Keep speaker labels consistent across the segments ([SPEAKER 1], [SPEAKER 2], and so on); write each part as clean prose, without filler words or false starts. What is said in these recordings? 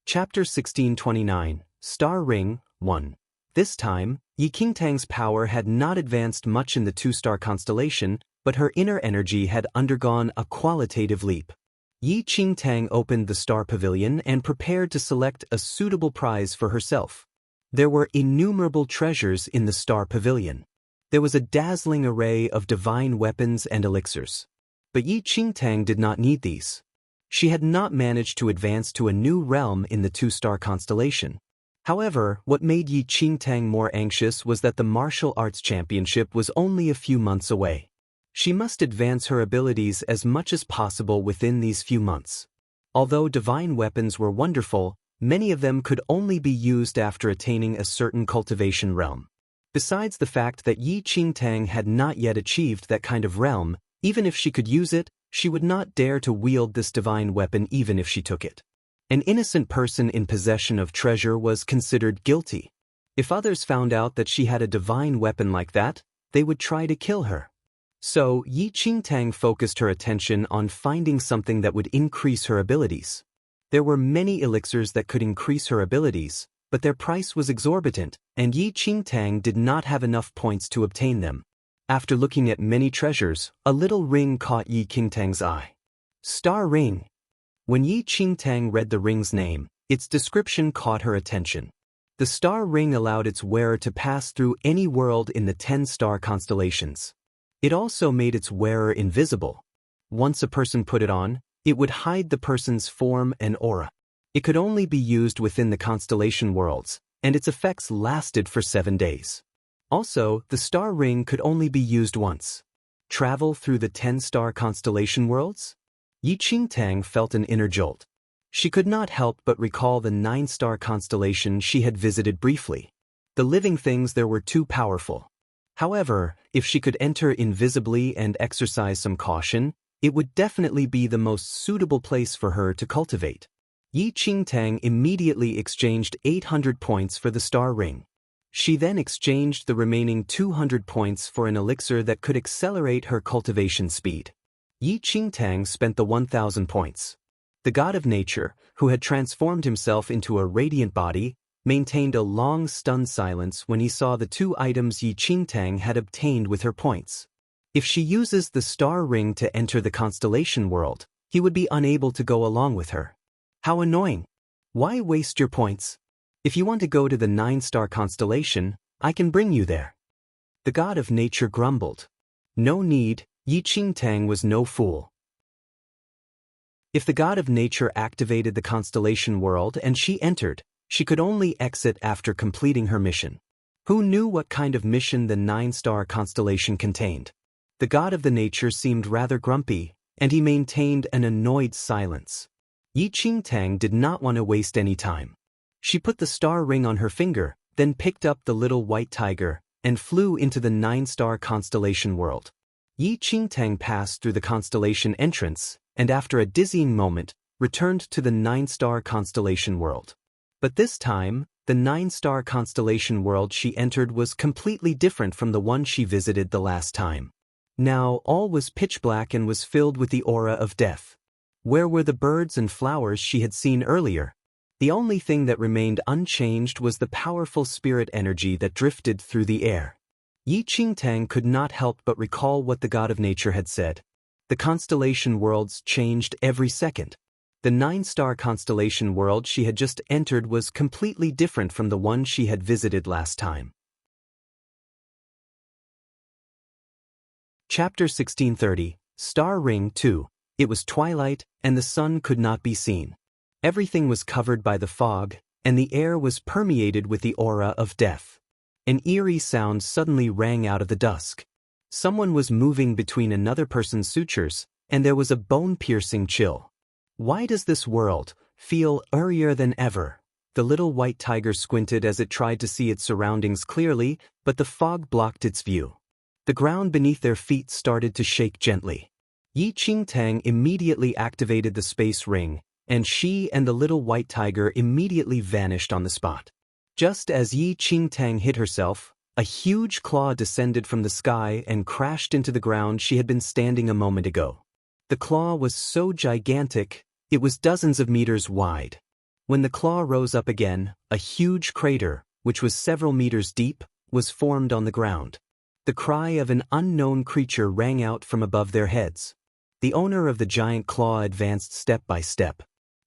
[SPEAKER 1] Chapter 1629, Star Ring, 1. This time, Yi Qingtang's power had not advanced much in the two-star constellation, but her inner energy had undergone a qualitative leap. Yi Qingtang opened the star pavilion and prepared to select a suitable prize for herself. There were innumerable treasures in the star pavilion. There was a dazzling array of divine weapons and elixirs. But Yi Qingtang did not need these. She had not managed to advance to a new realm in the two-star constellation. However, what made Yi Qingtang more anxious was that the martial arts championship was only a few months away. She must advance her abilities as much as possible within these few months. Although divine weapons were wonderful, many of them could only be used after attaining a certain cultivation realm. Besides the fact that Yi Qingtang had not yet achieved that kind of realm, even if she could use it, she would not dare to wield this divine weapon even if she took it. An innocent person in possession of treasure was considered guilty. If others found out that she had a divine weapon like that, they would try to kill her. So, Yi Qingtang focused her attention on finding something that would increase her abilities. There were many elixirs that could increase her abilities, but their price was exorbitant, and Yi Qingtang did not have enough points to obtain them. After looking at many treasures, a little ring caught Yi Qingtang's eye. Star Ring. When Yi Qingtang read the ring's name, its description caught her attention. The star ring allowed its wearer to pass through any world in the 10-star constellations. It also made its wearer invisible. Once a person put it on, it would hide the person's form and aura. It could only be used within the constellation worlds, and its effects lasted for 7 days. Also, the star ring could only be used once. Travel through the 10-star constellation worlds? Yi Qingtang felt an inner jolt. She could not help but recall the 9-star constellation she had visited briefly. The living things there were too powerful. However, if she could enter invisibly and exercise some caution, it would definitely be the most suitable place for her to cultivate. Yi Qingtang immediately exchanged 800 points for the star ring. She then exchanged the remaining 200 points for an elixir that could accelerate her cultivation speed. Yi Qingtang spent the 1,000 points. The god of nature, who had transformed himself into a radiant body, maintained a long stunned silence when he saw the 2 items Yi Qingtang had obtained with her points. If she uses the star ring to enter the constellation world, he would be unable to go along with her. How annoying! Why waste your points? If you want to go to the 9-star constellation, I can bring you there. The god of nature grumbled. No need, Yi Qingtang was no fool. If the god of nature activated the constellation world and she entered, she could only exit after completing her mission. Who knew what kind of mission the 9-star constellation contained? The god of the nature seemed rather grumpy, and he maintained an annoyed silence. Yi Qingtang did not want to waste any time. She put the star ring on her finger, then picked up the little white tiger, and flew into the 9-star constellation world. Yi Qingtang passed through the constellation entrance, and after a dizzying moment, returned to the 9-star constellation world. But this time, the 9-star constellation world she entered was completely different from the one she visited the last time. Now all was pitch black and was filled with the aura of death. Where were the birds and flowers she had seen earlier? The only thing that remained unchanged was the powerful spirit energy that drifted through the air. Yi Qingtang could not help but recall what the god of nature had said. The constellation worlds changed every second. The 9-star constellation world she had just entered was completely different from the one she had visited last time. Chapter 1630, Star Ring 2. It was twilight, and the sun could not be seen. Everything was covered by the fog, and the air was permeated with the aura of death. An eerie sound suddenly rang out of the dusk. Someone was moving between another person's sutures, and there was a bone-piercing chill. Why does this world feel eerier than ever? The little white tiger squinted as it tried to see its surroundings clearly, but the fog blocked its view. The ground beneath their feet started to shake gently. Yi Qingtang immediately activated the space ring, and she and the little white tiger immediately vanished on the spot. Just as Yi Qingtang hit herself, a huge claw descended from the sky and crashed into the ground she had been standing a moment ago. The claw was so gigantic, it was dozens of meters wide. When the claw rose up again, a huge crater, which was several meters deep, was formed on the ground. The cry of an unknown creature rang out from above their heads. The owner of the giant claw advanced step by step.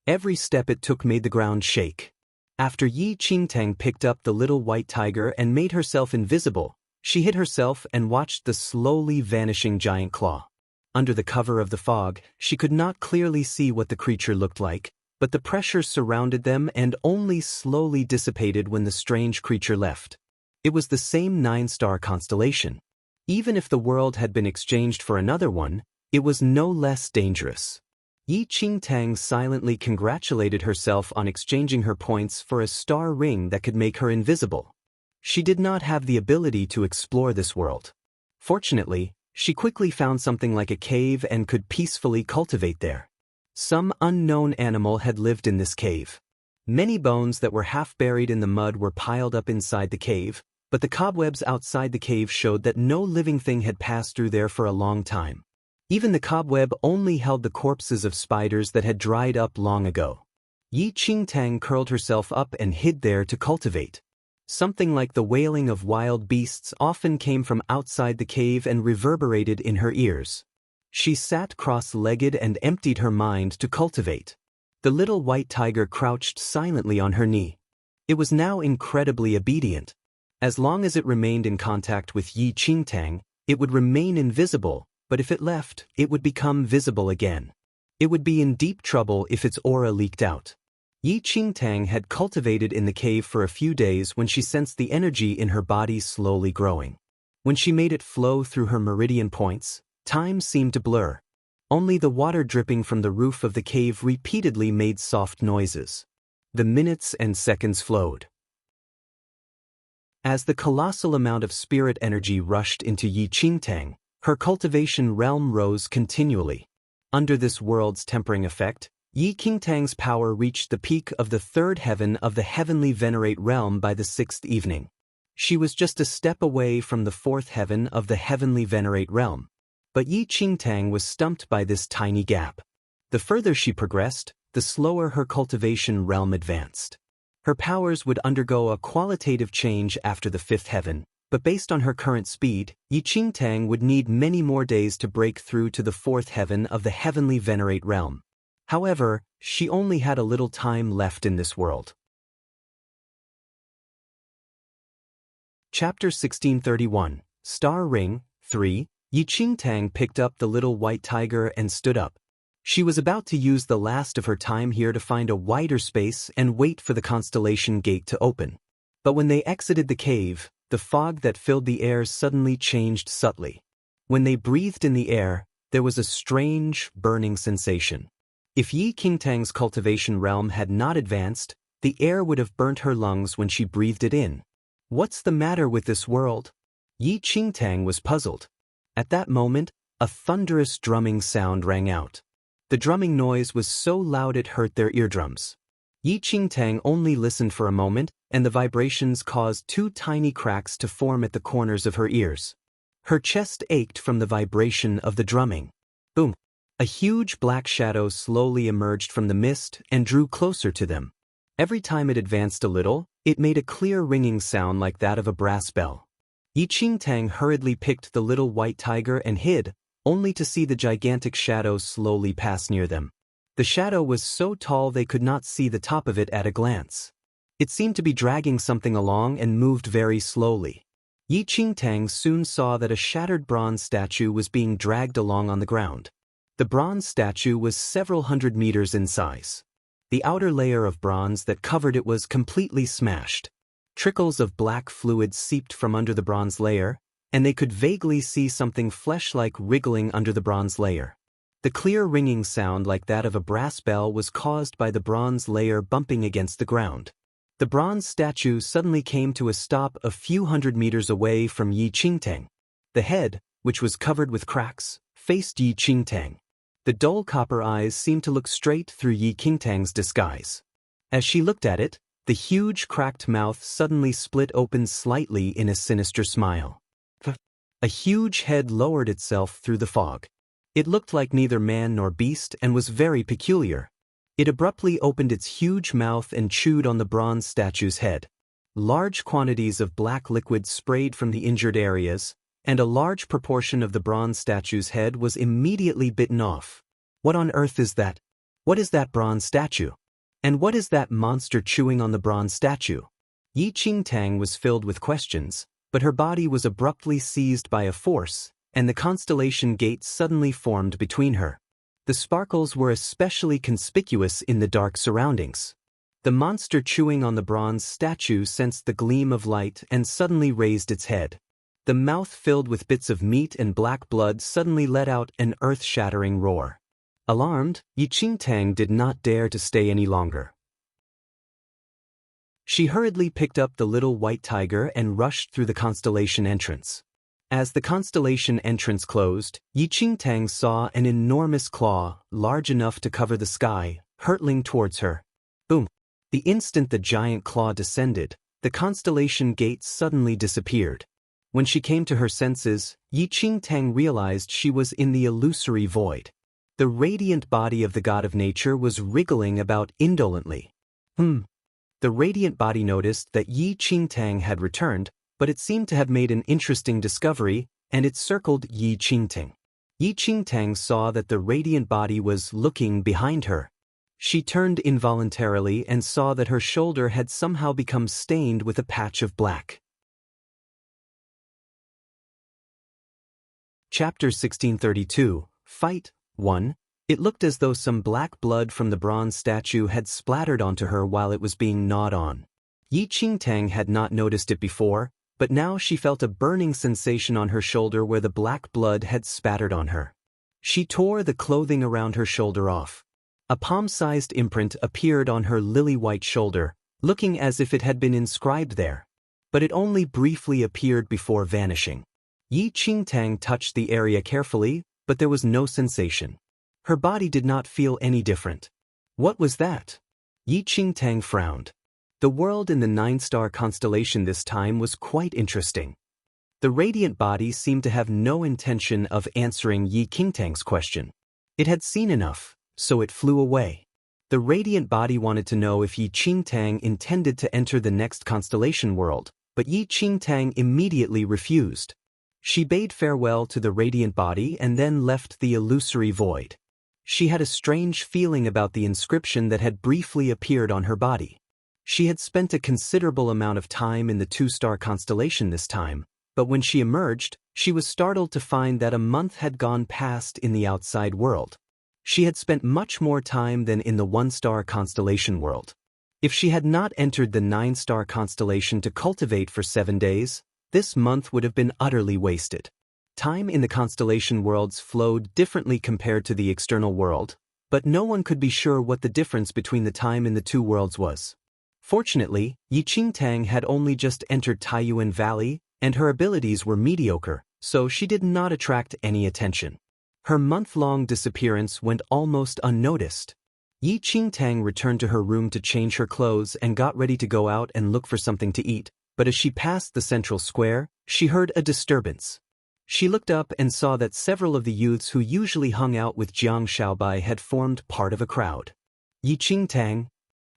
[SPEAKER 1] Every step it took made the ground shake. After Yi Qingtang picked up the little white tiger and made herself invisible, she hid herself and watched the slowly vanishing giant claw. Under the cover of the fog, she could not clearly see what the creature looked like, but the pressure surrounded them and only slowly dissipated when the strange creature left. It was the same 9-star constellation. Even if the world had been exchanged for another one, it was no less dangerous. Yi Qingtang silently congratulated herself on exchanging her points for a star ring that could make her invisible. She did not have the ability to explore this world. Fortunately, she quickly found something like a cave and could peacefully cultivate there. Some unknown animal had lived in this cave. Many bones that were half buried in the mud were piled up inside the cave, but the cobwebs outside the cave showed that no living thing had passed through there for a long time. Even the cobweb only held the corpses of spiders that had dried up long ago. Yi Qingtang curled herself up and hid there to cultivate. Something like the wailing of wild beasts often came from outside the cave and reverberated in her ears. She sat cross-legged and emptied her mind to cultivate. The little white tiger crouched silently on her knee. It was now incredibly obedient. As long as it remained in contact with Yi Qingtang, it would remain invisible, but if it left, it would become visible again. It would be in deep trouble if its aura leaked out. Yi Qingtang had cultivated in the cave for a few days when she sensed the energy in her body slowly growing. When she made it flow through her meridian points, time seemed to blur. Only the water dripping from the roof of the cave repeatedly made soft noises. The minutes and seconds flowed. As the colossal amount of spirit energy rushed into Yi Qingtang, her cultivation realm rose continually. Under this world's tempering effect, Yi Qingtang's power reached the peak of the 3rd heaven of the heavenly venerate realm by the 6th evening. She was just a step away from the 4th heaven of the heavenly venerate realm. But Yi Qingtang was stumped by this tiny gap. The further she progressed, the slower her cultivation realm advanced. Her powers would undergo a qualitative change after the 5th heaven, but based on her current speed, Yi Qingtang would need many more days to break through to the 4th heaven of the heavenly venerate realm. However, she only had a little time left in this world. Chapter 1631, Star Ring, 3. Yi Qingtang picked up the little white tiger and stood up. She was about to use the last of her time here to find a wider space and wait for the constellation gate to open. But when they exited the cave, the fog that filled the air suddenly changed subtly. When they breathed in the air, there was a strange, burning sensation. If Yi Qingtang's cultivation realm had not advanced, the air would have burnt her lungs when she breathed it in. What's the matter with this world? Yi Qingtang was puzzled. At that moment, a thunderous drumming sound rang out. The drumming noise was so loud it hurt their eardrums. Yi Qingtang only listened for a moment, and the vibrations caused 2 tiny cracks to form at the corners of her ears. Her chest ached from the vibration of the drumming. Boom! A huge black shadow slowly emerged from the mist and drew closer to them. Every time it advanced a little, it made a clear ringing sound like that of a brass bell. Yi Qingtang hurriedly picked the little white tiger and hid, only to see the gigantic shadow slowly pass near them. The shadow was so tall they could not see the top of it at a glance. It seemed to be dragging something along and moved very slowly. Yi Qingtang soon saw that a shattered bronze statue was being dragged along on the ground. The bronze statue was several hundred meters in size. The outer layer of bronze that covered it was completely smashed. Trickles of black fluid seeped from under the bronze layer, and they could vaguely see something flesh-like wriggling under the bronze layer. The clear ringing sound like that of a brass bell was caused by the bronze layer bumping against the ground. The bronze statue suddenly came to a stop a few hundred meters away from Yi Qingtang. The head, which was covered with cracks, faced Yi Qingtang. The dull copper eyes seemed to look straight through Yi Qingtang's disguise. As she looked at it, the huge cracked mouth suddenly split open slightly in a sinister smile. A huge head lowered itself through the fog. It looked like neither man nor beast and was very peculiar. It abruptly opened its huge mouth and chewed on the bronze statue's head. Large quantities of black liquid sprayed from the injured areas, and a large proportion of the bronze statue's head was immediately bitten off. What on earth is that? What is that bronze statue? And what is that monster chewing on the bronze statue? Yi Qingtang was filled with questions, but her body was abruptly seized by a force, and the constellation gate suddenly formed between her. The sparkles were especially conspicuous in the dark surroundings. The monster chewing on the bronze statue sensed the gleam of light and suddenly raised its head. The mouth filled with bits of meat and black blood suddenly let out an earth-shattering roar. Alarmed, Yi Qingtang did not dare to stay any longer. She hurriedly picked up the little white tiger and rushed through the constellation entrance. As the constellation entrance closed, Yi Qingtang saw an enormous claw, large enough to cover the sky, hurtling towards her. Boom! The instant the giant claw descended, the constellation gate suddenly disappeared. When she came to her senses, Yi Qingtang realized she was in the illusory void. The radiant body of the god of nature was wriggling about indolently. The radiant body noticed that Yi Qingtang had returned, but it seemed to have made an interesting discovery, and it circled Yi Qingtang. Yi Qingtang saw that the radiant body was looking behind her. She turned involuntarily and saw that her shoulder had somehow become stained with a patch of black. Chapter 1632, Fight 1. It looked as though some black blood from the bronze statue had splattered onto her while it was being gnawed on. Yi Qingtang had not noticed it before, but now she felt a burning sensation on her shoulder where the black blood had spattered on her. She tore the clothing around her shoulder off. A palm-sized imprint appeared on her lily-white shoulder, looking as if it had been inscribed there. But it only briefly appeared before vanishing. Yi Qingtang touched the area carefully, but there was no sensation. Her body did not feel any different. What was that? Yi Qingtang frowned. The world in the 9-star constellation this time was quite interesting. The radiant body seemed to have no intention of answering Yi Qingtang's question. It had seen enough, so it flew away. The radiant body wanted to know if Yi Qingtang intended to enter the next constellation world, but Yi Qingtang immediately refused. She bade farewell to the radiant body and then left the illusory void. She had a strange feeling about the inscription that had briefly appeared on her body. She had spent a considerable amount of time in the 2-star constellation this time, but when she emerged, she was startled to find that a month had gone past in the outside world. She had spent much more time than in the 1-star constellation world. If she had not entered the 9-star constellation to cultivate for 7 days, this month would have been utterly wasted. Time in the constellation worlds flowed differently compared to the external world, but no one could be sure what the difference between the time in the two worlds was. Fortunately, Yi Qingtang had only just entered Taiyuan Valley, and her abilities were mediocre, so she did not attract any attention. Her month-long disappearance went almost unnoticed. Yi Qingtang returned to her room to change her clothes and got ready to go out and look for something to eat, but as she passed the central square, she heard a disturbance. She looked up and saw that several of the youths who usually hung out with Jiang Shaobai had formed part of a crowd. Yi Qingtang.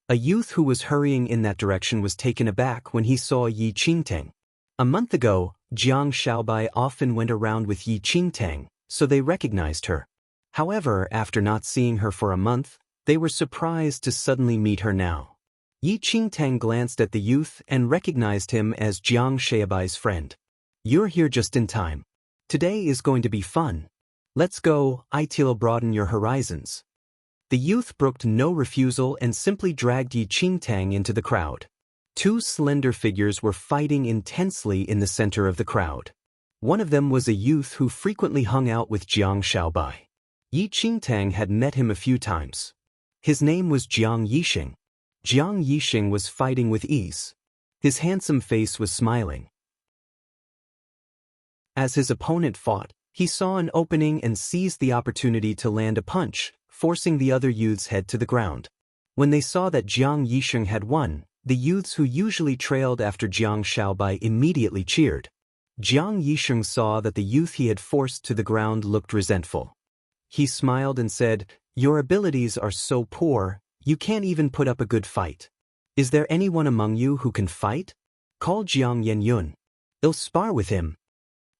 [SPEAKER 1] A youth who was hurrying in that direction was taken aback when he saw Yi Qingtang. A month ago, Jiang Shaobai often went around with Yi Qingtang, so they recognized her. However, after not seeing her for a month, they were surprised to suddenly meet her now. Yi Qingtang glanced at the youth and recognized him as Jiang Shaobai's friend. "You're here just in time. Today is going to be fun. Let's go, it'll broaden your horizons." The youth brooked no refusal and simply dragged Yi Qingtang into the crowd. Two slender figures were fighting intensely in the center of the crowd. One of them was a youth who frequently hung out with Jiang Shaobai. Yi Qingtang had met him a few times. His name was Jiang Yixing. Jiang Yixing was fighting with ease. His handsome face was smiling. As his opponent fought, he saw an opening and seized the opportunity to land a punch, forcing the other youth's head to the ground. When they saw that Jiang Yixing had won, the youths who usually trailed after Jiang Shaobai immediately cheered. Jiang Yixing saw that the youth he had forced to the ground looked resentful. He smiled and said, "Your abilities are so poor, You can't even put up a good fight. Is there anyone among you who can fight? Call Jiang Yenyun. I'll spar with him.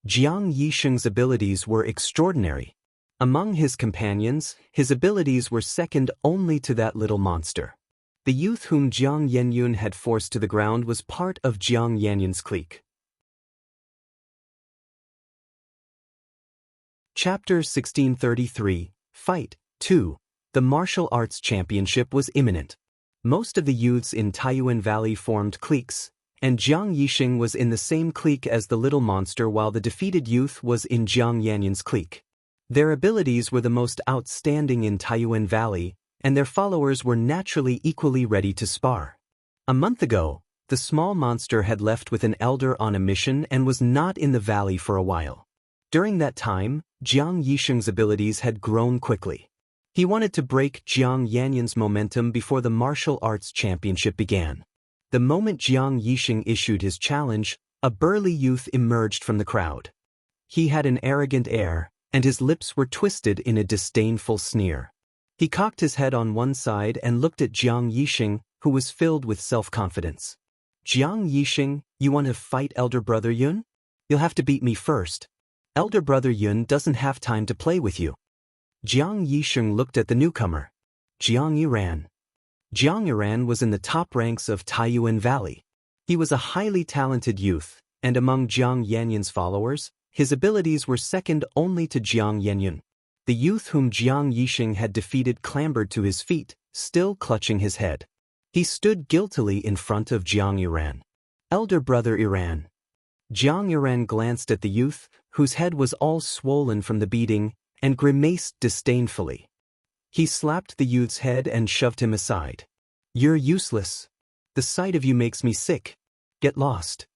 [SPEAKER 1] Jiang Yisheng's abilities were extraordinary. Among his companions, his abilities were second only to that little monster. The youth whom Jiang Yenyun had forced to the ground was part of Jiang Yenyun's clique. Chapter 1633, Fight 2. The martial arts championship was imminent. Most of the youths in Taiyuan Valley formed cliques, and Jiang Yisheng was in the same clique as the little monster while the defeated youth was in Jiang Yanyun's clique. Their abilities were the most outstanding in Taiyuan Valley, and their followers were naturally equally ready to spar. A month ago, the small monster had left with an elder on a mission and was not in the valley for a while. During that time, Jiang Yisheng's abilities had grown quickly. He wanted to break Jiang Yanyun's momentum before the martial arts championship began. The moment Jiang Yisheng issued his challenge, a burly youth emerged from the crowd. He had an arrogant air, and his lips were twisted in a disdainful sneer. He cocked his head on one side and looked at Jiang Yisheng, who was filled with self-confidence. Jiang Yisheng, you want to fight Elder Brother Yun? You'll have to beat me first. Elder Brother Yun doesn't have time to play with you. Jiang Yisheng looked at the newcomer. Jiang Yiran. Jiang Yiran was in the top ranks of Taiyuan Valley. He was a highly talented youth, and among Jiang Yanyun's followers, his abilities were second only to Jiang Yenyun. The youth whom Jiang Yisheng had defeated clambered to his feet, still clutching his head. He stood guiltily in front of Jiang Yiran. Elder Brother Yiran. Jiang Yiran glanced at the youth, whose head was all swollen from the beating, and grimaced disdainfully. He slapped the youth's head and shoved him aside. You're useless. The sight of you makes me sick. Get lost.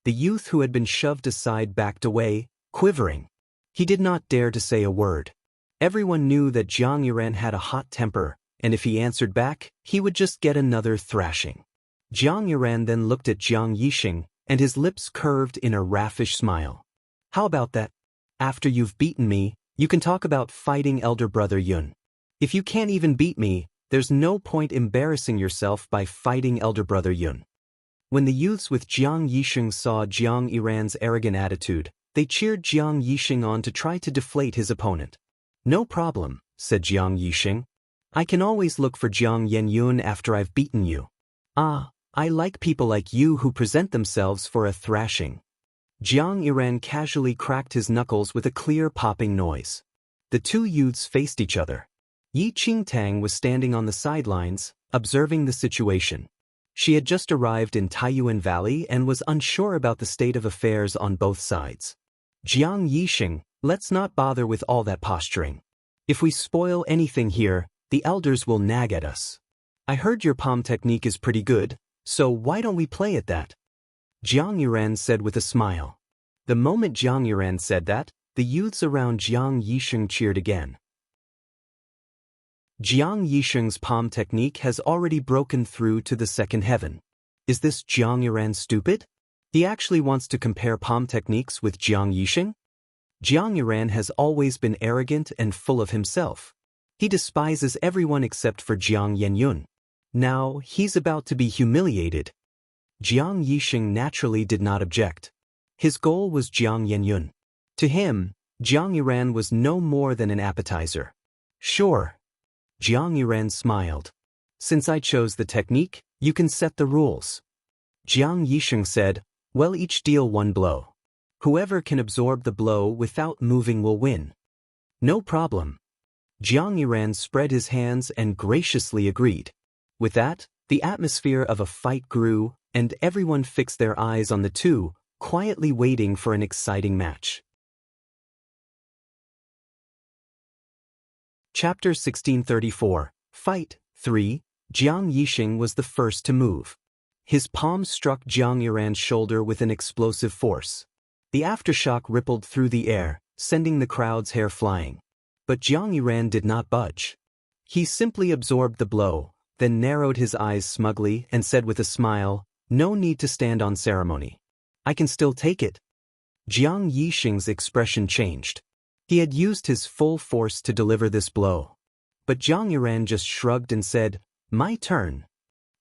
[SPEAKER 1] The youth who had been shoved aside backed away, quivering. He did not dare to say a word. Everyone knew that Jiang Yiran had a hot temper, and if he answered back, he would just get another thrashing. Jiang Yiran then looked at Jiang Yisheng, and his lips curved in a raffish smile. How about that? After you've beaten me, you can talk about fighting Elder Brother Yun. If you can't even beat me, there's no point embarrassing yourself by fighting Elder Brother Yun. When the youths with Jiang Yisheng saw Jiang Yiran's arrogant attitude, they cheered Jiang Yisheng on to try to deflate his opponent. No problem, said Jiang Yisheng. I can always look for Jiang Yenyun after I've beaten you. Ah, I like people like you who present themselves for a thrashing. Jiang Yiran casually cracked his knuckles with a clear popping noise. The two youths faced each other. Yi Qingtang was standing on the sidelines, observing the situation. She had just arrived in Taiyuan Valley and was unsure about the state of affairs on both sides. Jiang Yisheng, let's not bother with all that posturing. If we spoil anything here, the elders will nag at us. I heard your palm technique is pretty good, so why don't we play at that? Jiang Yiran said with a smile. The moment Jiang Yiran said that, the youths around Jiang Yisheng cheered again. Jiang Yisheng's palm technique has already broken through to the second heaven. Is this Jiang Yiran stupid? He actually wants to compare palm techniques with Jiang Yisheng? Jiang Yiran has always been arrogant and full of himself. He despises everyone except for Jiang Yenyun. Now, he's about to be humiliated. Jiang Yisheng naturally did not object. His goal was Jiang Yenyun. To him, Jiang Yiran was no more than an appetizer. Sure. Jiang Yiran smiled. Since I chose the technique, you can set the rules. Jiang Yisheng said, well, each deal one blow. Whoever can absorb the blow without moving will win. No problem. Jiang Yiran spread his hands and graciously agreed. With that, the atmosphere of a fight grew, and everyone fixed their eyes on the two, quietly waiting for an exciting match. Chapter 1634, Fight 3. Jiang Yisheng was the first to move. His palm struck Jiang Yiran's shoulder with an explosive force. The aftershock rippled through the air, sending the crowd's hair flying. But Jiang Yiran did not budge. He simply absorbed the blow, then narrowed his eyes smugly and said with a smile, no need to stand on ceremony. I can still take it. Jiang Yisheng's expression changed. He had used his full force to deliver this blow. But Jiang Yiran just shrugged and said, My turn.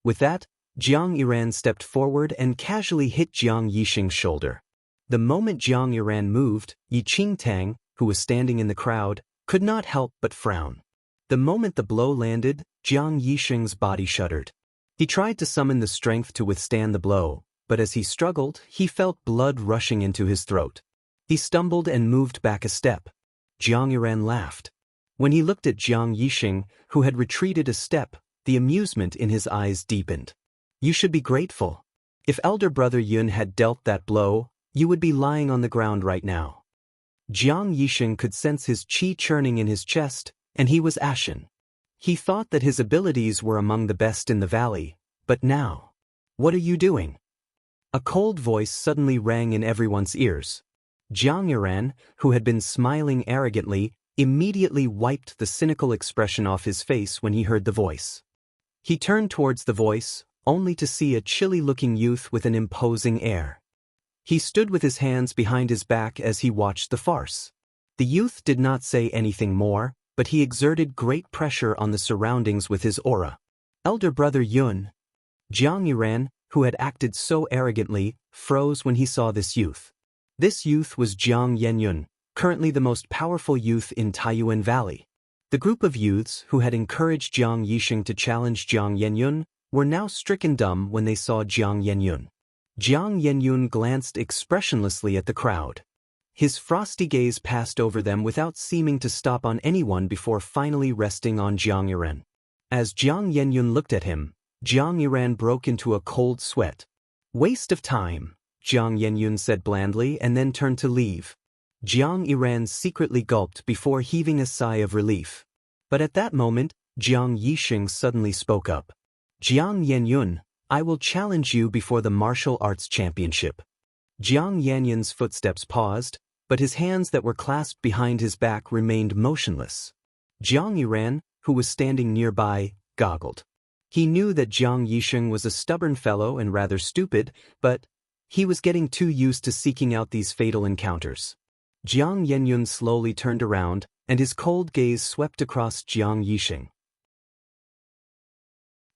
[SPEAKER 1] With that, Jiang Yiran stepped forward and casually hit Jiang Yixing's shoulder. The moment Jiang Yiran moved, Yi Qingtang, who was standing in the crowd, could not help but frown. The moment the blow landed, Jiang Yixing's body shuddered. He tried to summon the strength to withstand the blow, but as he struggled, he felt blood rushing into his throat. He stumbled and moved back a step. Jiang Yiran laughed. When he looked at Jiang Yixing, who had retreated a step, the amusement in his eyes deepened. You should be grateful. If elder brother Yun had dealt that blow, you would be lying on the ground right now. Jiang Yixing could sense his qi churning in his chest, and he was ashen. He thought that his abilities were among the best in the valley, but now, what are you doing? A cold voice suddenly rang in everyone's ears. Jiang Yiran, who had been smiling arrogantly, immediately wiped the cynical expression off his face when he heard the voice. He turned towards the voice, only to see a chilly-looking youth with an imposing air. He stood with his hands behind his back as he watched the farce. The youth did not say anything more, but he exerted great pressure on the surroundings with his aura. Elder brother Yun. Jiang Yiran, who had acted so arrogantly, froze when he saw this youth. This youth was Jiang Yenyun, currently the most powerful youth in Taiyuan Valley. The group of youths who had encouraged Jiang Yixing to challenge Jiang Yenyun were now stricken dumb when they saw Jiang Yenyun. Jiang Yenyun glanced expressionlessly at the crowd. His frosty gaze passed over them without seeming to stop on anyone before finally resting on Jiang Yiran. As Jiang Yenyun looked at him, Jiang Yiran broke into a cold sweat. Waste of time, Jiang Yenyun said blandly and then turned to leave. Jiang Yiran secretly gulped before heaving a sigh of relief. But at that moment, Jiang Yixing suddenly spoke up. Jiang Yenyun, I will challenge you before the martial arts championship. Jiang Yenyun's footsteps paused, but his hands that were clasped behind his back remained motionless. Jiang Yiran, who was standing nearby, goggled. He knew that Jiang Yixing was a stubborn fellow and rather stupid, but he was getting too used to seeking out these fatal encounters. Jiang Yenyun slowly turned around, and his cold gaze swept across Jiang Yixing.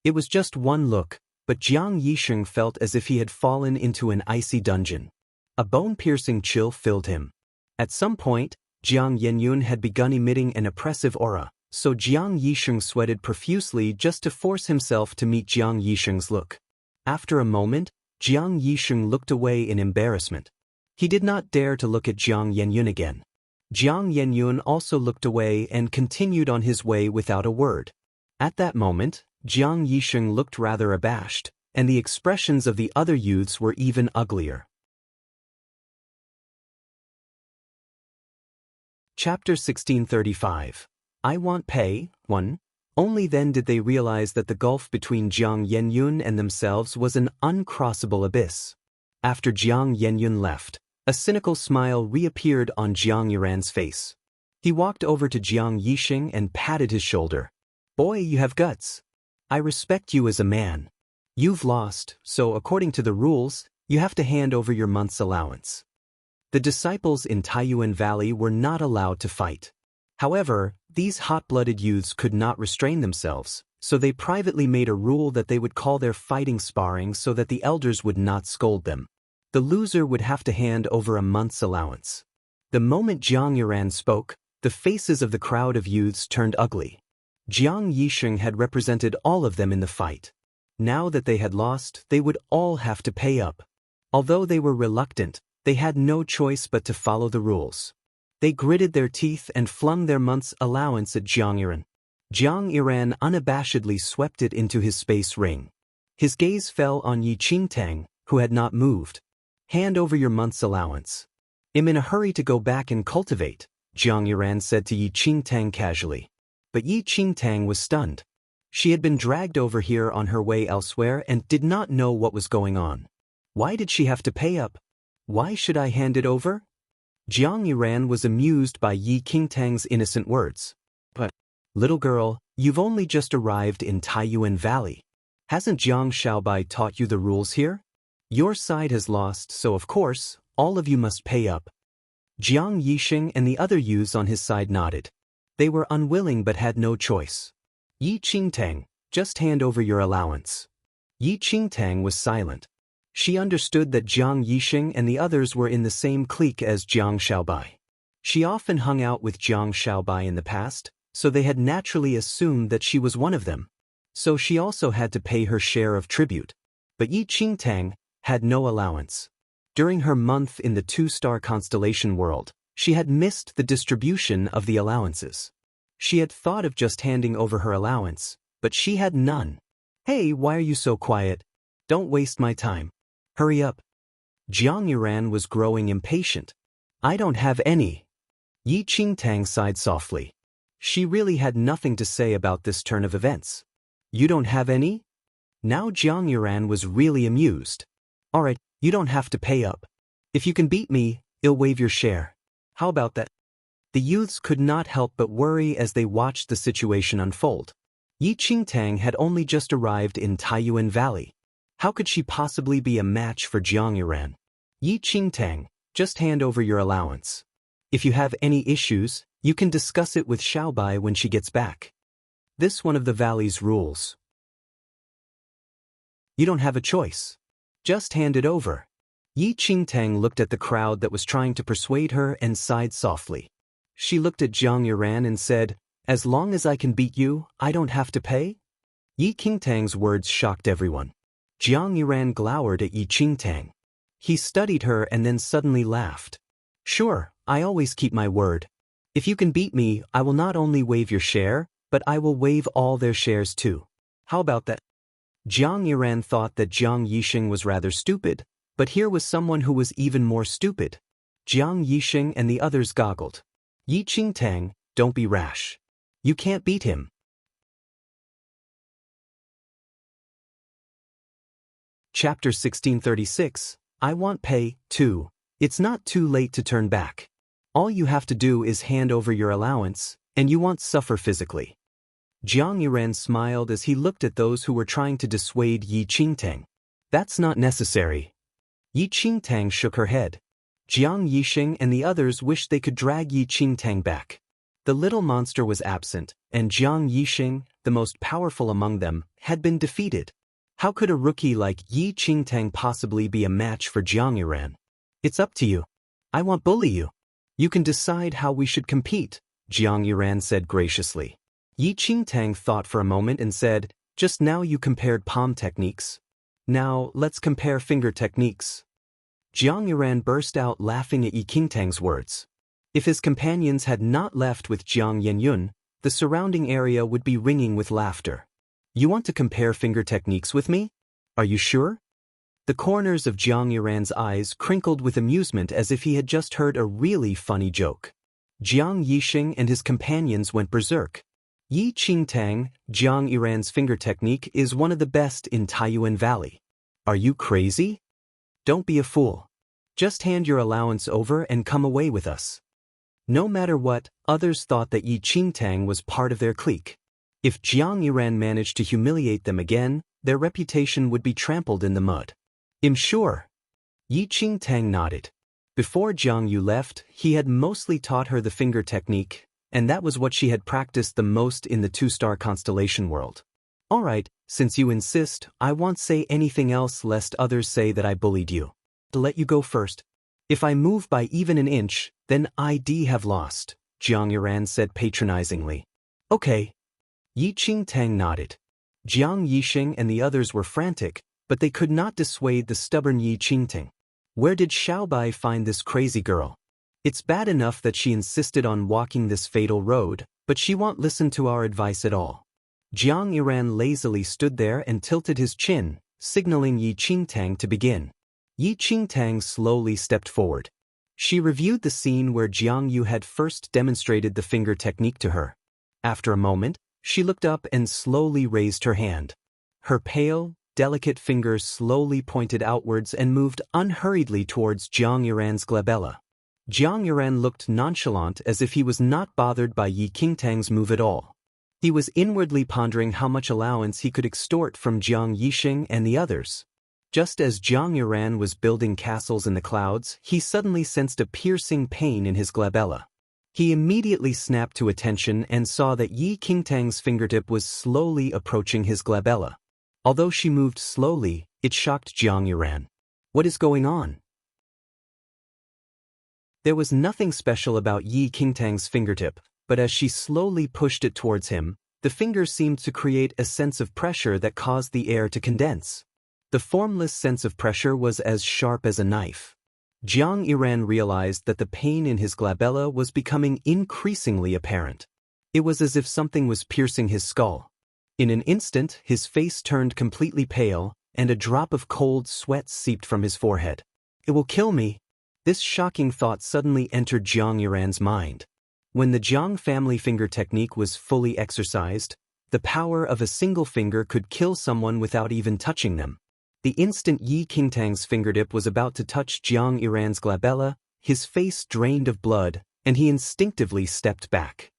[SPEAKER 1] It was just one look, but Jiang Yixing felt as if he had fallen into an icy dungeon. A bone-piercing chill filled him. At some point, Jiang Yenyun had begun emitting an oppressive aura, so Jiang Yixing sweated profusely just to force himself to meet Jiang Yixing's look. After a moment, Jiang Yixing looked away in embarrassment. He did not dare to look at Jiang Yenyun again. Jiang Yenyun also looked away and continued on his way without a word. At that moment, Jiang Yixing looked rather abashed, and the expressions of the other youths were even uglier. Chapter 1635. I Want Pay, 1. Only then did they realize that the gulf between Jiang Yenyun and themselves was an uncrossable abyss. After Jiang Yenyun left, a cynical smile reappeared on Jiang Yiran's face. He walked over to Jiang Yixing and patted his shoulder. Boy, you have guts. I respect you as a man. You've lost, so according to the rules, you have to hand over your month's allowance. The disciples in Taiyuan Valley were not allowed to fight. However, these hot-blooded youths could not restrain themselves, so they privately made a rule that they would call their fighting sparring so that the elders would not scold them. The loser would have to hand over a month's allowance. The moment Jiang Yiran spoke, the faces of the crowd of youths turned ugly. Jiang Yixing had represented all of them in the fight. Now that they had lost, they would all have to pay up. Although they were reluctant, they had no choice but to follow the rules. They gritted their teeth and flung their month's allowance at Jiang Yiran. Jiang Yiran unabashedly swept it into his space ring. His gaze fell on Yi Qingtang, who had not moved. Hand over your month's allowance. I'm in a hurry to go back and cultivate, Jiang Yiran said to Yi Qingtang casually. But Yi Qingtang was stunned. She had been dragged over here on her way elsewhere and did not know what was going on. Why did she have to pay up? Why should I hand it over? Jiang Yiran was amused by Yi Qingtang's innocent words. But, little girl, you've only just arrived in Taiyuan Valley. Hasn't Jiang Shaobai taught you the rules here? Your side has lost, so of course, all of you must pay up. Jiang Yixing and the other youths on his side nodded. They were unwilling but had no choice. Yi Qingtang, Just hand over your allowance. Yi Qingtang was silent. She understood that Jiang Yixing and the others were in the same clique as Jiang Xiaobai. She often hung out with Jiang Xiaobai in the past, so they had naturally assumed that she was one of them. So she also had to pay her share of tribute. But Yi Qingtang had no allowance. During her month in the two-star constellation world, she had missed the distribution of the allowances. She had thought of just handing over her allowance, but she had none. Hey, why are you so quiet? Don't waste my time. Hurry up. Jiang Yuran was growing impatient. I don't have any. Yi Qingtang sighed softly. She really had nothing to say about this turn of events. You don't have any? Now Jiang Yuran was really amused. Alright, you don't have to pay up. If you can beat me, I'll waive your share. How about that? The youths could not help but worry as they watched the situation unfold. Yi Qingtang had only just arrived in Taiyuan Valley. How could she possibly be a match for Jiang Yuran? Yi Qingtang, just hand over your allowance. If you have any issues, you can discuss it with Xiaobai when she gets back. This one of the valley's rules. You don't have a choice. Just hand it over. Yi Qingtang looked at the crowd that was trying to persuade her and sighed softly. She looked at Jiang Yuran and said, as long as I can beat you, I don't have to pay? Yi Qingtang's words shocked everyone. Jiang Yuran glowered at Yi Qingtang. He studied her and then suddenly laughed. Sure, I always keep my word. If you can beat me, I will not only waive your share, but I will waive all their shares too. How about that? Jiang Yuran thought that Jiang Yixing was rather stupid, but here was someone who was even more stupid. Jiang Yixing and the others goggled. Yi Qingtang, don't be rash. You can't beat him. Chapter 1636, I want pay, too. It's not too late to turn back. All you have to do is hand over your allowance, and you won't suffer physically. Jiang Yuran smiled as he looked at those who were trying to dissuade Yi Qingtang. That's not necessary. Yi Qingtang shook her head. Jiang Yixing and the others wished they could drag Yi Qingtang back. The little monster was absent, and Jiang Yixing, the most powerful among them, had been defeated. How could a rookie like Yi Qingtang possibly be a match for Jiang Yuran? It's up to you. I won't bully you. You can decide how we should compete, Jiang Yuran said graciously. Yi Qingtang thought for a moment and said, just now you compared palm techniques. Now, let's compare finger techniques. Jiang Yuran burst out laughing at Yi Qingtang's words. If his companions had not left with Jiang Yenyun, the surrounding area would be ringing with laughter. You want to compare finger techniques with me? Are you sure? The corners of Jiang Yuran's eyes crinkled with amusement as if he had just heard a really funny joke. Jiang Yixing and his companions went berserk. Yi Qingtang, Jiang Yuran's finger technique is one of the best in Taiyuan Valley. Are you crazy? Don't be a fool. Just hand your allowance over and come away with us. No matter what, others thought that Yi Qingtang was part of their clique. If Jiang Yuran managed to humiliate them again, their reputation would be trampled in the mud. I'm sure. Yi Qingtang nodded. Before Jiang Yu left, he had mostly taught her the finger technique, and that was what she had practiced the most in the two-star constellation world. Alright, since you insist, I won't say anything else lest others say that I bullied you. To let you go first. If I move by even an inch, then I'd have lost, Jiang Yuran said patronizingly. Okay. Yi Qingtang nodded. Jiang Yixing and the others were frantic, but they could not dissuade the stubborn Yi Qingtang. Where did Xiaobai find this crazy girl? It's bad enough that she insisted on walking this fatal road, but she won't listen to our advice at all. Jiang Yuran lazily stood there and tilted his chin, signaling Yi Qingtang to begin. Yi Qingtang slowly stepped forward. She reviewed the scene where Jiang Yu had first demonstrated the finger technique to her. After a moment, she looked up and slowly raised her hand. Her pale, delicate fingers slowly pointed outwards and moved unhurriedly towards Jiang Yuran's glabella. Jiang Yuran looked nonchalant as if he was not bothered by Yi Qingtang's move at all. He was inwardly pondering how much allowance he could extort from Jiang Yixing and the others. Just as Jiang Yuran was building castles in the clouds, he suddenly sensed a piercing pain in his glabella. He immediately snapped to attention and saw that Yi Qingtang's fingertip was slowly approaching his glabella. Although she moved slowly, it shocked Jiang Yuran. What is going on? There was nothing special about Yi Qingtang's fingertip, but as she slowly pushed it towards him, the finger seemed to create a sense of pressure that caused the air to condense. The formless sense of pressure was as sharp as a knife. Jiang Yuran realized that the pain in his glabella was becoming increasingly apparent. It was as if something was piercing his skull. In an instant, his face turned completely pale, and a drop of cold sweat seeped from his forehead. It will kill me. This shocking thought suddenly entered Jiang Yuran's mind. When the Jiang family finger technique was fully exercised, the power of a single finger could kill someone without even touching them. The instant Yi Qingtang's fingertip was about to touch Jiang Yuran's glabella, his face drained of blood, and he instinctively stepped back.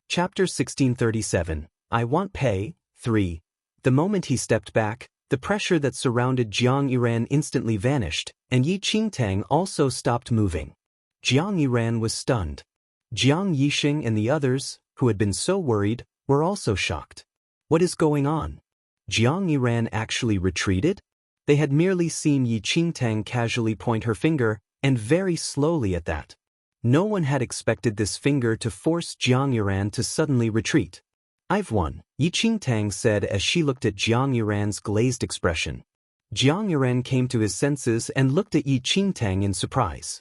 [SPEAKER 1] Chapter 1637, I Want Pay, 3. The moment he stepped back, the pressure that surrounded Jiang Yuran instantly vanished, and Yi Qingtang also stopped moving. Jiang Yuran was stunned. Jiang Yixing and the others, who had been so worried, were also shocked. What is going on? Jiang Yuran actually retreated? They had merely seen Yi Qingtang casually point her finger, and very slowly at that. No one had expected this finger to force Jiang Yuran to suddenly retreat. I've won, Yi Qingtang said as she looked at Jiang Yuran's glazed expression. Jiang Yuran came to his senses and looked at Yi Qingtang in surprise.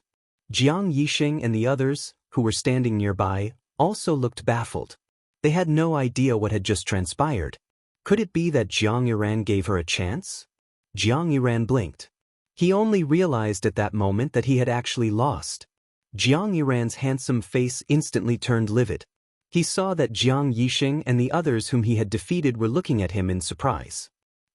[SPEAKER 1] Jiang Yixing and the others, who were standing nearby, also looked baffled. They had no idea what had just transpired. Could it be that Jiang Yuran gave her a chance? Jiang Yuran blinked. He only realized at that moment that he had actually lost. Jiang Yuran's handsome face instantly turned livid. He saw that Jiang Yixing and the others whom he had defeated were looking at him in surprise.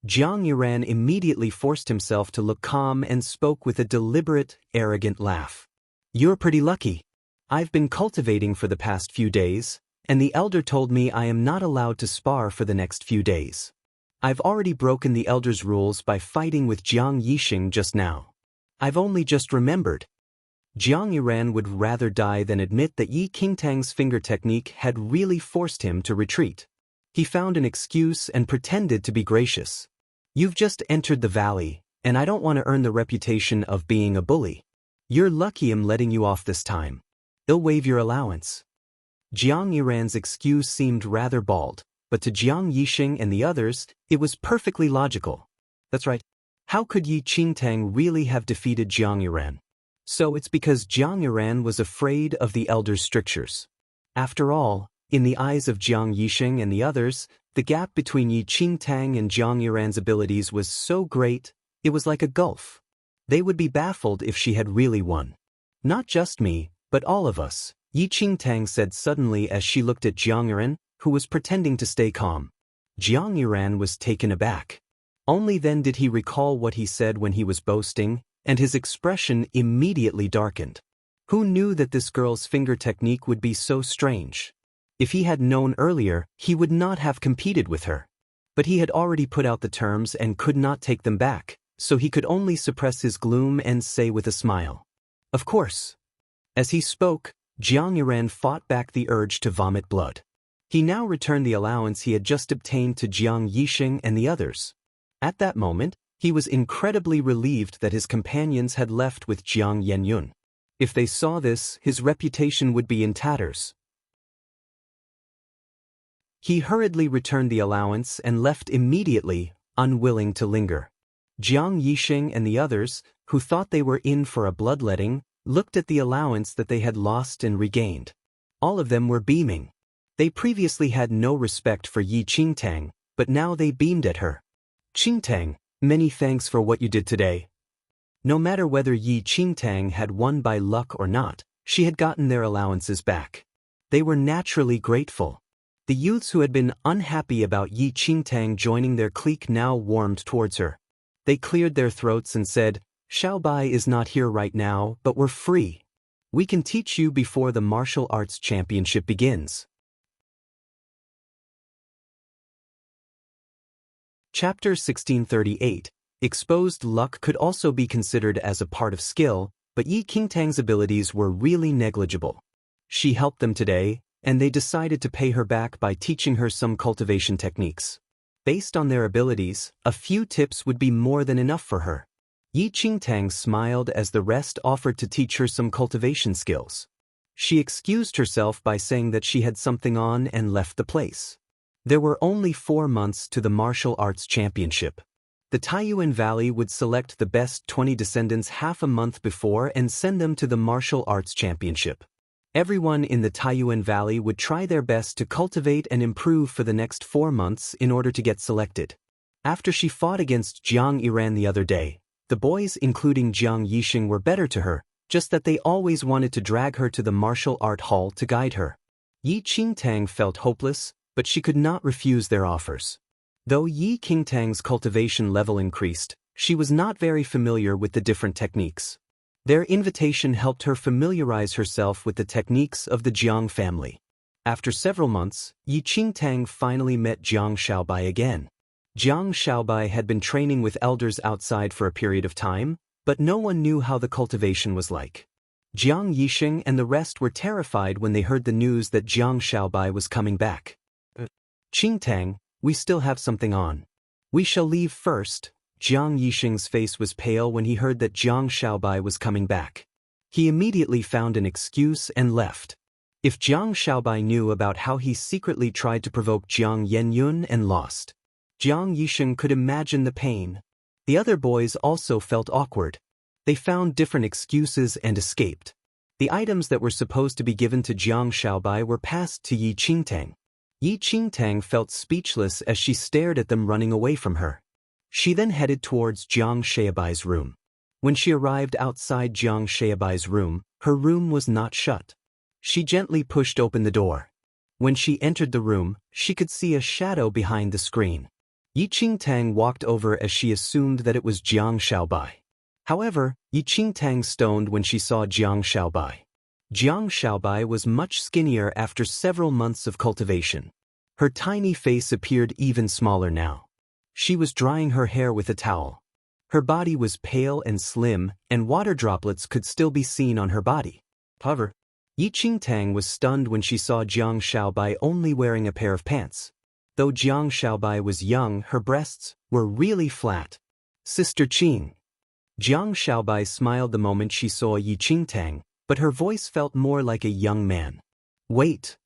[SPEAKER 1] Jiang Yuran immediately forced himself to look calm and spoke with a deliberate, arrogant laugh. You're pretty lucky. I've been cultivating for the past few days, and the elder told me I am not allowed to spar for the next few days. I've already broken the elder's rules by fighting with Jiang Yixing just now. I've only just remembered. Jiang Yuran would rather die than admit that Yi Qingtang's finger technique had really forced him to retreat. He found an excuse and pretended to be gracious. You've just entered the valley, and I don't want to earn the reputation of being a bully. You're lucky I'm letting you off this time. They'll waive your allowance. Jiang Yuran's excuse seemed rather bald, but to Jiang Yixing and the others, it was perfectly logical. That's right. How could Yi Qingtang really have defeated Jiang Yuran? So it's because Jiang Yuran was afraid of the elder's strictures. After all, in the eyes of Jiang Yixing and the others, the gap between Yi Qingtang and Jiang Yuran's abilities was so great, it was like a gulf. They would be baffled if she had really won. Not just me, but all of us, Yi Qingtang said suddenly as she looked at Jiang Yuran, who was pretending to stay calm. Jiang Yuran was taken aback. Only then did he recall what he said when he was boasting, and his expression immediately darkened. Who knew that this girl's finger technique would be so strange? If he had known earlier, he would not have competed with her. But he had already put out the terms and could not take them back, so he could only suppress his gloom and say with a smile, "Of course." As he spoke, Jiang Yuran fought back the urge to vomit blood. He now returned the allowance he had just obtained to Jiang Yixing and the others. At that moment, he was incredibly relieved that his companions had left with Jiang Yenyun. If they saw this, his reputation would be in tatters. He hurriedly returned the allowance and left immediately, unwilling to linger. Jiang Yixing and the others, who thought they were in for a bloodletting, looked at the allowance that they had lost and regained. All of them were beaming. They previously had no respect for Yi Qingtang, but now they beamed at her. Qingtang, many thanks for what you did today. No matter whether Yi Qingtang had won by luck or not, she had gotten their allowances back. They were naturally grateful. The youths who had been unhappy about Yi Qingtang joining their clique now warmed towards her. They cleared their throats and said, "Xiaobai is not here right now, but we're free. We can teach you before the martial arts championship begins." Chapter 1638, Exposed luck could also be considered as a part of skill, but Yi Qingtang's abilities were really negligible. She helped them today, and they decided to pay her back by teaching her some cultivation techniques. Based on their abilities, a few tips would be more than enough for her. Yi Qingtang smiled as the rest offered to teach her some cultivation skills. She excused herself by saying that she had something on and left the place. There were only 4 months to the martial arts championship. The Taiyuan Valley would select the best 20 descendants half a month before and send them to the martial arts championship. Everyone in the Taiyuan Valley would try their best to cultivate and improve for the next 4 months in order to get selected. After she fought against Jiang Yiran the other day, the boys including Jiang Yixing were better to her, just that they always wanted to drag her to the martial art hall to guide her. Yi Qingtang felt hopeless, but she could not refuse their offers. Though Yi Qingtang's cultivation level increased, she was not very familiar with the different techniques. Their invitation helped her familiarize herself with the techniques of the Jiang family. After several months, Yi Qingtang finally met Jiang Shaobai again. Jiang Shaobai had been training with elders outside for a period of time, but no one knew how the cultivation was like. Jiang Yixing and the rest were terrified when they heard the news that Jiang Shaobai was coming back. Qingtang, we still have something on. We shall leave first. Jiang Yixing's face was pale when he heard that Jiang Shaobai was coming back. He immediately found an excuse and left. If Jiang Shaobai knew about how he secretly tried to provoke Jiang Yenyun and lost, Jiang Yixing could imagine the pain. The other boys also felt awkward. They found different excuses and escaped. The items that were supposed to be given to Jiang Shaobai were passed to Yi Qingtang. Yi Qingtang felt speechless as she stared at them running away from her. She then headed towards Jiang Shaobai's room. When she arrived outside Jiang Shaobai's room, her room was not shut. She gently pushed open the door. When she entered the room, she could see a shadow behind the screen. Yi Qingtang walked over as she assumed that it was Jiang Shaobai. However, Yi Qingtang stoned when she saw Jiang Shaobai. Jiang Shaobai was much skinnier after several months of cultivation. Her tiny face appeared even smaller now. She was drying her hair with a towel. Her body was pale and slim, and water droplets could still be seen on her body. However, Yi Qingtang was stunned when she saw Jiang Shaobai only wearing a pair of pants. Though Jiang Shaobai was young, her breasts were really flat. Sister Qing. Jiang Shaobai smiled the moment she saw Yi Qingtang, but her voice felt more like a young man. Wait.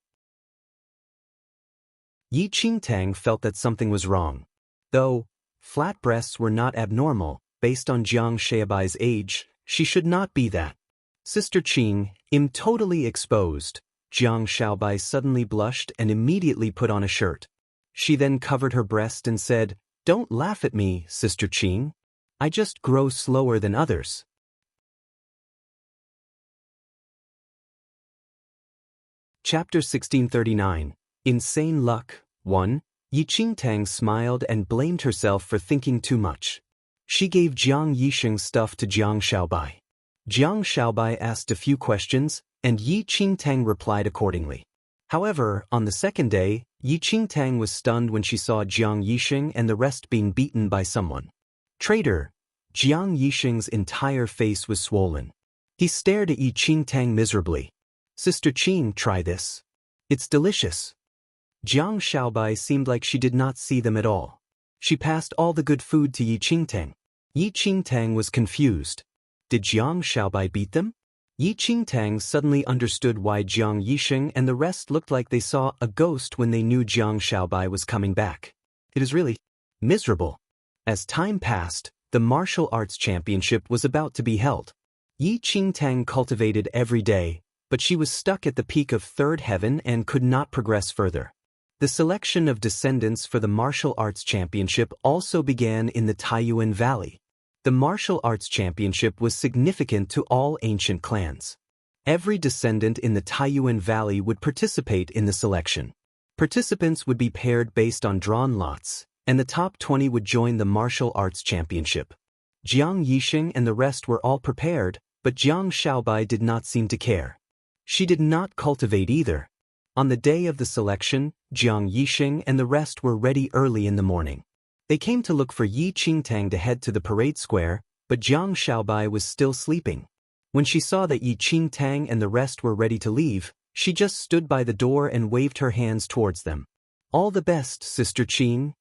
[SPEAKER 1] Yi Qingtang felt that something was wrong. Though flat breasts were not abnormal, based on Jiang Shaobai's age, she should not be that. Sister Qing, I'm totally exposed. Jiang Shaobai suddenly blushed and immediately put on a shirt. She then covered her breast and said, "Don't laugh at me, Sister Qing. I just grow slower than others." Chapter 1639. Insane Luck. 1. Yi Qingtang smiled and blamed herself for thinking too much. She gave Jiang Yixing stuff to Jiang Shaobai. Jiang Shaobai asked a few questions, and Yi Qingtang replied accordingly. However, on the second day, Yi Qingtang was stunned when she saw Jiang Yixing and the rest being beaten by someone. Traitor! Jiang Yixing's entire face was swollen. He stared at Yi Qingtang miserably. "Sister Qing, try this. It's delicious." Jiang Shaobai seemed like she did not see them at all. She passed all the good food to Yi Qingtang. Yi Qingtang was confused. Did Jiang Shaobai beat them? Yi Qingtang suddenly understood why Jiang Yixing and the rest looked like they saw a ghost when they knew Jiang Shaobai was coming back. It is really miserable. As time passed, the martial arts championship was about to be held. Yi Qingtang cultivated every day, but she was stuck at the peak of third heaven and could not progress further. The selection of descendants for the martial arts championship also began in the Taiyuan Valley. The martial arts championship was significant to all ancient clans. Every descendant in the Taiyuan Valley would participate in the selection. Participants would be paired based on drawn lots, and the top 20 would join the martial arts championship. Jiang Yixing and the rest were all prepared, but Jiang Shaobai did not seem to care. She did not cultivate either. On the day of the selection, Jiang Yixing and the rest were ready early in the morning. They came to look for Yi Qingtang to head to the parade square, but Jiang Shaobai was still sleeping. When she saw that Yi Qingtang and the rest were ready to leave, she just stood by the door and waved her hands towards them. "All the best, Sister Qing."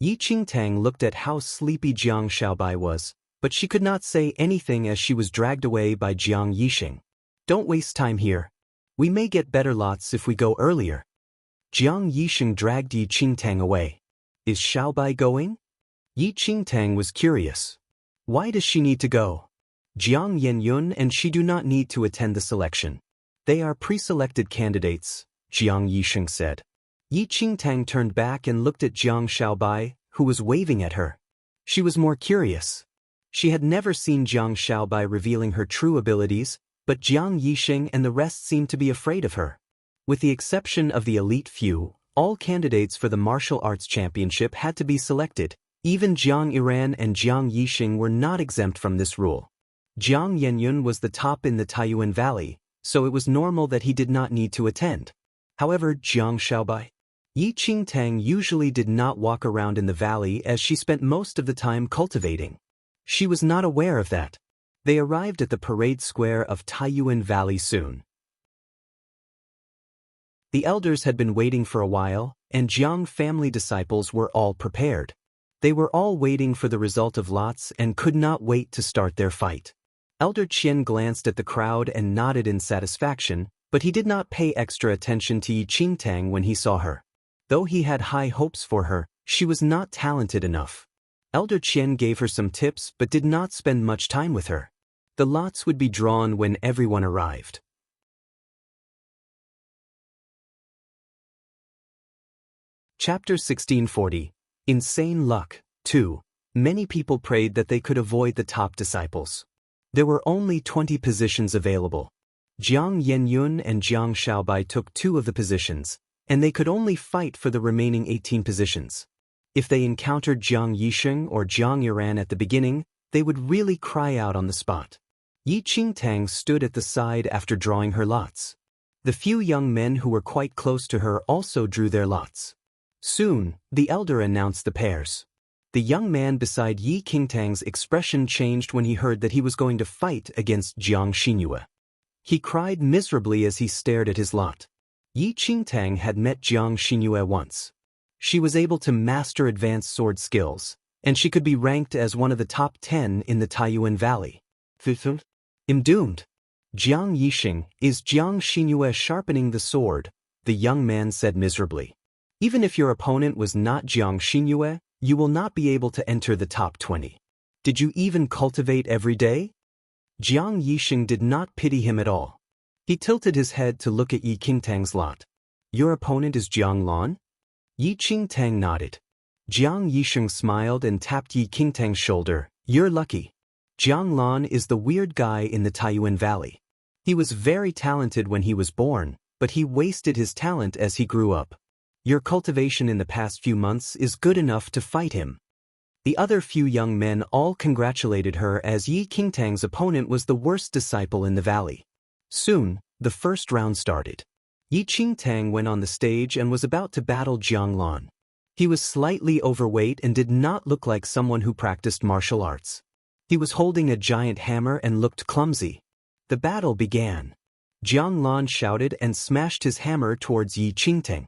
[SPEAKER 1] Yi Qingtang looked at how sleepy Jiang Shaobai was, but she could not say anything as she was dragged away by Jiang Yixing. "Don't waste time here. We may get better lots if we go earlier." Jiang Yixing dragged Yi Qingtang away. "Is Shaobai going?" Yi Qingtang was curious. "Why does she need to go?" "Jiang Yenyun and she do not need to attend the selection. They are pre-selected candidates," Jiang Yixing said. Yi Qingtang turned back and looked at Jiang Shaobai, who was waving at her. She was more curious. She had never seen Jiang Shaobai revealing her true abilities, but Jiang Yixing and the rest seemed to be afraid of her. With the exception of the elite few, all candidates for the martial arts championship had to be selected. Even Jiang Iran and Jiang Yixing were not exempt from this rule. Jiang Yenyun was the top in the Taiyuan Valley, so it was normal that he did not need to attend. However, Jiang Shaobai, Yi Qingtang usually did not walk around in the valley as she spent most of the time cultivating. She was not aware of that. They arrived at the parade square of Taiyuan Valley soon. The elders had been waiting for a while, and Jiang family disciples were all prepared. They were all waiting for the result of lots and could not wait to start their fight. Elder Qian glanced at the crowd and nodded in satisfaction, but he did not pay extra attention to Yi Qingtang when he saw her. Though he had high hopes for her, she was not talented enough. Elder Qian gave her some tips but did not spend much time with her. The lots would be drawn when everyone arrived. Chapter 1640. Insane Luck. 2. Many people prayed that they could avoid the top disciples. There were only 20 positions available. Jiang Yenyun and Jiang Shaobai took 2 of the positions, and they could only fight for the remaining 18 positions. If they encountered Jiang Yixing or Jiang Iran at the beginning, they would really cry out on the spot. Yi Qingtang stood at the side after drawing her lots. The few young men who were quite close to her also drew their lots. Soon, the elder announced the pairs. The young man beside Yi Qingtang's expression changed when he heard that he was going to fight against Jiang Xinyue. He cried miserably as he stared at his lot. Yi Qingtang had met Jiang Xinyue once. She was able to master advanced sword skills, and she could be ranked as one of the top 10 in the Taiyuan Valley. "I'm doomed." "Jiang Yixing, is Jiang Xinyue sharpening the sword?" the young man said miserably. "Even if your opponent was not Jiang Xinyue, you will not be able to enter the top 20. Did you even cultivate every day?" Jiang Yixing did not pity him at all. He tilted his head to look at Yi Qingtang's lot. "Your opponent is Jiang Lan?" Yi Qingtang nodded. Jiang Yixing smiled and tapped Yi Qingtang's shoulder. "You're lucky. Jiang Lan is the weird guy in the Taiyuan Valley. He was very talented when he was born, but he wasted his talent as he grew up. Your cultivation in the past few months is good enough to fight him." The other few young men all congratulated her as Yi Qingtang's opponent was the worst disciple in the valley. Soon, the first round started. Yi Qingtang went on the stage and was about to battle Jiang Lan. He was slightly overweight and did not look like someone who practiced martial arts. He was holding a giant hammer and looked clumsy. The battle began. Jiang Lan shouted and smashed his hammer towards Yi Qingtang.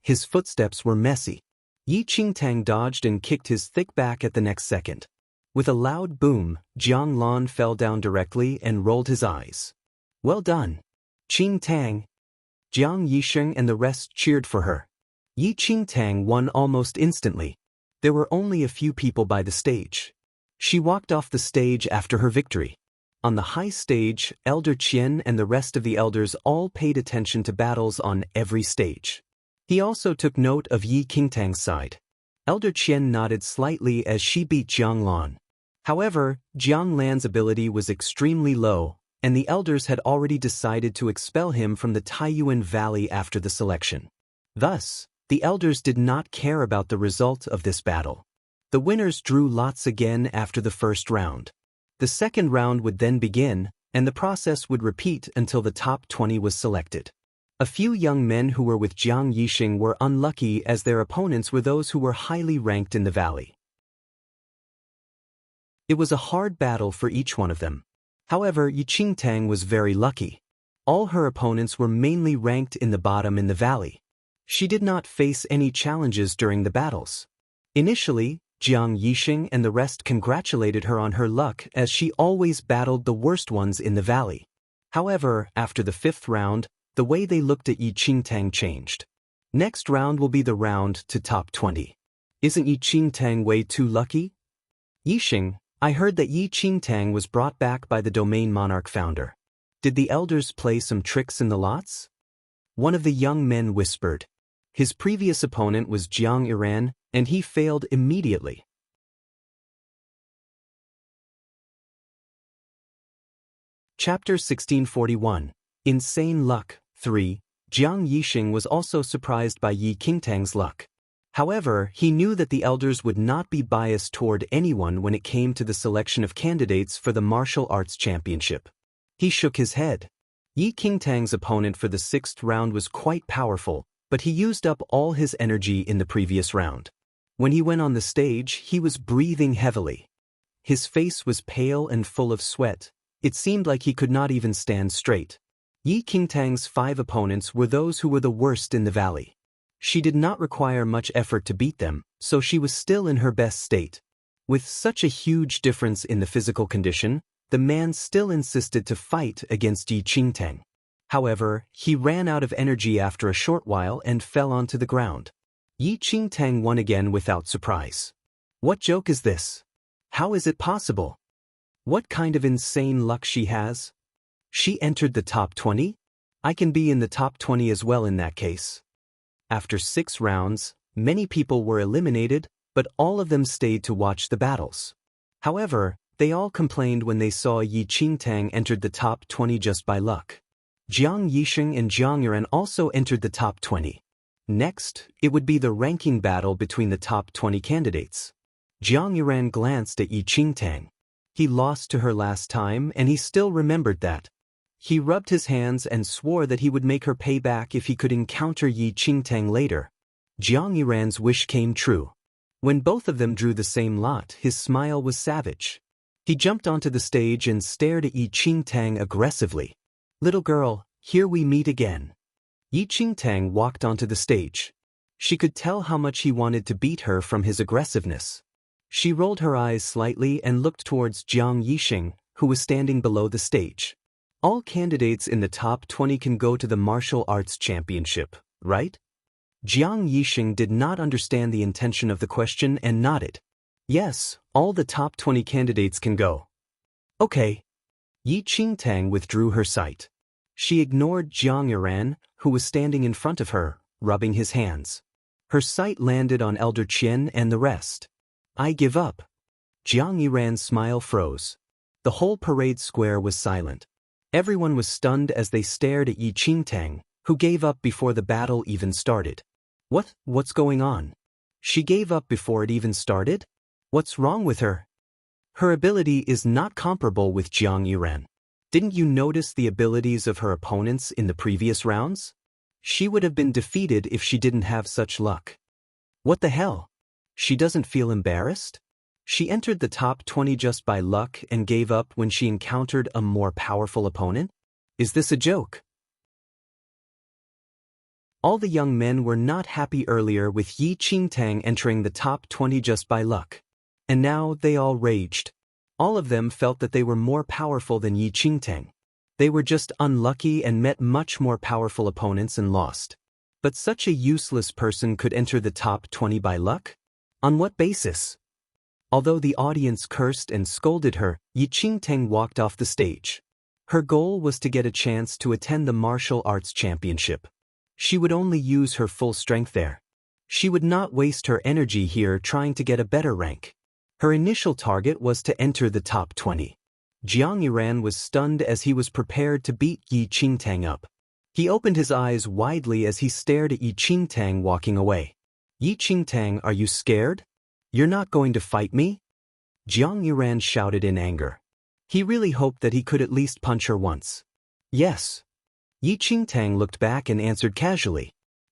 [SPEAKER 1] His footsteps were messy. Yi Qingtang dodged and kicked his thick back at the next second. With a loud boom, Jiang Lan fell down directly and rolled his eyes. "Well done, Qingtang." Jiang Yixing and the rest cheered for her. Yi Qingtang won almost instantly. There were only a few people by the stage. She walked off the stage after her victory. On the high stage, Elder Qian and the rest of the elders all paid attention to battles on every stage. He also took note of Yi Qingtang's side. Elder Qian nodded slightly as she beat Jiang Lan. However, Jiang Lan's ability was extremely low, and the elders had already decided to expel him from the Taiyuan Valley after the selection. Thus, the elders did not care about the result of this battle. The winners drew lots again after the first round. The second round would then begin, and the process would repeat until the top 20 was selected. A few young men who were with Jiang Yixing were unlucky as their opponents were those who were highly ranked in the valley. It was a hard battle for each one of them. However, Yi Qingtang was very lucky. All her opponents were mainly ranked in the bottom in the valley. She did not face any challenges during the battles. Initially, Jiang Yixing and the rest congratulated her on her luck as she always battled the worst ones in the valley. However, after the 5th round, the way they looked at Yi Qingtang changed. Next round will be the round to top 20. Isn't Yi Qingtang way too lucky? Yixing, I heard that Yi Qingtang was brought back by the Domain Monarch founder. Did the elders play some tricks in the lots? One of the young men whispered. His previous opponent was Jiang Yiran, and he failed immediately. Chapter 1641. Insane Luck 3. Jiang Yixing was also surprised by Yi Qingtang's luck. However, he knew that the elders would not be biased toward anyone when it came to the selection of candidates for the martial arts championship. He shook his head. Yi Qingtang's opponent for the 6th round was quite powerful, but he used up all his energy in the previous round. When he went on the stage, he was breathing heavily. His face was pale and full of sweat. It seemed like he could not even stand straight. Yi Qingtang's 5 opponents were those who were the worst in the valley. She did not require much effort to beat them, so she was still in her best state. With such a huge difference in the physical condition, the man still insisted to fight against Yi Qingtang. However, he ran out of energy after a short while and fell onto the ground. Yi Qingtang won again without surprise. What joke is this? How is it possible? What kind of insane luck she has? She entered the top 20? I can be in the top 20 as well in that case. After 6 rounds, many people were eliminated, but all of them stayed to watch the battles. However, they all complained when they saw Yi Qingtang entered the top 20 just by luck. Jiang Yixing and Jiang Yiran also entered the top 20. Next, it would be the ranking battle between the top 20 candidates. Jiang Yiran glanced at Yi Qingtang. He lost to her last time and he still remembered that. He rubbed his hands and swore that he would make her pay back if he could encounter Yi Qingtang later. Jiang Yiran's wish came true. When both of them drew the same lot, his smile was savage. He jumped onto the stage and stared at Yi Qingtang aggressively. Little girl, here we meet again. Yi Qingtang walked onto the stage. She could tell how much he wanted to beat her from his aggressiveness. She rolled her eyes slightly and looked towards Jiang Yixing, who was standing below the stage. All candidates in the top 20 can go to the martial arts championship, right? Jiang Yixing did not understand the intention of the question and nodded. Yes, all the top 20 candidates can go. Okay. Yi Qingtang withdrew her sight. She ignored Jiang Yiran, who was standing in front of her, rubbing his hands. Her sight landed on Elder Qian and the rest. I give up. Jiang Yiran's smile froze. The whole parade square was silent. Everyone was stunned as they stared at Yi Qingtang, who gave up before the battle even started. What's going on? She gave up before it even started? What's wrong with her? Her ability is not comparable with Jiang Yiran. Didn't you notice the abilities of her opponents in the previous rounds? She would have been defeated if she didn't have such luck. What the hell? She doesn't feel embarrassed? She entered the top 20 just by luck and gave up when she encountered a more powerful opponent? Is this a joke? All the young men were not happy earlier with Yi Qingtang entering the top 20 just by luck. And now they all raged. All of them felt that they were more powerful than Yi Qingtang. They were just unlucky and met much more powerful opponents and lost. But such a useless person could enter the top 20 by luck? On what basis? Although the audience cursed and scolded her, Yi Qingtang walked off the stage. Her goal was to get a chance to attend the martial arts championship. She would only use her full strength there. She would not waste her energy here trying to get a better rank. Her initial target was to enter the top 20. Jiang Yiran was stunned as he was prepared to beat Yi Qingtang up. He opened his eyes widely as he stared at Yi Qingtang walking away. Yi Qingtang, are you scared? You're not going to fight me? Jiang Yiran shouted in anger. He really hoped that he could at least punch her once. Yes. Yi Qingtang looked back and answered casually.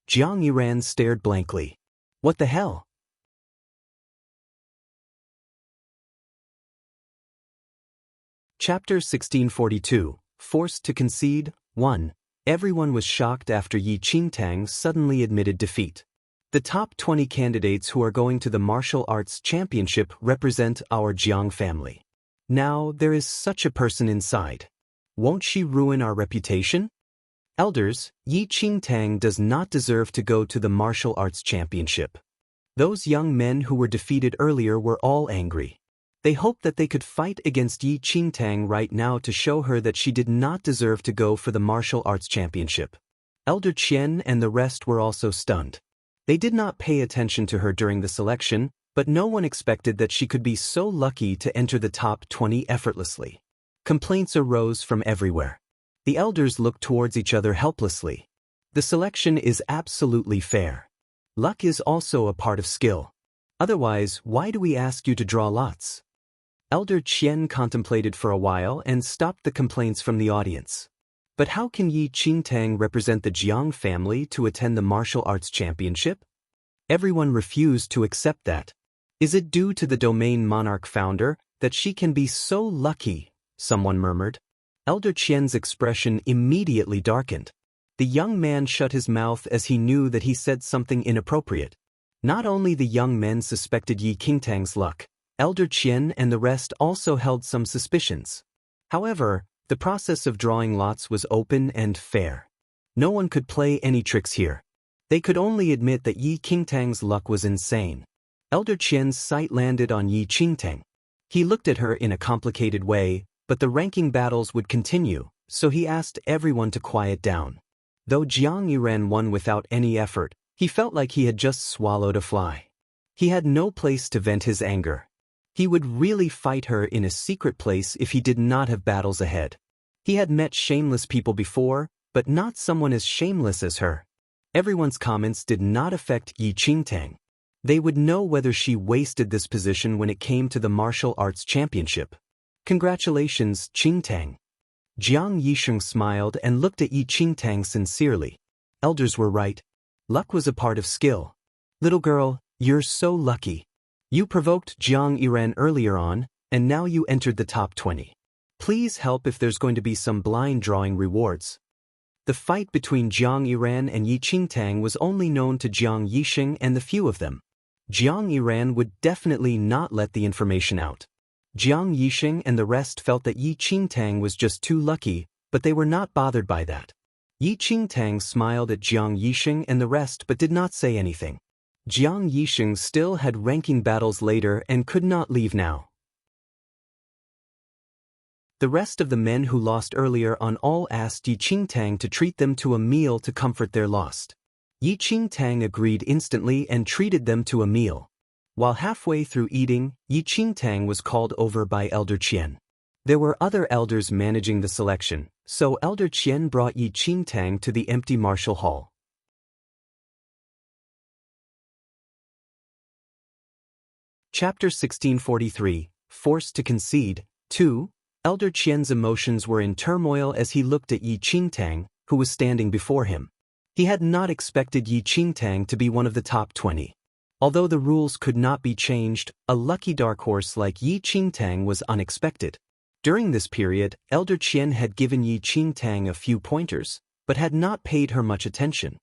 [SPEAKER 1] Jiang Yiran stared blankly. What the hell? Chapter 1642, Forced to Concede, 1. Everyone was shocked after Yi Qingtang suddenly admitted defeat. The top 20 candidates who are going to the martial arts championship represent our Jiang family. Now, there is such a person inside. Won't she ruin our reputation? Elders, Yi Qingtang does not deserve to go to the martial arts championship. Those young men who were defeated earlier were all angry. They hoped that they could fight against Yi Qingtang right now to show her that she did not deserve to go for the martial arts championship. Elder Qian and the rest were also stunned. They did not pay attention to her during the selection, but no one expected that she could be so lucky to enter the top 20 effortlessly. Complaints arose from everywhere. The elders looked towards each other helplessly. The selection is absolutely fair. Luck is also a part of skill. Otherwise, why do we ask you to draw lots? Elder Qian contemplated for a while and stopped the complaints from the audience. But how can Yi Qingtang represent the Jiang family to attend the martial arts championship? Everyone refused to accept that. Is it due to the domain monarch founder that she can be so lucky? Someone murmured. Elder Qian's expression immediately darkened. The young man shut his mouth as he knew that he said something inappropriate. Not only the young men suspected Yi Qingtang's luck, Elder Qian and the rest also held some suspicions. However, the process of drawing lots was open and fair. No one could play any tricks here. They could only admit that Yi Qingtang's luck was insane. Elder Qian's sight landed on Yi Qingtang. He looked at her in a complicated way, but the ranking battles would continue, so he asked everyone to quiet down. Though Jiang Yiran won without any effort, he felt like he had just swallowed a fly. He had no place to vent his anger. He would really fight her in a secret place if he did not have battles ahead. He had met shameless people before, but not someone as shameless as her. Everyone's comments did not affect Yi Qingtang. They would know whether she wasted this position when it came to the martial arts championship. Congratulations, Qingtang. Jiang Yisheng smiled and looked at Yi Qingtang sincerely. Elders were right. Luck was a part of skill. Little girl, you're so lucky. You provoked Jiang Yiran earlier on, and now you entered the top 20. Please help if there's going to be some blind drawing rewards. The fight between Jiang Yiran and Yi Qingtang was only known to Jiang Yisheng and the few of them. Jiang Yiran would definitely not let the information out. Jiang Yisheng and the rest felt that Yi Qingtang was just too lucky, but they were not bothered by that. Yi Qingtang smiled at Jiang Yisheng and the rest but did not say anything. Jiang Yisheng still had ranking battles later and could not leave now. The rest of the men who lost earlier on all asked Yi Qingtang to treat them to a meal to comfort their loss. Yi Qingtang agreed instantly and treated them to a meal. While halfway through eating, Yi Qingtang was called over by Elder Qian. There were other elders managing the selection, so Elder Qian brought Yi Qingtang to the empty martial hall. Chapter 1643, Forced to Concede, 2. Elder Qian's emotions were in turmoil as he looked at Yi Qingtang, who was standing before him. He had not expected Yi Qingtang to be one of the top 20. Although the rules could not be changed, a lucky dark horse like Yi Qingtang was unexpected. During this period, Elder Qian had given Yi Qingtang a few pointers, but had not paid her much attention.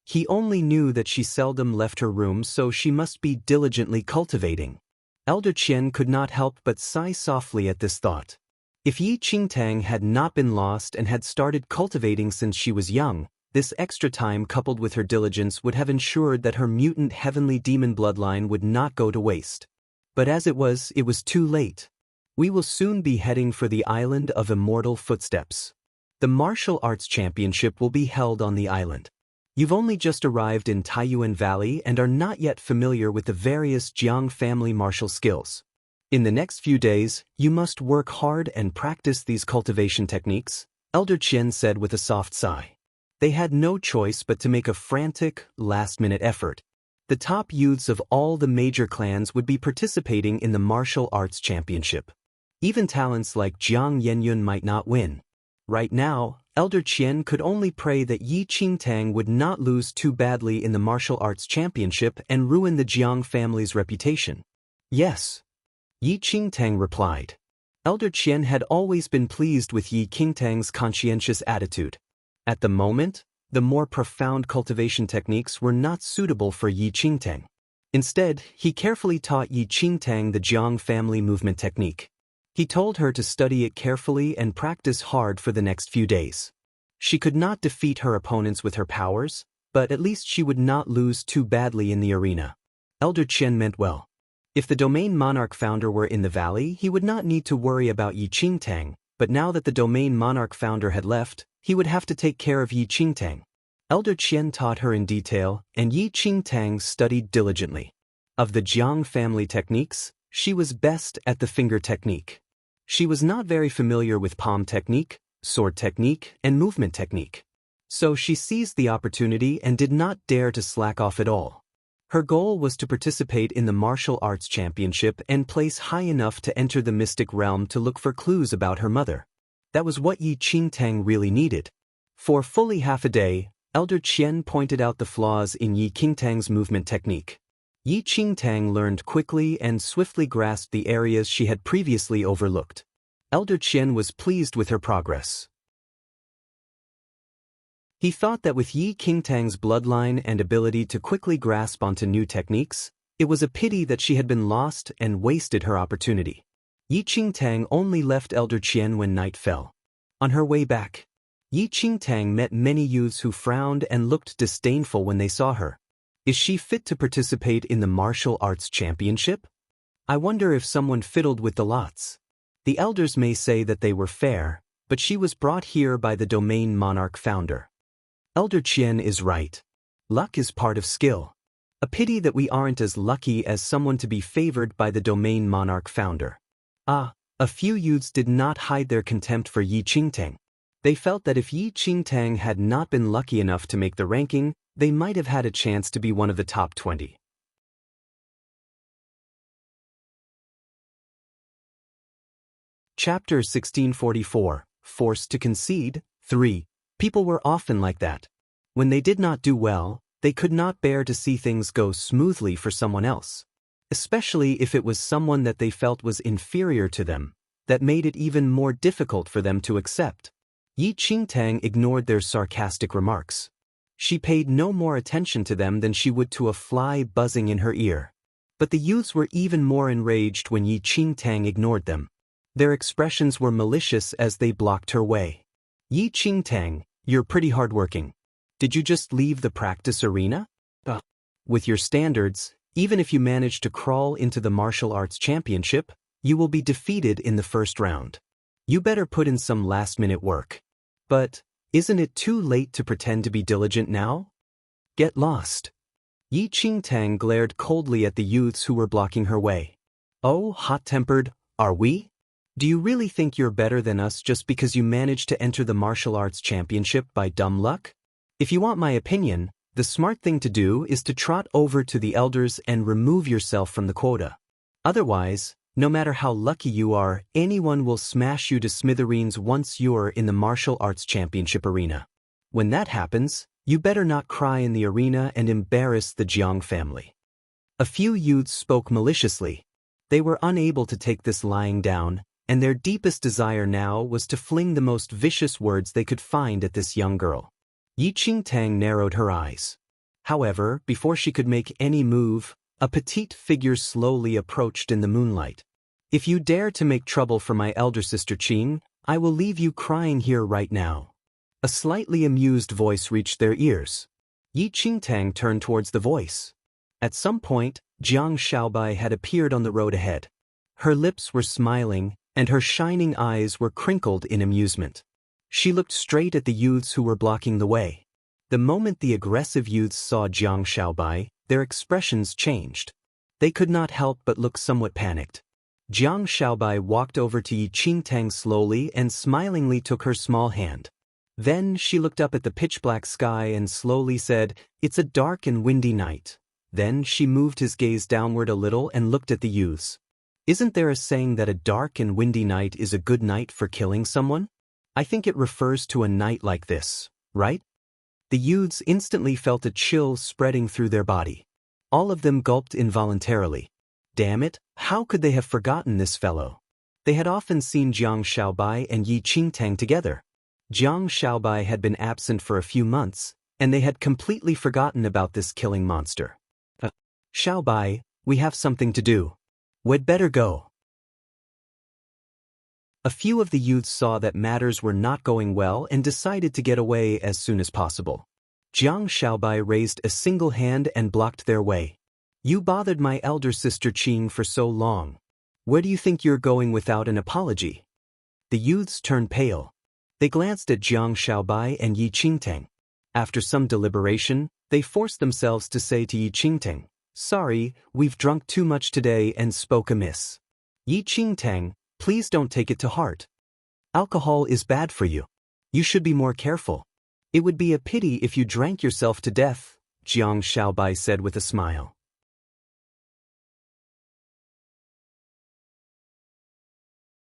[SPEAKER 1] He only knew that she seldom left her room, so she must be diligently cultivating. Elder Qian could not help but sigh softly at this thought. If Yi Qingtang had not been lost and had started cultivating since she was young, this extra time coupled with her diligence would have ensured that her mutant heavenly demon bloodline would not go to waste. But as it was too late. We will soon be heading for the island of immortal footsteps. The martial arts championship will be held on the island. You've only just arrived in Taiyuan Valley and are not yet familiar with the various Jiang family martial skills. In the next few days, you must work hard and practice these cultivation techniques, Elder Qian said with a soft sigh. They had no choice but to make a frantic, last-minute effort. The top youths of all the major clans would be participating in the martial arts championship. Even talents like Jiang Yenyun might not win. Right now, Elder Qian could only pray that Yi Qingtang would not lose too badly in the martial arts championship and ruin the Jiang family's reputation. Yes. Yi Qingtang replied. Elder Qian had always been pleased with Yi Qingtang's conscientious attitude. At the moment, the more profound cultivation techniques were not suitable for Yi Qingtang. Instead, he carefully taught Yi Qingtang the Jiang family movement technique. He told her to study it carefully and practice hard for the next few days. She could not defeat her opponents with her powers, but at least she would not lose too badly in the arena. Elder Qian meant well. If the Domain Monarch founder were in the valley, he would not need to worry about Yi Qingtang, but now that the Domain Monarch founder had left, he would have to take care of Yi Qingtang. Elder Qian taught her in detail, and Yi Qingtang studied diligently. Of the Jiang family techniques, she was best at the finger technique. She was not very familiar with palm technique, sword technique, and movement technique. So she seized the opportunity and did not dare to slack off at all. Her goal was to participate in the martial arts championship and place high enough to enter the mystic realm to look for clues about her mother. That was what Yi Qingtang really needed. For fully half a day, Elder Qian pointed out the flaws in Yi Qingtang's movement technique. Yi Qingtang learned quickly and swiftly grasped the areas she had previously overlooked. Elder Qian was pleased with her progress. He thought that with Yi Qingtang's bloodline and ability to quickly grasp onto new techniques, it was a pity that she had been lost and wasted her opportunity. Yi Qingtang only left Elder Qian when night fell. On her way back, Yi Qingtang met many youths who frowned and looked disdainful when they saw her. Is she fit to participate in the martial arts championship? I wonder if someone fiddled with the lots. The elders may say that they were fair, but she was brought here by the Domain Monarch founder. Elder Qian is right. Luck is part of skill. A pity that we aren't as lucky as someone to be favored by the Domain Monarch founder. A few youths did not hide their contempt for Yi Qingtang. They felt that if Yi Qingtang had not been lucky enough to make the ranking, they might have had a chance to be one of the top 20. Chapter 1644, Forced to Concede, 3. People were often like that. When they did not do well, they could not bear to see things go smoothly for someone else. Especially if it was someone that they felt was inferior to them, that made it even more difficult for them to accept. Yi Qingtang ignored their sarcastic remarks. She paid no more attention to them than she would to a fly buzzing in her ear. But the youths were even more enraged when Yi Qingtang ignored them. Their expressions were malicious as they blocked her way. Yi Qingtang, you're pretty hardworking. Did you just leave the practice arena? With your standards, even if you manage to crawl into the martial arts championship, you will be defeated in the first round. You better put in some last-minute work. But, isn't it too late to pretend to be diligent now? Get lost. Yi Qingtang glared coldly at the youths who were blocking her way. Oh, hot-tempered, are we? Do you really think you're better than us just because you managed to enter the martial arts championship by dumb luck? If you want my opinion, the smart thing to do is to trot over to the elders and remove yourself from the quota. Otherwise, no matter how lucky you are, anyone will smash you to smithereens once you're in the martial arts championship arena. When that happens, you better not cry in the arena and embarrass the Jiang family. A few youths spoke maliciously. They were unable to take this lying down, and their deepest desire now was to fling the most vicious words they could find at this young girl. Yi Qingtang narrowed her eyes. However, before she could make any move, a petite figure slowly approached in the moonlight. If you dare to make trouble for my elder sister Qing, I will leave you crying here right now. A slightly amused voice reached their ears. Yi Qingtang turned towards the voice. At some point, Jiang Shaobai had appeared on the road ahead. Her lips were smiling, and her shining eyes were crinkled in amusement. She looked straight at the youths who were blocking the way. The moment the aggressive youths saw Jiang Shaobai, their expressions changed. They could not help but look somewhat panicked. Jiang Shaobai walked over to Yi Qingtang slowly and smilingly took her small hand. Then she looked up at the pitch-black sky and slowly said, "It's a dark and windy night." Then she moved his gaze downward a little and looked at the youths. Isn't there a saying that a dark and windy night is a good night for killing someone? I think it refers to a night like this, right? The youths instantly felt a chill spreading through their body. All of them gulped involuntarily. Damn it, how could they have forgotten this fellow? They had often seen Jiang Shaobai and Yi Qingtang together. Jiang Shaobai had been absent for a few months, and they had completely forgotten about this killing monster. Shaobai, we have something to do. We'd better go. A few of the youths saw that matters were not going well and decided to get away as soon as possible. Jiang Shaobai raised a single hand and blocked their way. You bothered my elder sister Qing for so long. Where do you think you're going without an apology? The youths turned pale. They glanced at Jiang Shaobai and Yi Qingtang. After some deliberation, they forced themselves to say to Yi Qingtang, "Sorry, we've drunk too much today and spoke amiss." Yi Qingtang, please don't take it to heart. Alcohol is bad for you. You should be more careful. It would be a pity if you drank yourself to death, Jiang Shaobai said with a smile.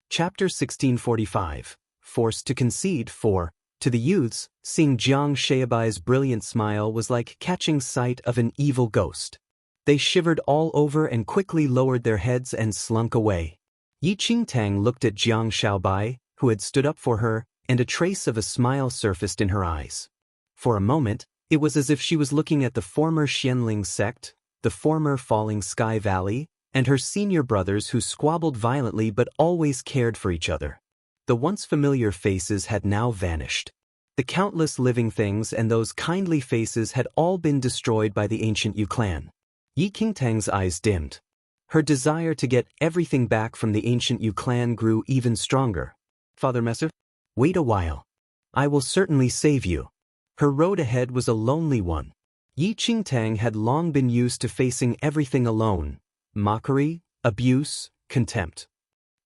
[SPEAKER 1] Chapter 1645. Forced to concede. 4. To the youths, seeing Jiang Shaobai's brilliant smile was like catching sight of an evil ghost. They shivered all over and quickly lowered their heads and slunk away. Yi Qingtang looked at Jiang Shaobai, who had stood up for her, and a trace of a smile surfaced in her eyes. For a moment, it was as if she was looking at the former Xianling sect, the former Falling Sky Valley, and her senior brothers who squabbled violently but always cared for each other. The once familiar faces had now vanished. The countless living things and those kindly faces had all been destroyed by the ancient Yu clan. Yi Qingtang's eyes dimmed. Her desire to get everything back from the ancient Yu clan grew even stronger. Father Messer? Wait a while. I will certainly save you. Her road ahead was a lonely one. Yi Qingtang had long been used to facing everything alone. Mockery, abuse, contempt.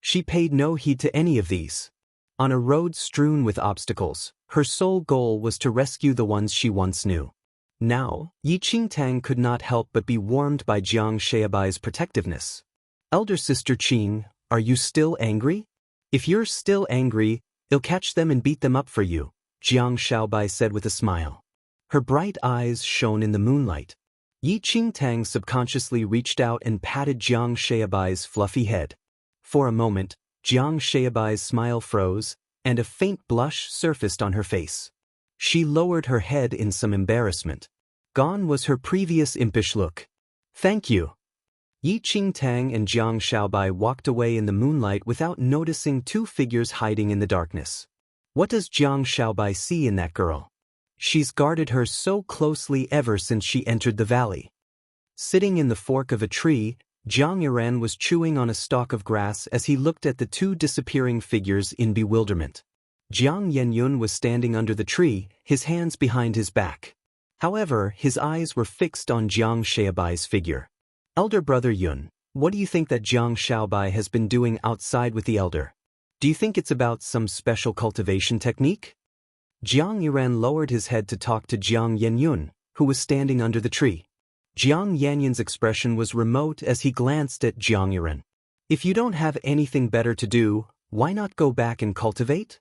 [SPEAKER 1] She paid no heed to any of these. On a road strewn with obstacles, her sole goal was to rescue the ones she once knew. Now, Yi Qingtang could not help but be warmed by Jiang Shaobai's protectiveness. Elder sister Qing, are you still angry? If you're still angry, I'll catch them and beat them up for you, Jiang Shaobai said with a smile. Her bright eyes shone in the moonlight. Yi Qingtang subconsciously reached out and patted Jiang Shaobai's fluffy head. For a moment, Jiang Shaobai's smile froze, and a faint blush surfaced on her face. She lowered her head in some embarrassment. Gone was her previous impish look. Thank you. Yi Qingtang and Jiang Shaobai walked away in the moonlight without noticing two figures hiding in the darkness. What does Jiang Shaobai see in that girl? She's guarded her so closely ever since she entered the valley. Sitting in the fork of a tree, Jiang Yiren was chewing on a stalk of grass as he looked at the two disappearing figures in bewilderment. Jiang Yenyun was standing under the tree, his hands behind his back. However, his eyes were fixed on Jiang Shaobai's figure. Elder brother Yun, what do you think that Jiang Shaobai has been doing outside with the elder? Do you think it's about some special cultivation technique? Jiang Yiren lowered his head to talk to Jiang Yenyun, who was standing under the tree. Jiang Yanyun's expression was remote as he glanced at Jiang Yiren. If you don't have anything better to do, why not go back and cultivate?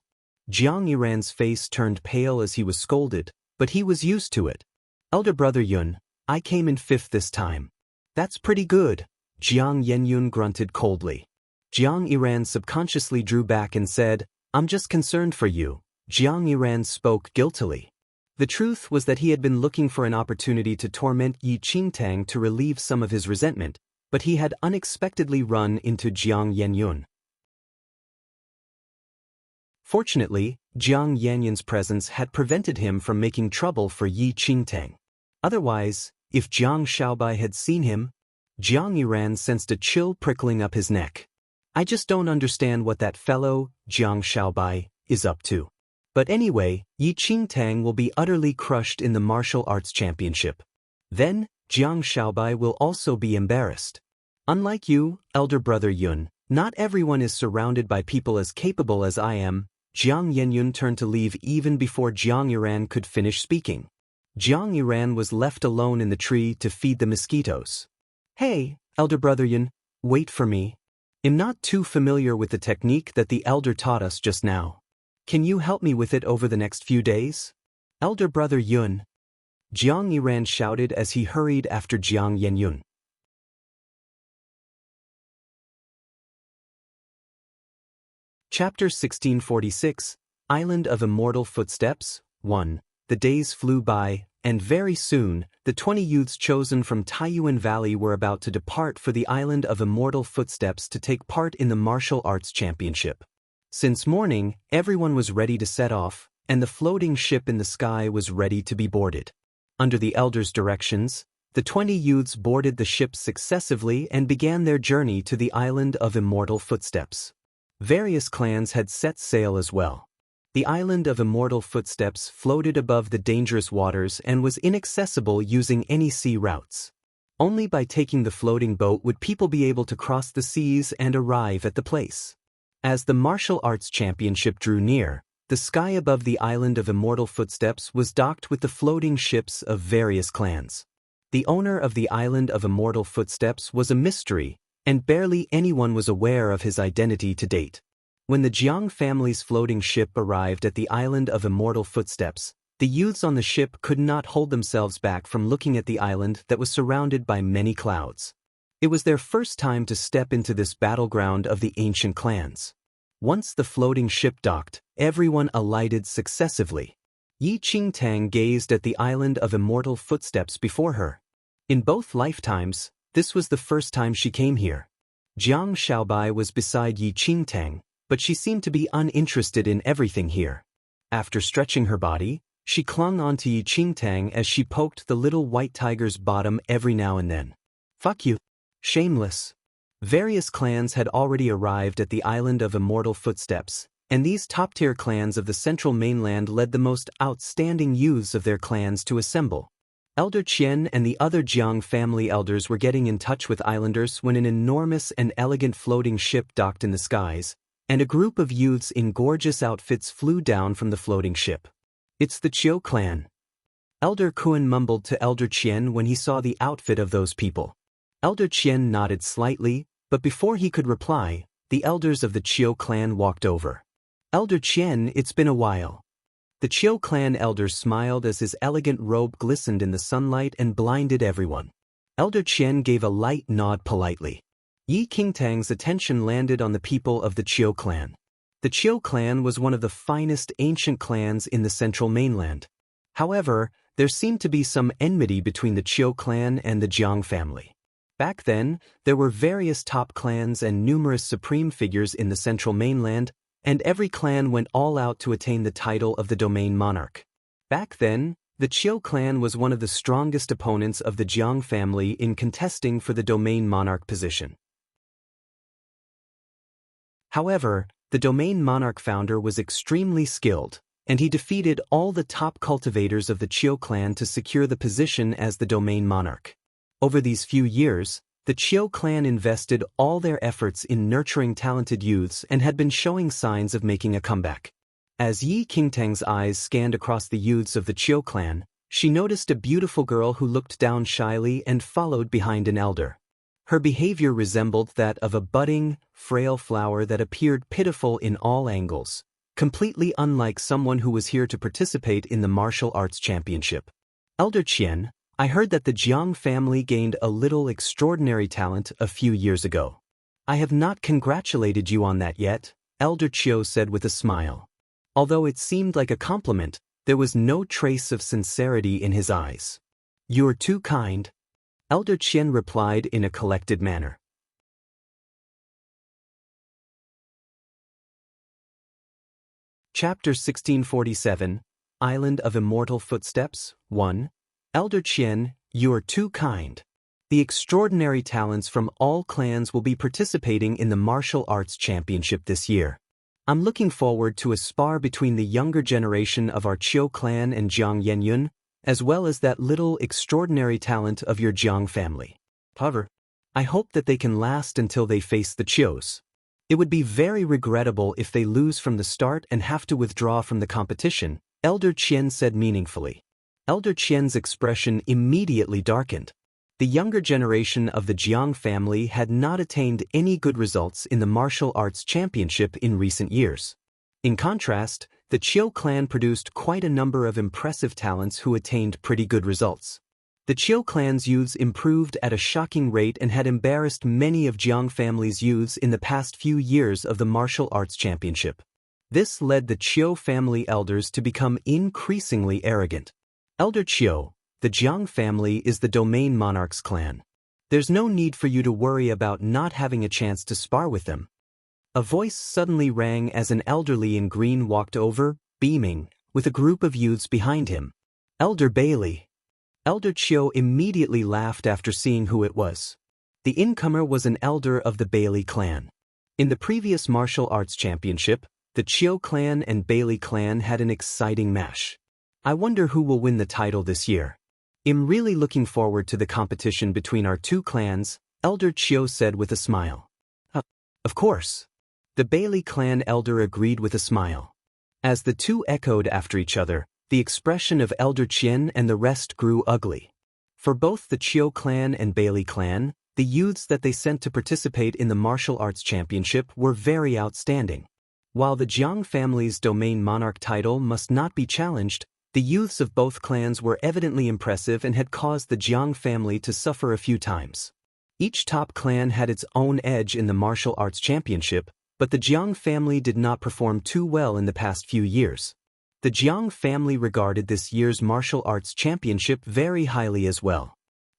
[SPEAKER 1] Jiang Yiren's face turned pale as he was scolded, but he was used to it. Elder brother Yun, I came in 5th this time. That's pretty good, Jiang Yenyun grunted coldly. Jiang Yiren subconsciously drew back and said, I'm just concerned for you. Jiang Yiren spoke guiltily. The truth was that he had been looking for an opportunity to torment Yi Qingtang to relieve some of his resentment, but he had unexpectedly run into Jiang Yenyun. Fortunately, Jiang Yanyun's presence had prevented him from making trouble for Yi Qingtang. Otherwise, if Jiang Shaobai had seen him, Jiang Yiren sensed a chill prickling up his neck. I just don't understand what that fellow, Jiang Shaobai, is up to. But anyway, Yi Qingtang will be utterly crushed in the martial arts championship. Then, Jiang Shaobai will also be embarrassed. Unlike you, elder brother Yun, not everyone is surrounded by people as capable as I am. Jiang Yenyun turned to leave even before Jiang Yiren could finish speaking. Jiang Yiren was left alone in the tree to feed the mosquitoes. Hey, elder brother Yun, wait for me. I'm not too familiar with the technique that the elder taught us just now. Can you help me with it over the next few days? Elder brother Yun. Jiang Yiren shouted as he hurried after Jiang Yenyun. Chapter 1646, Island of Immortal Footsteps, 1. The days flew by, and very soon, the 20 youths chosen from Taiyuan Valley were about to depart for the Island of Immortal Footsteps to take part in the Martial Arts Championship. Since morning, everyone was ready to set off, and the floating ship in the sky was ready to be boarded. Under the elders' directions, the 20 youths boarded the ships successively and began their journey to the Island of Immortal Footsteps. Various clans had set sail as well. The Island of Immortal Footsteps floated above the dangerous waters and was inaccessible using any sea routes. Only by taking the floating boat would people be able to cross the seas and arrive at the place. As the Martial Arts Championship drew near, the sky above the Island of Immortal Footsteps was docked with the floating ships of various clans. The owner of the Island of Immortal Footsteps was a mystery, and barely anyone was aware of his identity to date. When the Jiang family's floating ship arrived at the Island of Immortal Footsteps, the youths on the ship could not hold themselves back from looking at the island that was surrounded by many clouds. It was their first time to step into this battleground of the ancient clans. Once the floating ship docked, everyone alighted successively. Yi Qingtang gazed at the Island of Immortal Footsteps before her. In both lifetimes, this was the first time she came here. Jiang Xiaobai was beside Yi Qingtang, but she seemed to be uninterested in everything here. After stretching her body, she clung onto Yi Qingtang as she poked the little white tiger's bottom every now and then. Fuck you. Shameless. Various clans had already arrived at the Island of Immortal Footsteps, and these top-tier clans of the central mainland led the most outstanding youths of their clans to assemble. Elder Qian and the other Jiang family elders were getting in touch with islanders when an enormous and elegant floating ship docked in the skies, and a group of youths in gorgeous outfits flew down from the floating ship. It's the Qiu clan. Elder Kuan mumbled to Elder Qian when he saw the outfit of those people. Elder Qian nodded slightly, but before he could reply, the elders of the Qiu clan walked over. Elder Qian, it's been a while. The Qiu clan elder smiled as his elegant robe glistened in the sunlight and blinded everyone. Elder Qian gave a light nod politely. Yi Qingtang's attention landed on the people of the Qiu clan. The Qiu clan was one of the finest ancient clans in the central mainland. However, there seemed to be some enmity between the Qiu clan and the Jiang family. Back then, there were various top clans and numerous supreme figures in the central mainland, and every clan went all out to attain the title of the domain monarch. Back then, the Qiu clan was one of the strongest opponents of the Jiang family in contesting for the domain monarch position. However, the domain monarch founder was extremely skilled, and he defeated all the top cultivators of the Qiu clan to secure the position as the domain monarch. Over these few years, the Qiu clan invested all their efforts in nurturing talented youths and had been showing signs of making a comeback. As Yi Qingtang's eyes scanned across the youths of the Qiu clan, she noticed a beautiful girl who looked down shyly and followed behind an elder. Her behavior resembled that of a budding, frail flower that appeared pitiful in all angles, completely unlike someone who was here to participate in the martial arts championship. Elder Qian, I heard that the Jiang family gained a little extraordinary talent a few years ago. I have not congratulated you on that yet, Elder Qiu said with a smile. Although it seemed like a compliment, there was no trace of sincerity in his eyes. You're too kind, Elder Qian replied in a collected manner. Chapter 1647, Island of Immortal Footsteps, 1. Elder Qian, you're too kind. The extraordinary talents from all clans will be participating in the Martial Arts Championship this year. I'm looking forward to a spar between the younger generation of our Qiu clan and Jiang Yenyun, as well as that little extraordinary talent of your Jiang family. However, I hope that they can last until they face the Qius. It would be very regrettable if they lose from the start and have to withdraw from the competition, Elder Qian said meaningfully. Elder Qian's expression immediately darkened. The younger generation of the Jiang family had not attained any good results in the martial arts championship in recent years. In contrast, the Qiu clan produced quite a number of impressive talents who attained pretty good results. The Qiu clan's youths improved at a shocking rate and had embarrassed many of Jiang family's youths in the past few years of the martial arts championship. This led the Qiu family elders to become increasingly arrogant. Elder Qiu, the Jiang family is the domain monarch's clan. There's no need for you to worry about not having a chance to spar with them. A voice suddenly rang as an elderly in green walked over, beaming, with a group of youths behind him. Elder Bailey. Elder Qiu immediately laughed after seeing who it was. The incomer was an elder of the Bailey clan. In the previous martial arts championship, the Qiu clan and Bailey clan had an exciting match. I wonder who will win the title this year. I'm really looking forward to the competition between our two clans, Elder Qiu said with a smile. Of course. The Bailey clan elder agreed with a smile. As the two echoed after each other, the expression of Elder Qian and the rest grew ugly. For both the Qiu clan and Bailey clan, the youths that they sent to participate in the martial arts championship were very outstanding. While the Jiang family's domain monarch title must not be challenged, the youths of both clans were evidently impressive and had caused the Jiang family to suffer a few times. Each top clan had its own edge in the martial arts championship, but the Jiang family did not perform too well in the past few years. The Jiang family regarded this year's martial arts championship very highly as well.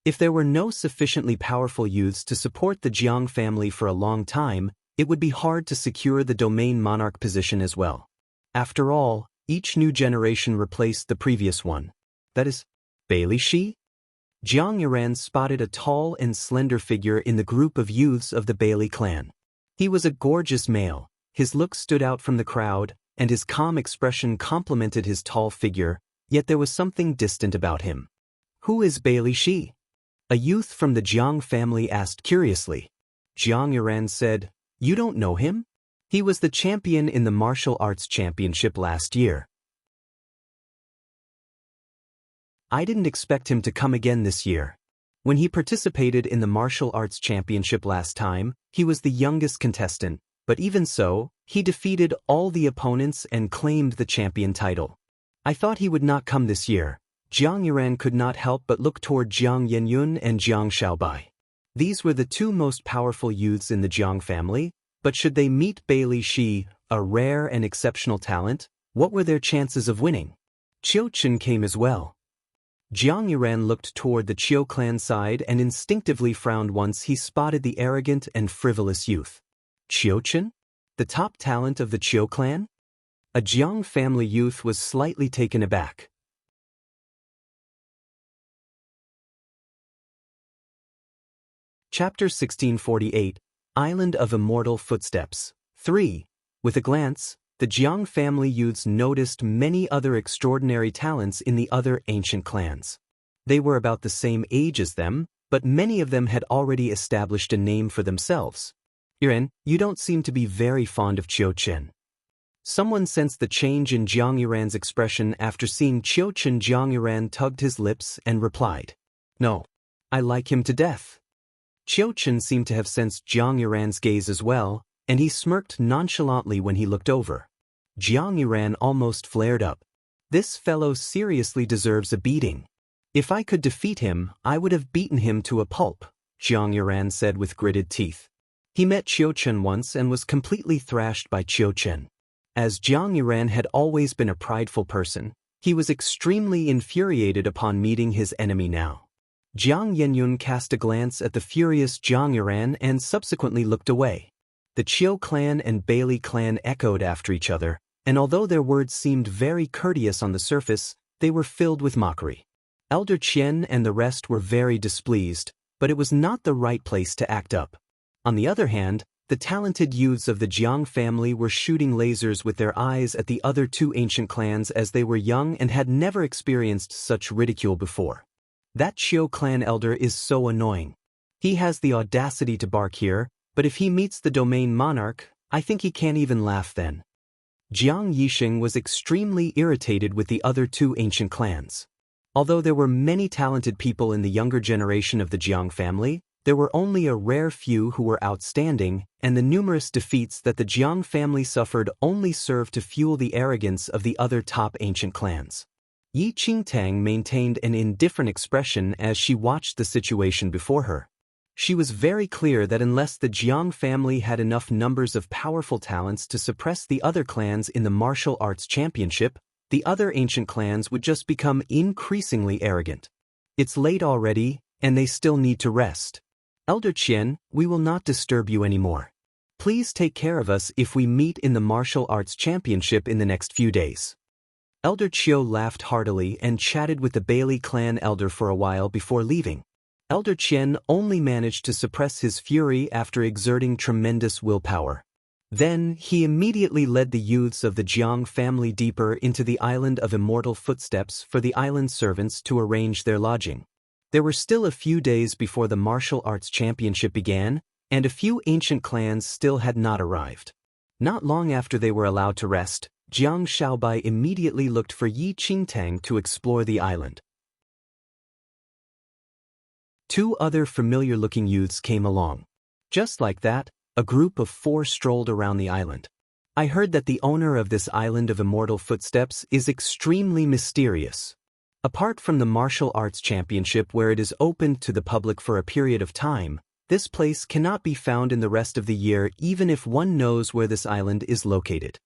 [SPEAKER 1] If there were no sufficiently powerful youths to support the Jiang family for a long time, it would be hard to secure the domain monarch position as well. After all, each new generation replaced the previous one. That is, Bailey Shi? Jiang Yuran spotted a tall and slender figure in the group of youths of the Bailey clan. He was a gorgeous male, his look stood out from the crowd, and his calm expression complemented his tall figure, yet there was something distant about him. Who is Bailey Shi? A youth from the Jiang family asked curiously. Jiang Yuran said, You don't know him? He was the champion in the martial arts championship last year. I didn't expect him to come again this year. When he participated in the martial arts championship last time, he was the youngest contestant, but even so, he defeated all the opponents and claimed the champion title. I thought he would not come this year. Jiang Yuran could not help but look toward Jiang Yenyun and Jiang Xiaobai. These were the two most powerful youths in the Jiang family, but should they meet Bailey Shi, a rare and exceptional talent, what were their chances of winning? Qiu Chen came as well. Jiang Yuran looked toward the Qiu clan side and instinctively frowned once he spotted the arrogant and frivolous youth. Qiu Chen? The top talent of the Qiu clan? A Jiang family youth was slightly taken aback. Chapter 1648, Island of Immortal Footsteps. 3. With a glance, the Jiang family youths noticed many other extraordinary talents in the other ancient clans. They were about the same age as them, but many of them had already established a name for themselves. Yuran, you don't seem to be very fond of Qiu Chen. Someone sensed the change in Jiang Yuran's expression after seeing Qiu Chen. Jiang Yuran tugged his lips and replied, No, I like him to death. Qiu Chen seemed to have sensed Jiang Yuran's gaze as well, and he smirked nonchalantly when he looked over. Jiang Yuran almost flared up. This fellow seriously deserves a beating. If I could defeat him, I would have beaten him to a pulp, Jiang Yuran said with gritted teeth. He met Qiu Chen once and was completely thrashed by Qiu Chen. As Jiang Yuran had always been a prideful person, he was extremely infuriated upon meeting his enemy now. Jiang Yenyun cast a glance at the furious Jiang Yuran and subsequently looked away. The Qiu clan and Bailey clan echoed after each other, and although their words seemed very courteous on the surface, they were filled with mockery. Elder Qian and the rest were very displeased, but it was not the right place to act up. On the other hand, the talented youths of the Jiang family were shooting lasers with their eyes at the other two ancient clans as they were young and had never experienced such ridicule before. That Qiu clan elder is so annoying. He has the audacity to bark here, but if he meets the domain monarch, I think he can't even laugh then. Jiang Yixing was extremely irritated with the other two ancient clans. Although there were many talented people in the younger generation of the Jiang family, there were only a rare few who were outstanding, and the numerous defeats that the Jiang family suffered only served to fuel the arrogance of the other top ancient clans. Yi Qingtang maintained an indifferent expression as she watched the situation before her. She was very clear that unless the Jiang family had enough numbers of powerful talents to suppress the other clans in the martial arts championship, the other ancient clans would just become increasingly arrogant. It's late already, and they still need to rest. Elder Qian, we will not disturb you anymore. Please take care of us if we meet in the martial arts championship in the next few days. Elder Qiu laughed heartily and chatted with the Bailey clan elder for a while before leaving. Elder Qian only managed to suppress his fury after exerting tremendous willpower. Then, he immediately led the youths of the Jiang family deeper into the island of immortal footsteps for the island servants to arrange their lodging. There were still a few days before the martial arts championship began, and a few ancient clans still had not arrived. Not long after they were allowed to rest, Jiang Shaobai immediately looked for Yi Qingtang to explore the island. Two other familiar-looking youths came along. Just like that, a group of 4 strolled around the island. I heard that the owner of this island of immortal footsteps is extremely mysterious. Apart from the martial arts championship where it is opened to the public for a period of time, this place cannot be found in the rest of the year even if one knows where this island is located.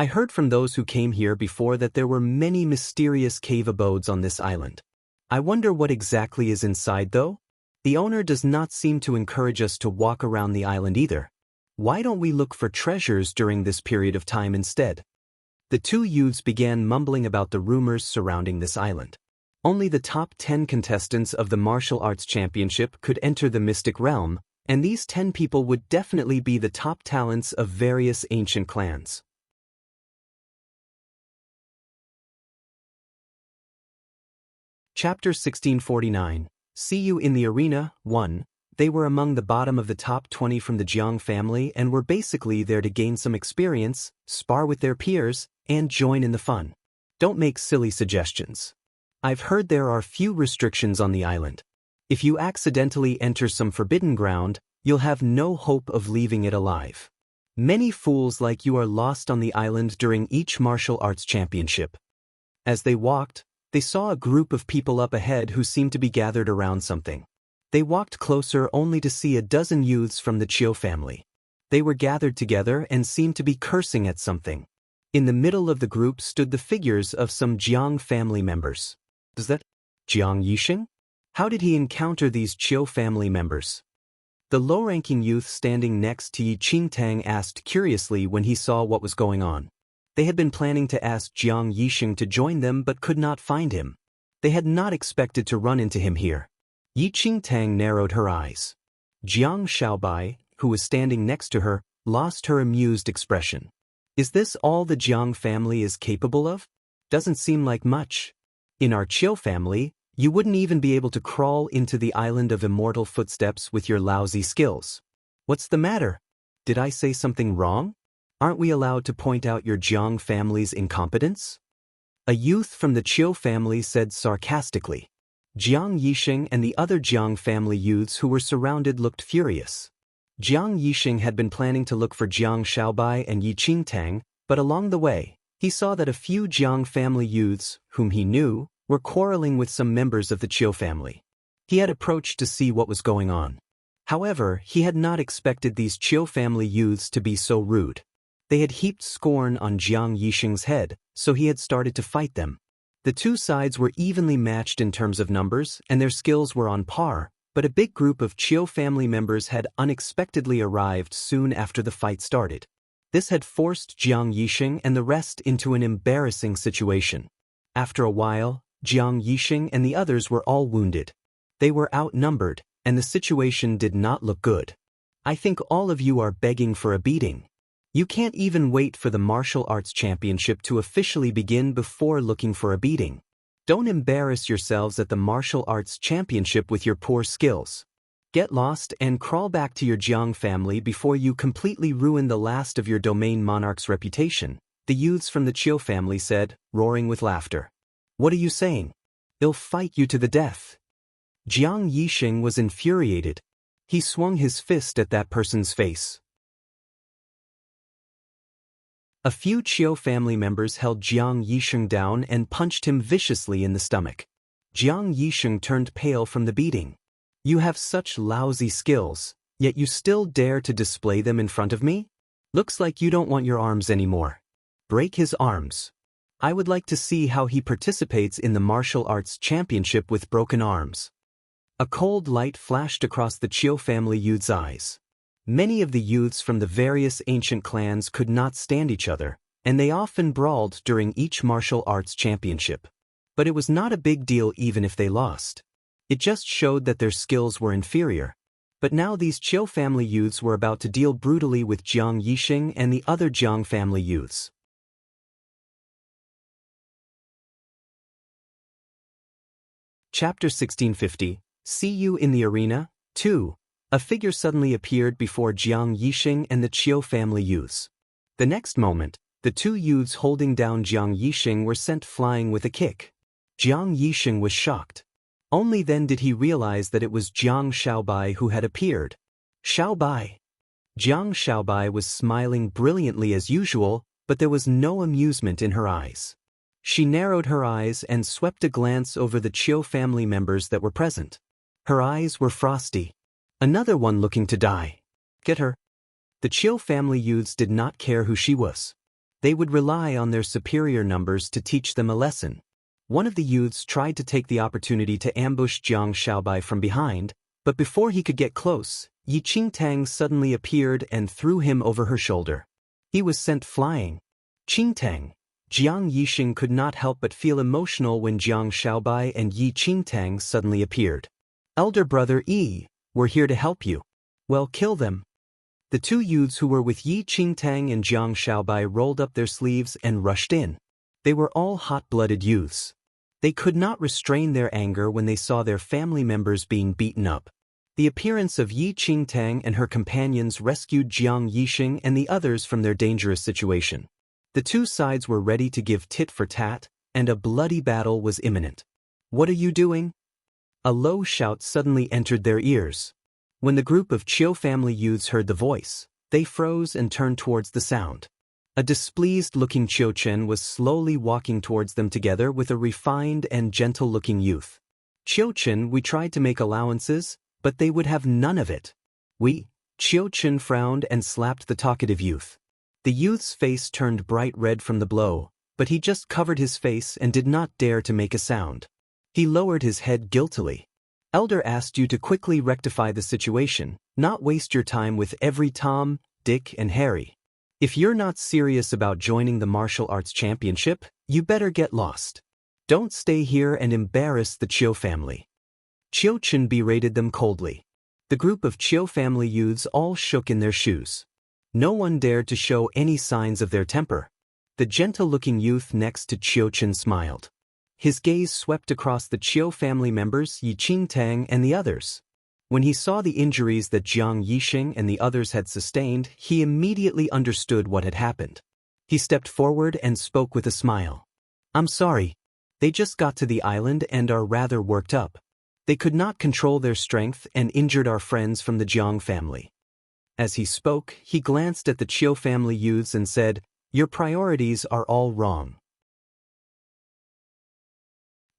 [SPEAKER 1] I heard from those who came here before that there were many mysterious cave abodes on this island. I wonder what exactly is inside though? The owner does not seem to encourage us to walk around the island either. Why don't we look for treasures during this period of time instead? The two youths began mumbling about the rumors surrounding this island. Only the top 10 contestants of the martial arts championship could enter the mystic realm, and these 10 people would definitely be the top talents of various ancient clans. Chapter 1649. See you in the arena. 1. They were among the bottom of the top 20 from the Jiang family and were basically there to gain some experience, spar with their peers, and join in the fun. Don't make silly suggestions. I've heard there are few restrictions on the island. If you accidentally enter some forbidden ground, you'll have no hope of leaving it alive. Many fools like you are lost on the island during each martial arts championship. As they walked, they saw a group of people up ahead who seemed to be gathered around something. They walked closer only to see a dozen youths from the Chiu family. They were gathered together and seemed to be cursing at something. In the middle of the group stood the figures of some Jiang family members. Is that Jiang Yixing? How did he encounter these Chiu family members? The low-ranking youth standing next to Yi Qingtang asked curiously when he saw what was going on. They had been planning to ask Jiang Yixing to join them but could not find him. They had not expected to run into him here. Yi Qingtang narrowed her eyes. Jiang Shaobai, who was standing next to her, lost her amused expression. Is this all the Jiang family is capable of? Doesn't seem like much. In our Chiu family, you wouldn't even be able to crawl into the island of immortal footsteps with your lousy skills. What's the matter? Did I say something wrong? Aren't we allowed to point out your Jiang family's incompetence? A youth from the Chiu family said sarcastically. Jiang Yixing and the other Jiang family youths who were surrounded looked furious. Jiang Yixing had been planning to look for Jiang Shaobai and Yi Qingtang, but along the way, he saw that a few Jiang family youths, whom he knew, were quarreling with some members of the Chiu family. He had approached to see what was going on. However, he had not expected these Chiu family youths to be so rude. They had heaped scorn on Jiang Yixing's head, so he had started to fight them. The two sides were evenly matched in terms of numbers, and their skills were on par, but a big group of Chiu family members had unexpectedly arrived soon after the fight started. This had forced Jiang Yixing and the rest into an embarrassing situation. After a while, Jiang Yixing and the others were all wounded. They were outnumbered, and the situation did not look good. I think all of you are begging for a beating. You can't even wait for the martial arts championship to officially begin before looking for a beating. Don't embarrass yourselves at the martial arts championship with your poor skills. Get lost and crawl back to your Jiang family before you completely ruin the last of your domain monarch's reputation, the youths from the Chiu family said, roaring with laughter. What are you saying? They'll fight you to the death. Jiang Yixing was infuriated. He swung his fist at that person's face. A few Chiu family members held Jiang Yisheng down and punched him viciously in the stomach. Jiang Yisheng turned pale from the beating. "You have such lousy skills, yet you still dare to display them in front of me? Looks like you don't want your arms anymore. Break his arms. I would like to see how he participates in the martial arts championship with broken arms." A cold light flashed across the Chiu family youth's eyes. Many of the youths from the various ancient clans could not stand each other, and they often brawled during each martial arts championship. But it was not a big deal even if they lost. It just showed that their skills were inferior. But now these Chiu family youths were about to deal brutally with Jiang Yisheng and the other Jiang family youths. Chapter 1650, See You in the Arena, 2. A figure suddenly appeared before Jiang Yisheng and the Chiu family youths. The next moment, the two youths holding down Jiang Yisheng were sent flying with a kick. Jiang Yisheng was shocked. Only then did he realize that it was Jiang Shaobai who had appeared. Shaobai. Jiang Shaobai was smiling brilliantly as usual, but there was no amusement in her eyes. She narrowed her eyes and swept a glance over the Chiu family members that were present. Her eyes were frosty. Another one looking to die. Get her. The Chiu family youths did not care who she was. They would rely on their superior numbers to teach them a lesson. One of the youths tried to take the opportunity to ambush Jiang Shaobai from behind, but before he could get close, Yi Qingtang suddenly appeared and threw him over her shoulder. He was sent flying. Qingtang. Jiang Yisheng could not help but feel emotional when Jiang Shaobai and Yi Qingtang suddenly appeared. "Elder brother Yi, we're here to help you." "Well, kill them." The two youths who were with Yi Qingtang and Jiang Shaobai rolled up their sleeves and rushed in. They were all hot-blooded youths. They could not restrain their anger when they saw their family members being beaten up. The appearance of Yi Qingtang and her companions rescued Jiang Yisheng and the others from their dangerous situation. The two sides were ready to give tit for tat, and a bloody battle was imminent. "What are you doing?" A low shout suddenly entered their ears. When the group of Chiu family youths heard the voice, they froze and turned towards the sound. A displeased-looking Chiu Chen was slowly walking towards them together with a refined and gentle-looking youth. "Chiu Chen, we tried to make allowances, but they would have none of it." Chiu Chen frowned and slapped the talkative youth. The youth's face turned bright red from the blow, but he just covered his face and did not dare to make a sound. He lowered his head guiltily. "Elder asked you to quickly rectify the situation, not waste your time with every Tom, Dick, and Harry. If you're not serious about joining the martial arts championship, you better get lost. Don't stay here and embarrass the Chiu family." Chiu Chen berated them coldly. The group of Chiu family youths all shook in their shoes. No one dared to show any signs of their temper. The gentle-looking youth next to Chiu Chen smiled. His gaze swept across the Chiu family members, Yi Qingtang and the others. When he saw the injuries that Jiang Yisheng and the others had sustained, he immediately understood what had happened. He stepped forward and spoke with a smile. "I'm sorry. They just got to the island and are rather worked up. They could not control their strength and injured our friends from the Jiang family." As he spoke, he glanced at the Chiu family youths and said, "Your priorities are all wrong.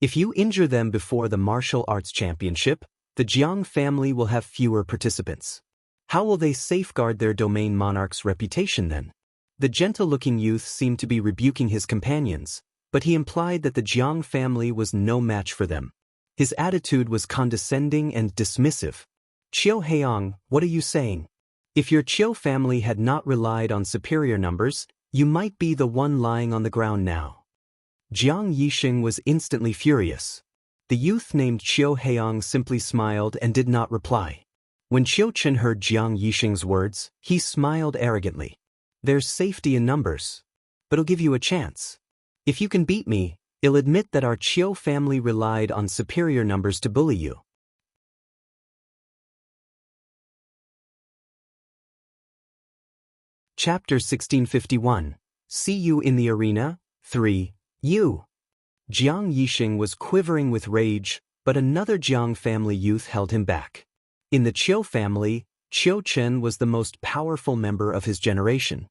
[SPEAKER 1] If you injure them before the martial arts championship, the Jiang family will have fewer participants. How will they safeguard their domain monarch's reputation then?" The gentle-looking youth seemed to be rebuking his companions, but he implied that the Jiang family was no match for them. His attitude was condescending and dismissive. "Chiu Heong, what are you saying? If your Chiu family had not relied on superior numbers, you might be the one lying on the ground now." Jiang Yisheng was instantly furious. The youth named Chiu Heong simply smiled and did not reply. When Chiu Chen heard Jiang Yisheng's words, he smiled arrogantly. "There's safety in numbers. But I'll give you a chance. If you can beat me, I'll admit that our Chiu family relied on superior numbers to bully you." Chapter 1651, See You in the Arena, 3. You. Jiang Yisheng was quivering with rage, but another Jiang family youth held him back. In the Chiu family, Chiu Chen was the most powerful member of his generation.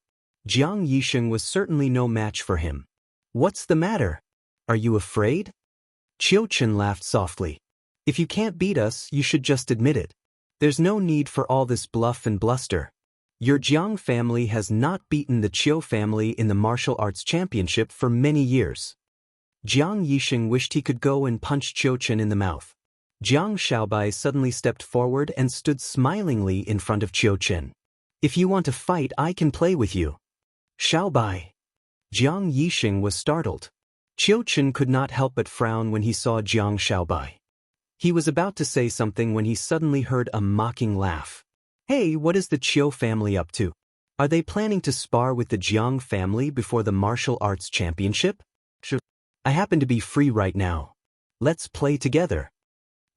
[SPEAKER 1] Jiang Yisheng was certainly no match for him. What's the matter? Are you afraid? Qiu Chen laughed softly. If you can't beat us, you should just admit it. There's no need for all this bluff and bluster. Your Jiang family has not beaten the Qiu family in the martial arts championship for many years. Jiang Yisheng wished he could go and punch Qiu Chen in the mouth. Jiang Xiaobai suddenly stepped forward and stood smilingly in front of Qiu Chen. If you want to fight, I can play with you. Xiaobai. Jiang Yisheng was startled. Qiu Chen could not help but frown when he saw Jiang Xiaobai. He was about to say something when he suddenly heard a mocking laugh. Hey, what is the Qiu family up to? Are they planning to spar with the Jiang family before the martial arts championship? I happen to be free right now. Let's play together.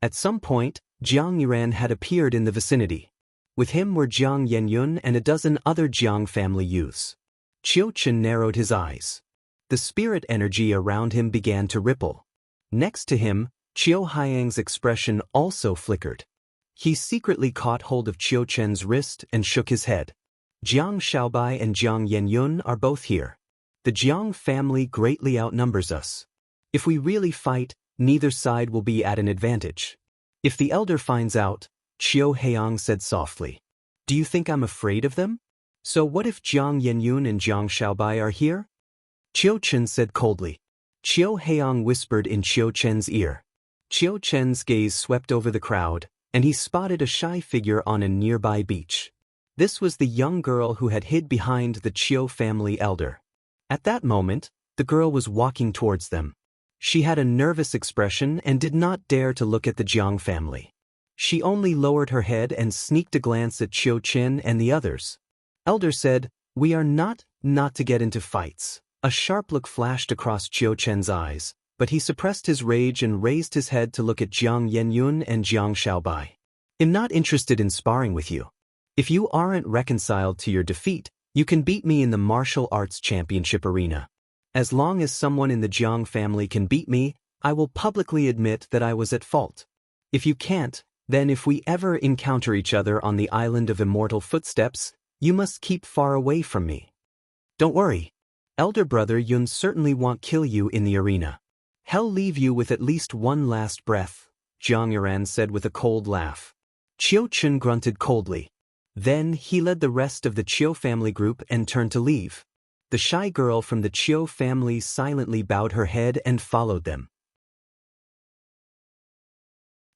[SPEAKER 1] At some point, Jiang Yiran had appeared in the vicinity. With him were Jiang Yenyun and a dozen other Jiang family youths. Qiu Chen narrowed his eyes. The spirit energy around him began to ripple. Next to him, Qiu Haiyang's expression also flickered. He secretly caught hold of Qiu Chen's wrist and shook his head. Jiang Xiaobai and Jiang Yenyun are both here. The Jiang family greatly outnumbers us. If we really fight, neither side will be at an advantage. If the elder finds out, Qiu Haiyang said softly. Do you think I'm afraid of them? So what if Jiang Yenyun and Jiang Xiaobai are here? Qiu Chen said coldly. Qiu Haiyang whispered in Qiu Chen's ear. Qiu Chen's gaze swept over the crowd, and he spotted a shy figure on a nearby beach. This was the young girl who had hid behind the Qiu family elder. At that moment, the girl was walking towards them. She had a nervous expression and did not dare to look at the Jiang family. She only lowered her head and sneaked a glance at Qiu Chen and the others. Elder said, "We are not to get into fights." A sharp look flashed across Qiu Chen's eyes, but he suppressed his rage and raised his head to look at Jiang Yenyun and Jiang Xiaobai. I'm not interested in sparring with you. If you aren't reconciled to your defeat, you can beat me in the martial arts championship arena. As long as someone in the Jiang family can beat me, I will publicly admit that I was at fault. If you can't, then if we ever encounter each other on the island of immortal footsteps, you must keep far away from me. Don't worry. Elder brother Yun certainly won't kill you in the arena. He'll leave you with at least one last breath, Jiang Yiran said with a cold laugh. Qiu Chen grunted coldly. Then he led the rest of the Qiu family group and turned to leave. The shy girl from the Qiu family silently bowed her head and followed them.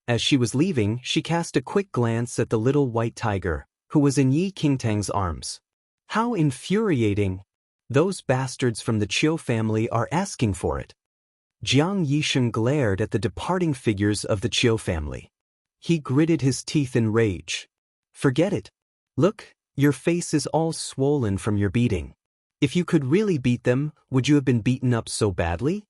[SPEAKER 1] As she was leaving, she cast a quick glance at the little white tiger, who was in Yi Qingtang's arms. How infuriating! Those bastards from the Qiu family are asking for it. Jiang Yisheng glared at the departing figures of the Qiu family. He gritted his teeth in rage. Forget it. Look, your face is all swollen from your beating. If you could really beat them, would you have been beaten up so badly?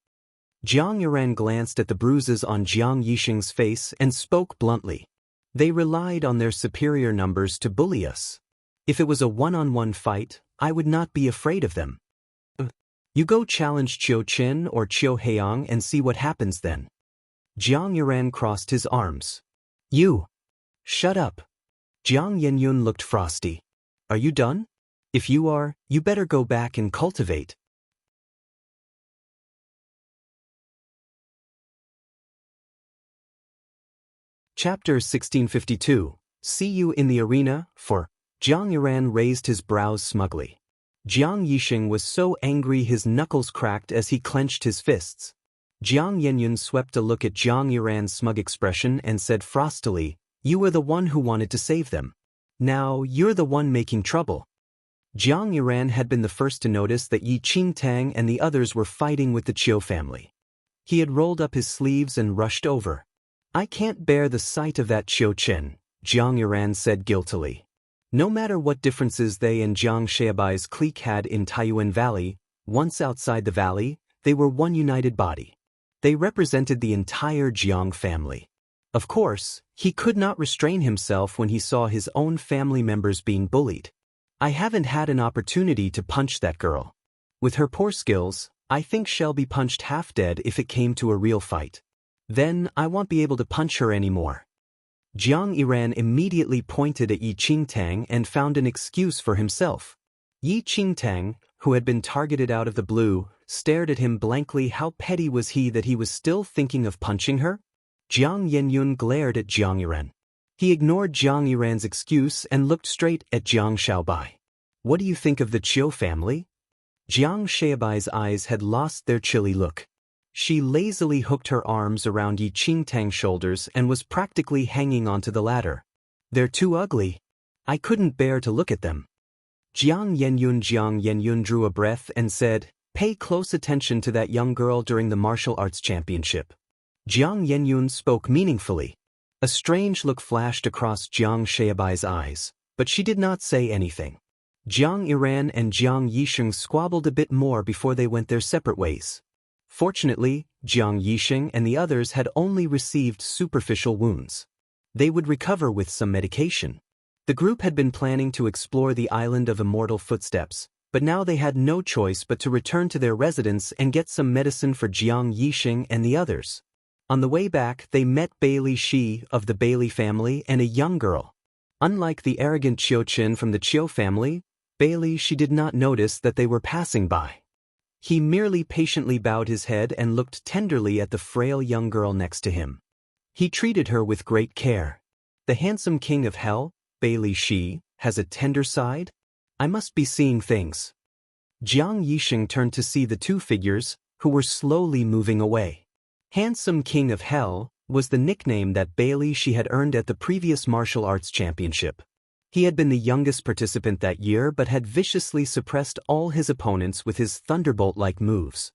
[SPEAKER 1] Jiang Yiran glanced at the bruises on Jiang Yisheng's face and spoke bluntly. They relied on their superior numbers to bully us. If it was a one-on-one fight, I would not be afraid of them. You go challenge Qiu Chen or Qiu Haiyang and see what happens then. Jiang Yiran crossed his arms. You! Shut up! Jiang Yenyun looked frosty. Are you done? If you are, you better go back and cultivate. Chapter 1652. See you in the arena, for Jiang Yiran raised his brows smugly. Jiang Yisheng was so angry his knuckles cracked as he clenched his fists. Jiang Yenyun swept a look at Jiang Yiran's smug expression and said frostily, "You were the one who wanted to save them. Now you're the one making trouble." Jiang Yiran had been the first to notice that Yi Qingtang and the others were fighting with the Qiu family. He had rolled up his sleeves and rushed over. "I can't bear the sight of that Qiu Chen," Jiang Yiran said guiltily. No matter what differences they and Jiang Xiaobai's clique had in Taiyuan Valley, once outside the valley, they were one united body. They represented the entire Jiang family. Of course, he could not restrain himself when he saw his own family members being bullied. I haven't had an opportunity to punch that girl. With her poor skills, I think she'll be punched half dead if it came to a real fight. Then I won't be able to punch her anymore. Jiang Yiran immediately pointed at Yi Qingtang and found an excuse for himself. Yi Qingtang, who had been targeted out of the blue, stared at him blankly. How petty was he that he was still thinking of punching her? Jiang Yenyun glared at Jiang Yiren. He ignored Jiang Yiren's excuse and looked straight at Jiang Shaobai. What do you think of the Qiu family? Jiang Shaobai's eyes had lost their chilly look. She lazily hooked her arms around Yi Qingtang's shoulders and was practically hanging onto the ladder. They're too ugly. I couldn't bear to look at them. Jiang Yenyun drew a breath and said, "Pay close attention to that young girl during the martial arts championship." Jiang Yenyun spoke meaningfully. A strange look flashed across Jiang Shaobai's eyes, but she did not say anything. Jiang Yiren and Jiang Yisheng squabbled a bit more before they went their separate ways. Fortunately, Jiang Yisheng and the others had only received superficial wounds. They would recover with some medication. The group had been planning to explore the island of immortal footsteps, but now they had no choice but to return to their residence and get some medicine for Jiang Yisheng and the others. On the way back, they met Bailey Shi of the Bailey family and a young girl. Unlike the arrogant Qiu Qin from the Qiu family, Bailey Shi did not notice that they were passing by. He merely patiently bowed his head and looked tenderly at the frail young girl next to him. He treated her with great care. The handsome king of hell, Bailey Shi, has a tender side? I must be seeing things. Jiang Yisheng turned to see the two figures, who were slowly moving away. Handsome King of Hell was the nickname that Bailey Shi had earned at the previous martial arts championship. He had been the youngest participant that year but had viciously suppressed all his opponents with his thunderbolt-like moves.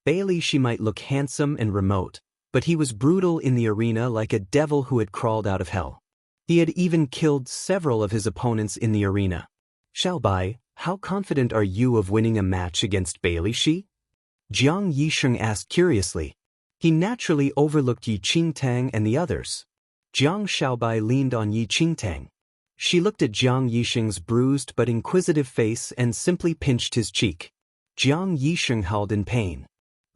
[SPEAKER 1] Bailey Shi might look handsome and remote, but he was brutal in the arena like a devil who had crawled out of hell. He had even killed several of his opponents in the arena. Xiaobai, how confident are you of winning a match against Bailey Shi? Jiang Yisheng asked curiously. He naturally overlooked Yi Qingtang and the others. Jiang Shaobai leaned on Yi Qingtang. She looked at Jiang Yisheng's bruised but inquisitive face and simply pinched his cheek. Jiang Yisheng howled in pain.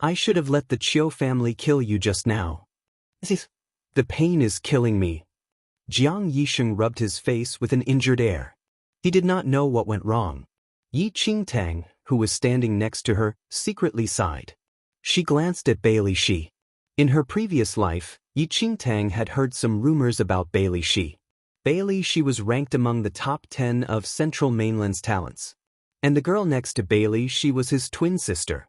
[SPEAKER 1] I should have let the Qiu family kill you just now. The pain is killing me. Jiang Yisheng rubbed his face with an injured air. He did not know what went wrong. Yi Qingtang, who was standing next to her, secretly sighed. She glanced at Bailey Shi. In her previous life, Yi Qingtang had heard some rumors about Bailey Shi. Bailey Shi was ranked among the top 10 of Central Mainland's talents. And the girl next to Bailey Shi was his twin sister.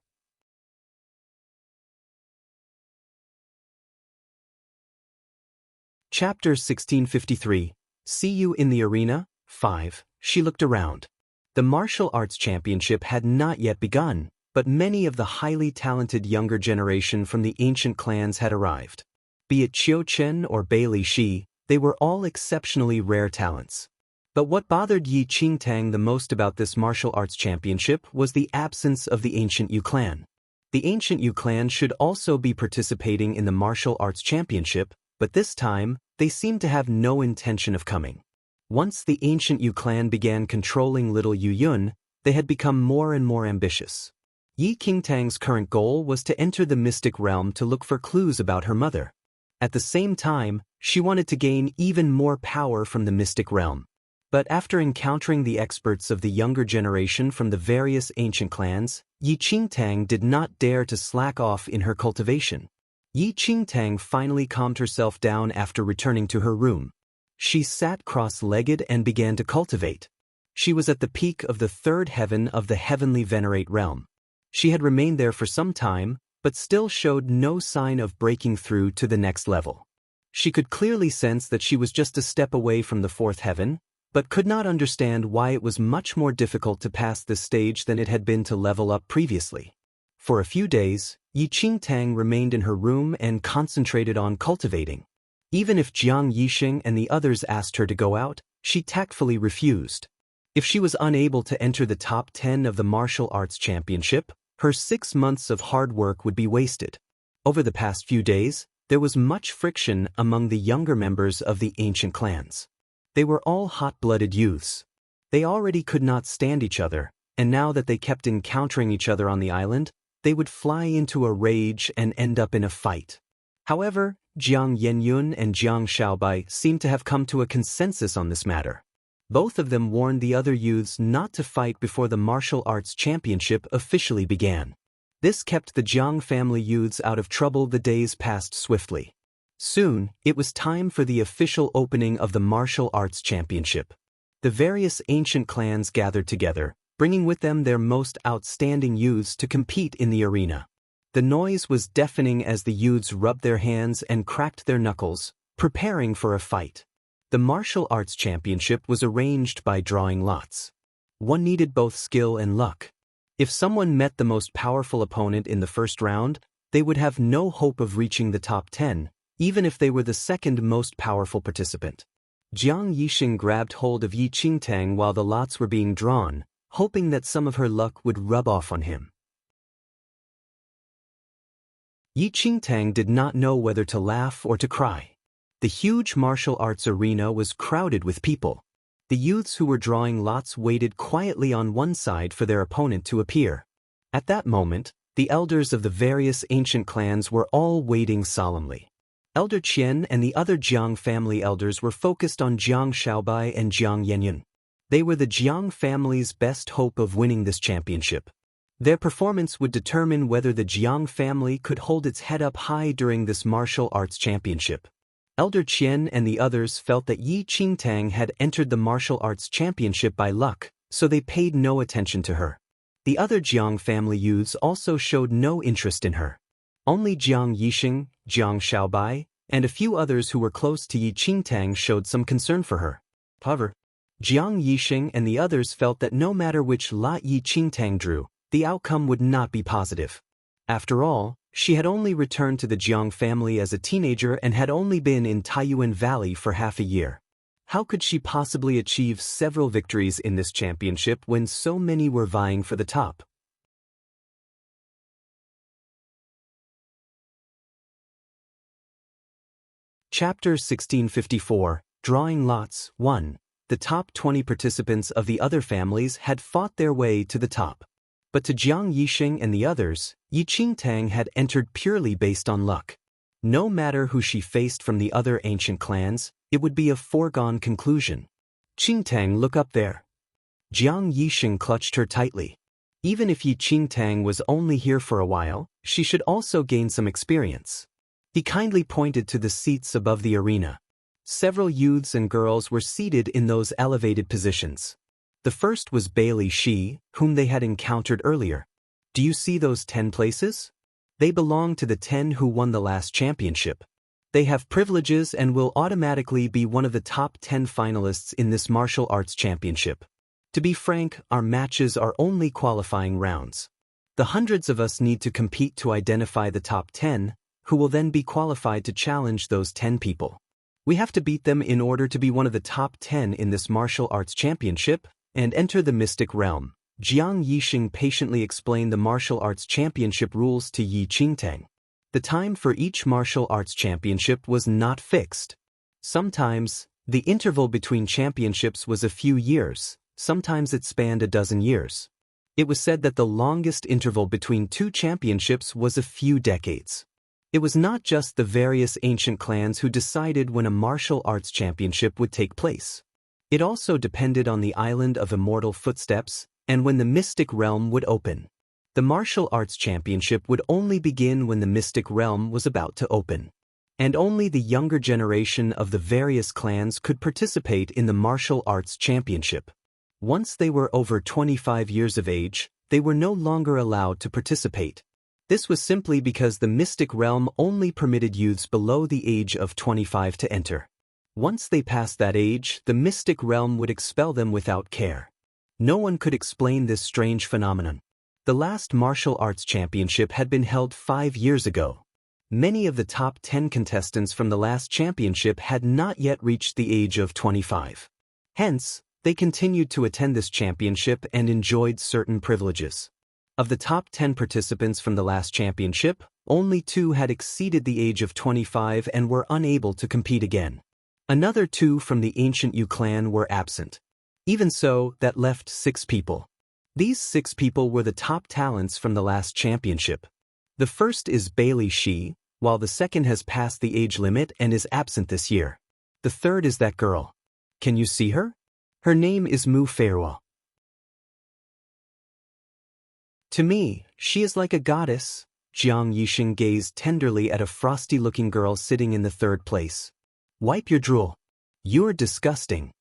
[SPEAKER 1] Chapter 1653. See you in the arena? 5. She looked around. The martial arts championship had not yet begun, but many of the highly talented younger generation from the ancient clans had arrived. Be it Qiu Chen or Bailey Shi, they were all exceptionally rare talents. But what bothered Yi Qingtang the most about this martial arts championship was the absence of the ancient Yu clan. The ancient Yu clan should also be participating in the martial arts championship, but this time, they seemed to have no intention of coming. Once the ancient Yu clan began controlling little Yu Yun, they had become more and more ambitious. Yi Qingtang's current goal was to enter the mystic realm to look for clues about her mother. At the same time, she wanted to gain even more power from the mystic realm. But after encountering the experts of the younger generation from the various ancient clans, Yi Qingtang did not dare to slack off in her cultivation. Yi Qingtang finally calmed herself down after returning to her room. She sat cross-legged and began to cultivate. She was at the peak of the third heaven of the heavenly venerate realm. She had remained there for some time, but still showed no sign of breaking through to the next level. She could clearly sense that she was just a step away from the fourth heaven, but could not understand why it was much more difficult to pass this stage than it had been to level up previously. For a few days, Yi Qingtang remained in her room and concentrated on cultivating. Even if Jiang Yisheng and the others asked her to go out, she tactfully refused. If she was unable to enter the top 10 of the martial arts championship, her 6 months of hard work would be wasted. Over the past few days, there was much friction among the younger members of the ancient clans. They were all hot-blooded youths. They already could not stand each other, and now that they kept encountering each other on the island, they would fly into a rage and end up in a fight. However, Jiang Yenyun and Jiang Shaobai seemed to have come to a consensus on this matter. Both of them warned the other youths not to fight before the martial arts championship officially began. This kept the Jiang family youths out of trouble. The days passed swiftly. Soon, it was time for the official opening of the martial arts championship. The various ancient clans gathered together, bringing with them their most outstanding youths to compete in the arena. The noise was deafening as the youths rubbed their hands and cracked their knuckles, preparing for a fight. The martial arts championship was arranged by drawing lots. One needed both skill and luck. If someone met the most powerful opponent in the first round, they would have no hope of reaching the top 10, even if they were the second most powerful participant. Jiang Yixing grabbed hold of Yi Qingtang while the lots were being drawn, hoping that some of her luck would rub off on him. Yi Qingtang did not know whether to laugh or to cry. The huge martial arts arena was crowded with people. The youths who were drawing lots waited quietly on one side for their opponent to appear. At that moment, the elders of the various ancient clans were all waiting solemnly. Elder Qian and the other Jiang family elders were focused on Jiang Shaobai and Jiang Yanyan. They were the Jiang family's best hope of winning this championship. Their performance would determine whether the Jiang family could hold its head up high during this martial arts championship. Elder Qian and the others felt that Yi Qingtang had entered the martial arts championship by luck, so they paid no attention to her. The other Jiang family youths also showed no interest in her. Only Jiang Yixing, Jiang Shaobai, and a few others who were close to Yi Qingtang showed some concern for her. However, Jiang Yixing and the others felt that no matter which lot Yi Qingtang drew, the outcome would not be positive. After all, she had only returned to the Jiang family as a teenager and had only been in Taiyuan Valley for half a year. How could she possibly achieve several victories in this championship when so many were vying for the top? Chapter 1654, Drawing Lots 1. The top 20 participants of the other families had fought their way to the top. But to Jiang Yixing and the others, Yi Qingtang had entered purely based on luck. No matter who she faced from the other ancient clans, it would be a foregone conclusion. Qingtang, look up there. Jiang Yixing clutched her tightly. Even if Yi Qingtang was only here for a while, she should also gain some experience. He kindly pointed to the seats above the arena. Several youths and girls were seated in those elevated positions. The first was Bailey Shi, whom they had encountered earlier. Do you see those 10 places? They belong to the 10 who won the last championship. They have privileges and will automatically be one of the top 10 finalists in this martial arts championship. To be frank, our matches are only qualifying rounds. The hundreds of us need to compete to identify the top 10, who will then be qualified to challenge those 10 people. We have to beat them in order to be one of the top 10 in this martial arts championship and enter the mystic realm. Jiang Yixing patiently explained the martial arts championship rules to Yi Qingtang. The time for each martial arts championship was not fixed. Sometimes, the interval between championships was a few years, sometimes it spanned a dozen years. It was said that the longest interval between two championships was a few decades. It was not just the various ancient clans who decided when a martial arts championship would take place. It also depended on the island of immortal footsteps and when the mystic realm would open. The martial arts championship would only begin when the mystic realm was about to open. And only the younger generation of the various clans could participate in the martial arts championship. Once they were over 25 years of age, they were no longer allowed to participate. This was simply because the mystic realm only permitted youths below the age of 25 to enter. Once they passed that age, the mystic realm would expel them without care. No one could explain this strange phenomenon. The last martial arts championship had been held 5 years ago. Many of the top 10 contestants from the last championship had not yet reached the age of 25. Hence, they continued to attend this championship and enjoyed certain privileges. Of the top 10 participants from the last championship, only 2 had exceeded the age of 25 and were unable to compete again. Another 2 from the ancient Yu clan were absent. Even so, that left 6 people. These 6 people were the top talents from the last championship. The first is Bailey Shi, while the second has passed the age limit and is absent this year. The third is that girl. Can you see her? Her name is Mu Ferwa. To me, she is like a goddess. Jiang Yixing gazed tenderly at a frosty-looking girl sitting in the third place. Wipe your drool. You're disgusting.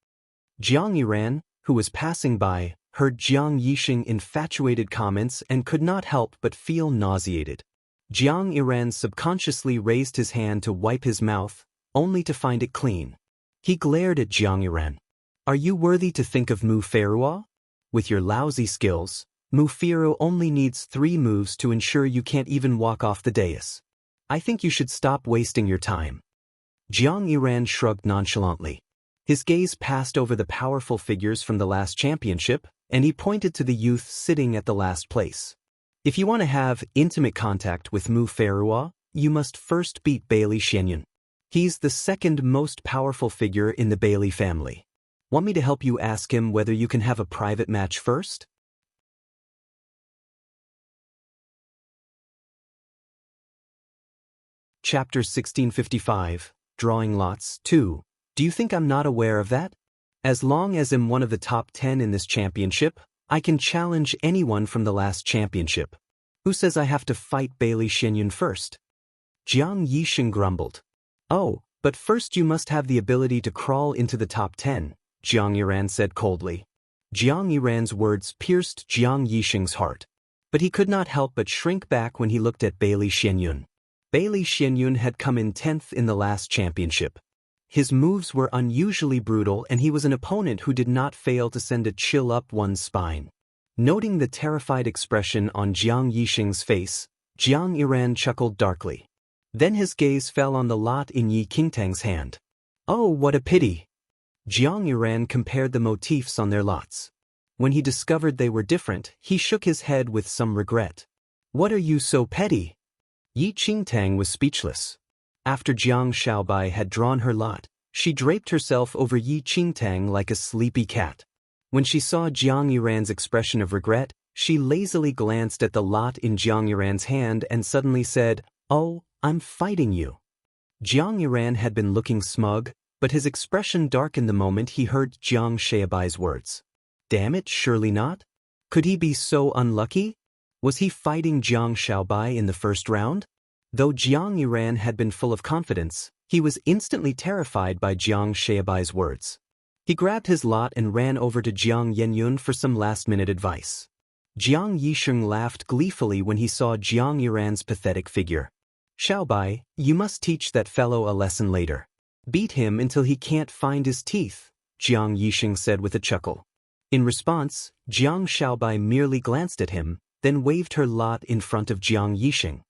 [SPEAKER 1] Jiang Yiran, who was passing by, heard Jiang Yixing infatuated comments and could not help but feel nauseated. Jiang Yiran subconsciously raised his hand to wipe his mouth, only to find it clean. He glared at Jiang Yiran. Are you worthy to think of Mu Ferwa? With your lousy skills, Mu Ferwa only needs 3 moves to ensure you can't even walk off the dais. I think you should stop wasting your time. Jiang Yiran shrugged nonchalantly. His gaze passed over the powerful figures from the last championship, and he pointed to the youth sitting at the last place. If you want to have intimate contact with Mu Ferwa, you must first beat Bailey Xianyun. He's the second most powerful figure in the Bailey family. Want me to help you ask him whether you can have a private match first? Chapter 1655, Drawing Lots 2. Do you think I'm not aware of that? As long as I'm one of the top 10 in this championship, I can challenge anyone from the last championship. Who says I have to fight Bailey Xianyun first? Jiang Yixing grumbled. Oh, but first you must have the ability to crawl into the top 10, Jiang Yiran said coldly. Jiang Yiran's words pierced Jiang Yixing's heart. But he could not help but shrink back when he looked at Bailey Xianyun. Bailey Xianyun had come in 10th in the last championship. His moves were unusually brutal and he was an opponent who did not fail to send a chill up one's spine. Noting the terrified expression on Jiang Yixing's face, Jiang Yiran chuckled darkly. Then his gaze fell on the lot in Yi Qingtang's hand. Oh, what a pity! Jiang Yiran compared the motifs on their lots. When he discovered they were different, he shook his head with some regret. What are you so petty? Yi Qingtang was speechless. After Jiang Shaobai had drawn her lot, she draped herself over Yi Qingtang like a sleepy cat. When she saw Jiang Yiran's expression of regret, she lazily glanced at the lot in Jiang Yiran's hand and suddenly said, "Oh, I'm fighting you." Jiang Yiran had been looking smug, but his expression darkened the moment he heard Jiang Shaobai's words. Damn it, surely not? Could he be so unlucky? Was he fighting Jiang Shaobai in the first round? Though Jiang Yiran had been full of confidence, he was instantly terrified by Jiang Shaobai's words. He grabbed his lot and ran over to Jiang Yenyun for some last-minute advice. Jiang Yixing laughed gleefully when he saw Jiang Yiran's pathetic figure. Shaobai, you must teach that fellow a lesson later. Beat him until he can't find his teeth, Jiang Yixing said with a chuckle. In response, Jiang Shaobai merely glanced at him, then waved her lot in front of Jiang Yixing.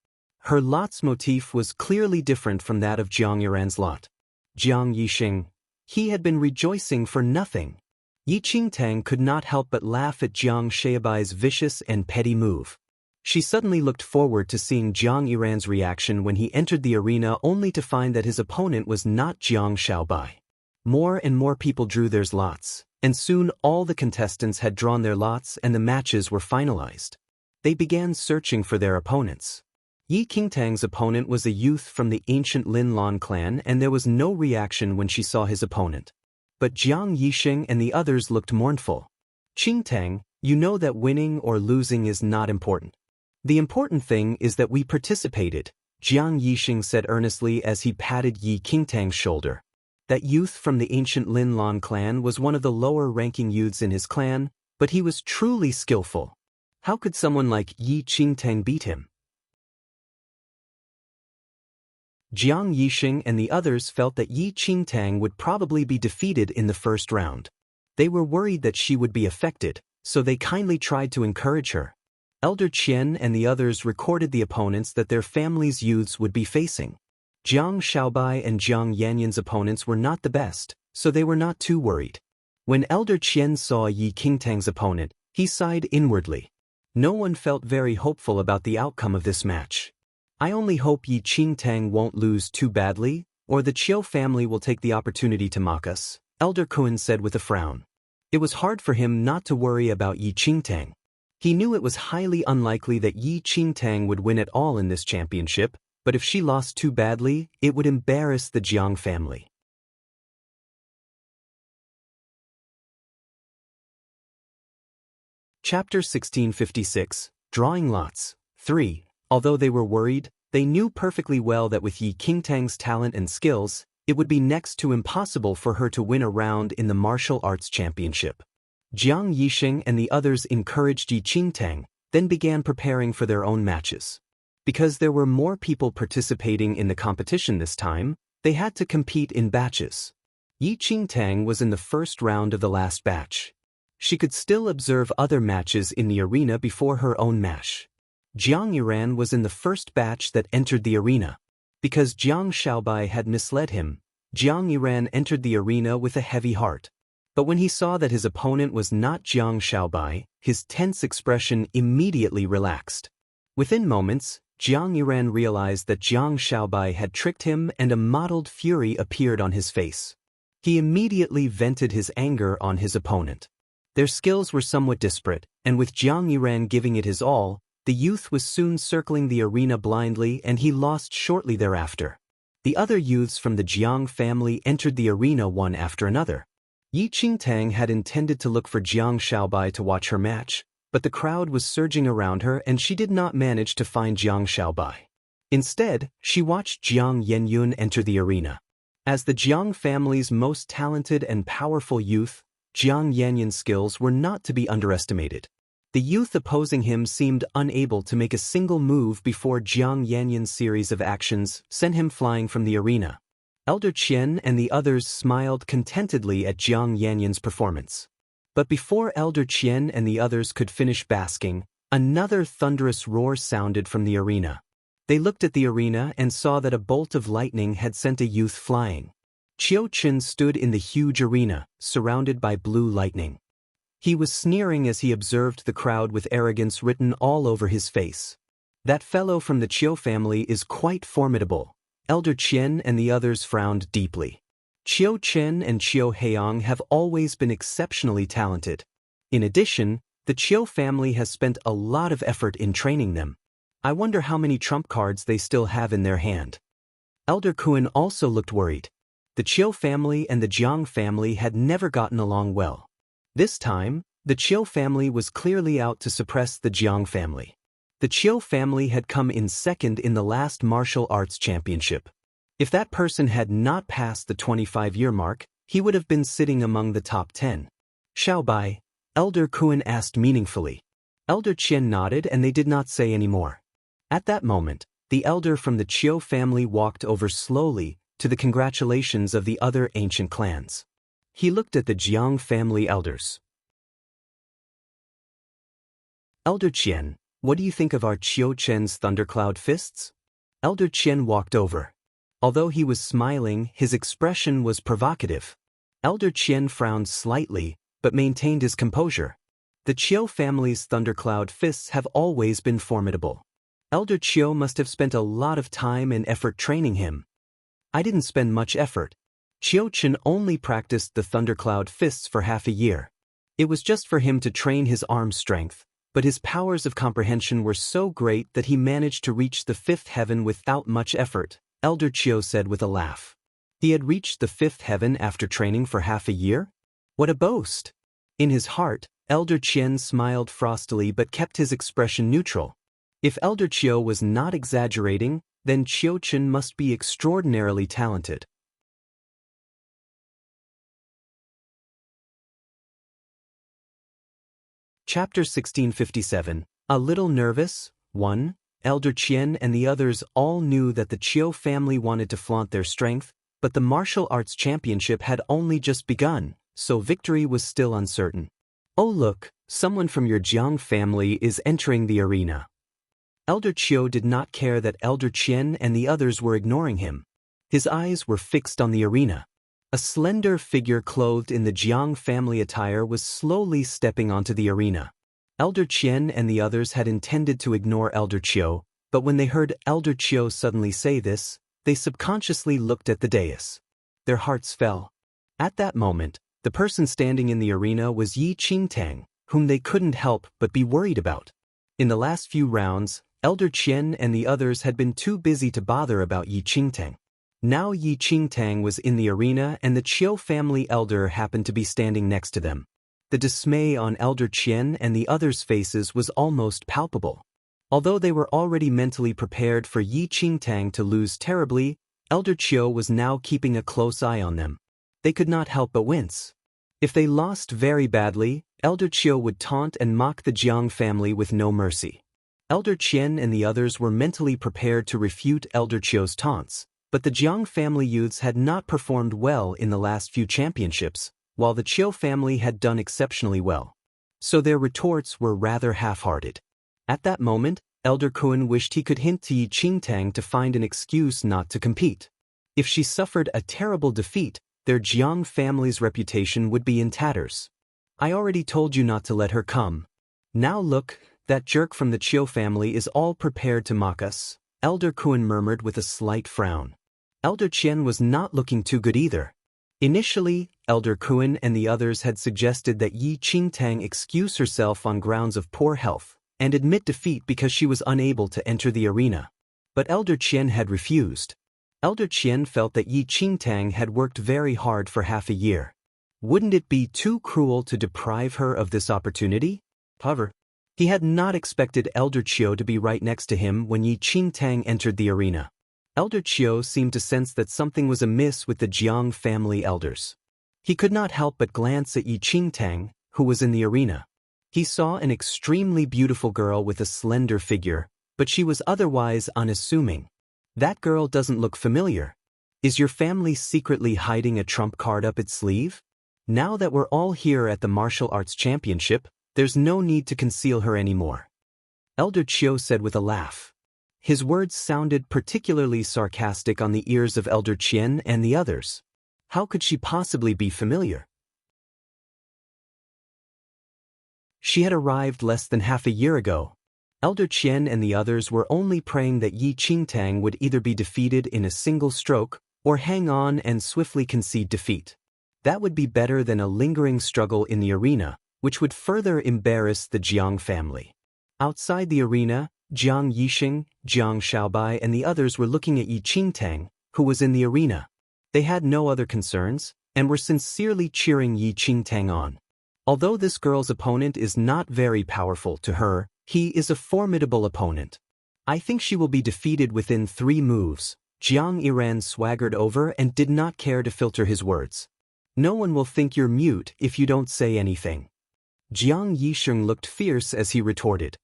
[SPEAKER 1] Her lot's motif was clearly different from that of Jiang Yiran's lot. Jiang Yixing, he had been rejoicing for nothing. Yi Qingtang could not help but laugh at Jiang Shaobai's vicious and petty move. She suddenly looked forward to seeing Jiang Yiran's reaction when he entered the arena only to find that his opponent was not Jiang Shaobai. More and more people drew their lots, and soon all the contestants had drawn their lots and the matches were finalized. They began searching for their opponents. Yi Qingtang's opponent was a youth from the ancient Lin Lan clan and there was no reaction when she saw his opponent. But Jiang Yixing and the others looked mournful. Qingtang, you know that winning or losing is not important. The important thing is that we participated, Jiang Yixing said earnestly as he patted Yi Qingtang's shoulder. That youth from the ancient Lin Lan clan was one of the lower-ranking youths in his clan, but he was truly skillful. How could someone like Yi Qingtang beat him? Jiang Yixing and the others felt that Yi Qingtang would probably be defeated in the first round. They were worried that she would be affected, so they kindly tried to encourage her. Elder Qian and the others recorded the opponents that their family's youths would be facing. Jiang Shaobai and Jiang Yanyun's opponents were not the best, so they were not too worried. When Elder Qian saw Yi Qingtang's opponent, he sighed inwardly. No one felt very hopeful about the outcome of this match. I only hope Yi Qingtang won't lose too badly, or the Qiu family will take the opportunity to mock us, Elder Kun said with a frown. It was hard for him not to worry about Yi Qingtang. He knew it was highly unlikely that Yi Qingtang would win at all in this championship, but if she lost too badly, it would embarrass the Jiang family. Chapter 1656, Drawing Lots. 3. Although they were worried, they knew perfectly well that with Yi Qingtang's talent and skills, it would be next to impossible for her to win a round in the martial arts championship. Jiang Yixing and the others encouraged Yi Qingtang, then began preparing for their own matches. Because there were more people participating in the competition this time, they had to compete in batches. Yi Qingtang was in the first round of the last batch. She could still observe other matches in the arena before her own match. Jiang Yiran was in the first batch that entered the arena. Because Jiang Shaobai had misled him, Jiang Yiran entered the arena with a heavy heart. But when he saw that his opponent was not Jiang Shaobai, his tense expression immediately relaxed. Within moments, Jiang Yiran realized that Jiang Shaobai had tricked him and a mottled fury appeared on his face. He immediately vented his anger on his opponent. Their skills were somewhat disparate, and with Jiang Yiran giving it his all, the youth was soon circling the arena blindly and he lost shortly thereafter. The other youths from the Jiang family entered the arena one after another. Yi Qingtang had intended to look for Jiang Shaobai to watch her match, but the crowd was surging around her and she did not manage to find Jiang Shaobai. Instead, she watched Jiang Yenyun enter the arena. As the Jiang family's most talented and powerful youth, Jiang Yenyun's skills were not to be underestimated. The youth opposing him seemed unable to make a single move before Jiang Yenyun's series of actions sent him flying from the arena. Elder Qian and the others smiled contentedly at Jiang Yenyun's performance. But before Elder Qian and the others could finish basking, another thunderous roar sounded from the arena. They looked at the arena and saw that a bolt of lightning had sent a youth flying. Qiu Qin stood in the huge arena, surrounded by blue lightning. He was sneering as he observed the crowd with arrogance written all over his face. That fellow from the Qiu family is quite formidable. Elder Qian and the others frowned deeply. Qiu Qin and Qiu Heiyang have always been exceptionally talented. In addition, the Qiu family has spent a lot of effort in training them. I wonder how many trump cards they still have in their hand. Elder Kuan also looked worried. The Qiu family and the Jiang family had never gotten along well. This time, the Qiu family was clearly out to suppress the Jiang family. The Qiu family had come in second in the last martial arts championship. If that person had not passed the 25-year mark, he would have been sitting among the top 10. Shaobai, Elder Kuan asked meaningfully. Elder Qian nodded and they did not say any more. At that moment, the elder from the Qiu family walked over slowly to the congratulations of the other ancient clans. He looked at the Jiang family elders. Elder Qian, what do you think of our Qiu Chen's thundercloud fists? Elder Qian walked over. Although he was smiling, his expression was provocative. Elder Qian frowned slightly, but maintained his composure. The Qiu family's thundercloud fists have always been formidable. Elder Qiu must have spent a lot of time and effort training him. I didn't spend much effort. Qiu Chen only practiced the thundercloud fists for half a year. It was just for him to train his arm strength, but his powers of comprehension were so great that he managed to reach the fifth heaven without much effort, Elder Qiu said with a laugh. He had reached the fifth heaven after training for half a year? What a boast! In his heart, Elder Qian smiled frostily but kept his expression neutral. If Elder Qiu was not exaggerating, then Qiu Chen must be extraordinarily talented. Chapter 1657, A Little Nervous. 1. Elder Qian and the others all knew that the Qiu family wanted to flaunt their strength, but the martial arts championship had only just begun, so victory was still uncertain. Oh look, someone from your Jiang family is entering the arena. Elder Qiu did not care that Elder Qian and the others were ignoring him. His eyes were fixed on the arena. A slender figure clothed in the Jiang family attire was slowly stepping onto the arena. Elder Qian and the others had intended to ignore Elder Qiu, but when they heard Elder Qiu suddenly say this, they subconsciously looked at the dais. Their hearts fell. At that moment, the person standing in the arena was Yi Qingtang, whom they couldn't help but be worried about. In the last few rounds, Elder Qian and the others had been too busy to bother about Yi Qingtang. Now Yi Qingtang was in the arena and the Qiu family elder happened to be standing next to them. the dismay on Elder Qian and the others' faces was almost palpable. Although they were already mentally prepared for Yi Qingtang to lose terribly, Elder Qiu was now keeping a close eye on them. They could not help but wince. If they lost very badly, Elder Qiu would taunt and mock the Jiang family with no mercy. Elder Qian and the others were mentally prepared to refute Elder Qiu's taunts, but the Jiang family youths had not performed well in the last few championships, while the Qiu family had done exceptionally well. So their retorts were rather half-hearted. At that moment, Elder Kun wished he could hint to Yi Qingtang to find an excuse not to compete. If she suffered a terrible defeat, their Jiang family's reputation would be in tatters. I already told you not to let her come. Now look, that jerk from the Qiu family is all prepared to mock us, Elder Kun murmured with a slight frown. Elder Qian was not looking too good either. Initially, Elder Kun and the others had suggested that Yi Qingtang excuse herself on grounds of poor health and admit defeat because she was unable to enter the arena. But Elder Qian had refused. Elder Qian felt that Yi Qingtang had worked very hard for half a year. Wouldn't it be too cruel to deprive her of this opportunity? However, he had not expected Elder Qiu to be right next to him when Yi Qingtang entered the arena. Elder Qiu seemed to sense that something was amiss with the Jiang family elders. He could not help but glance at Yi Qingtang, who was in the arena. He saw an extremely beautiful girl with a slender figure, but she was otherwise unassuming. That girl doesn't look familiar. Is your family secretly hiding a trump card up its sleeve? Now that we're all here at the martial arts championship, there's no need to conceal her anymore. Elder Qiu said with a laugh. His words sounded particularly sarcastic on the ears of Elder Qian and the others. How could she possibly be familiar? She had arrived less than half a year ago. Elder Qian and the others were only praying that Yi Qingtang would either be defeated in a single stroke or hang on and swiftly concede defeat. That would be better than a lingering struggle in the arena, which would further embarrass the Jiang family. Outside the arena, Jiang Yixing, Jiang Shaobai and the others were looking at Yi Qingtang, who was in the arena. They had no other concerns, and were sincerely cheering Yi Qingtang on. Although this girl's opponent is not very powerful to her, he is a formidable opponent. I think she will be defeated within 3 moves. Jiang Yiran swaggered over and did not care to filter his words. No one will think you're mute if you don't say anything. Jiang Yixing looked fierce as he retorted.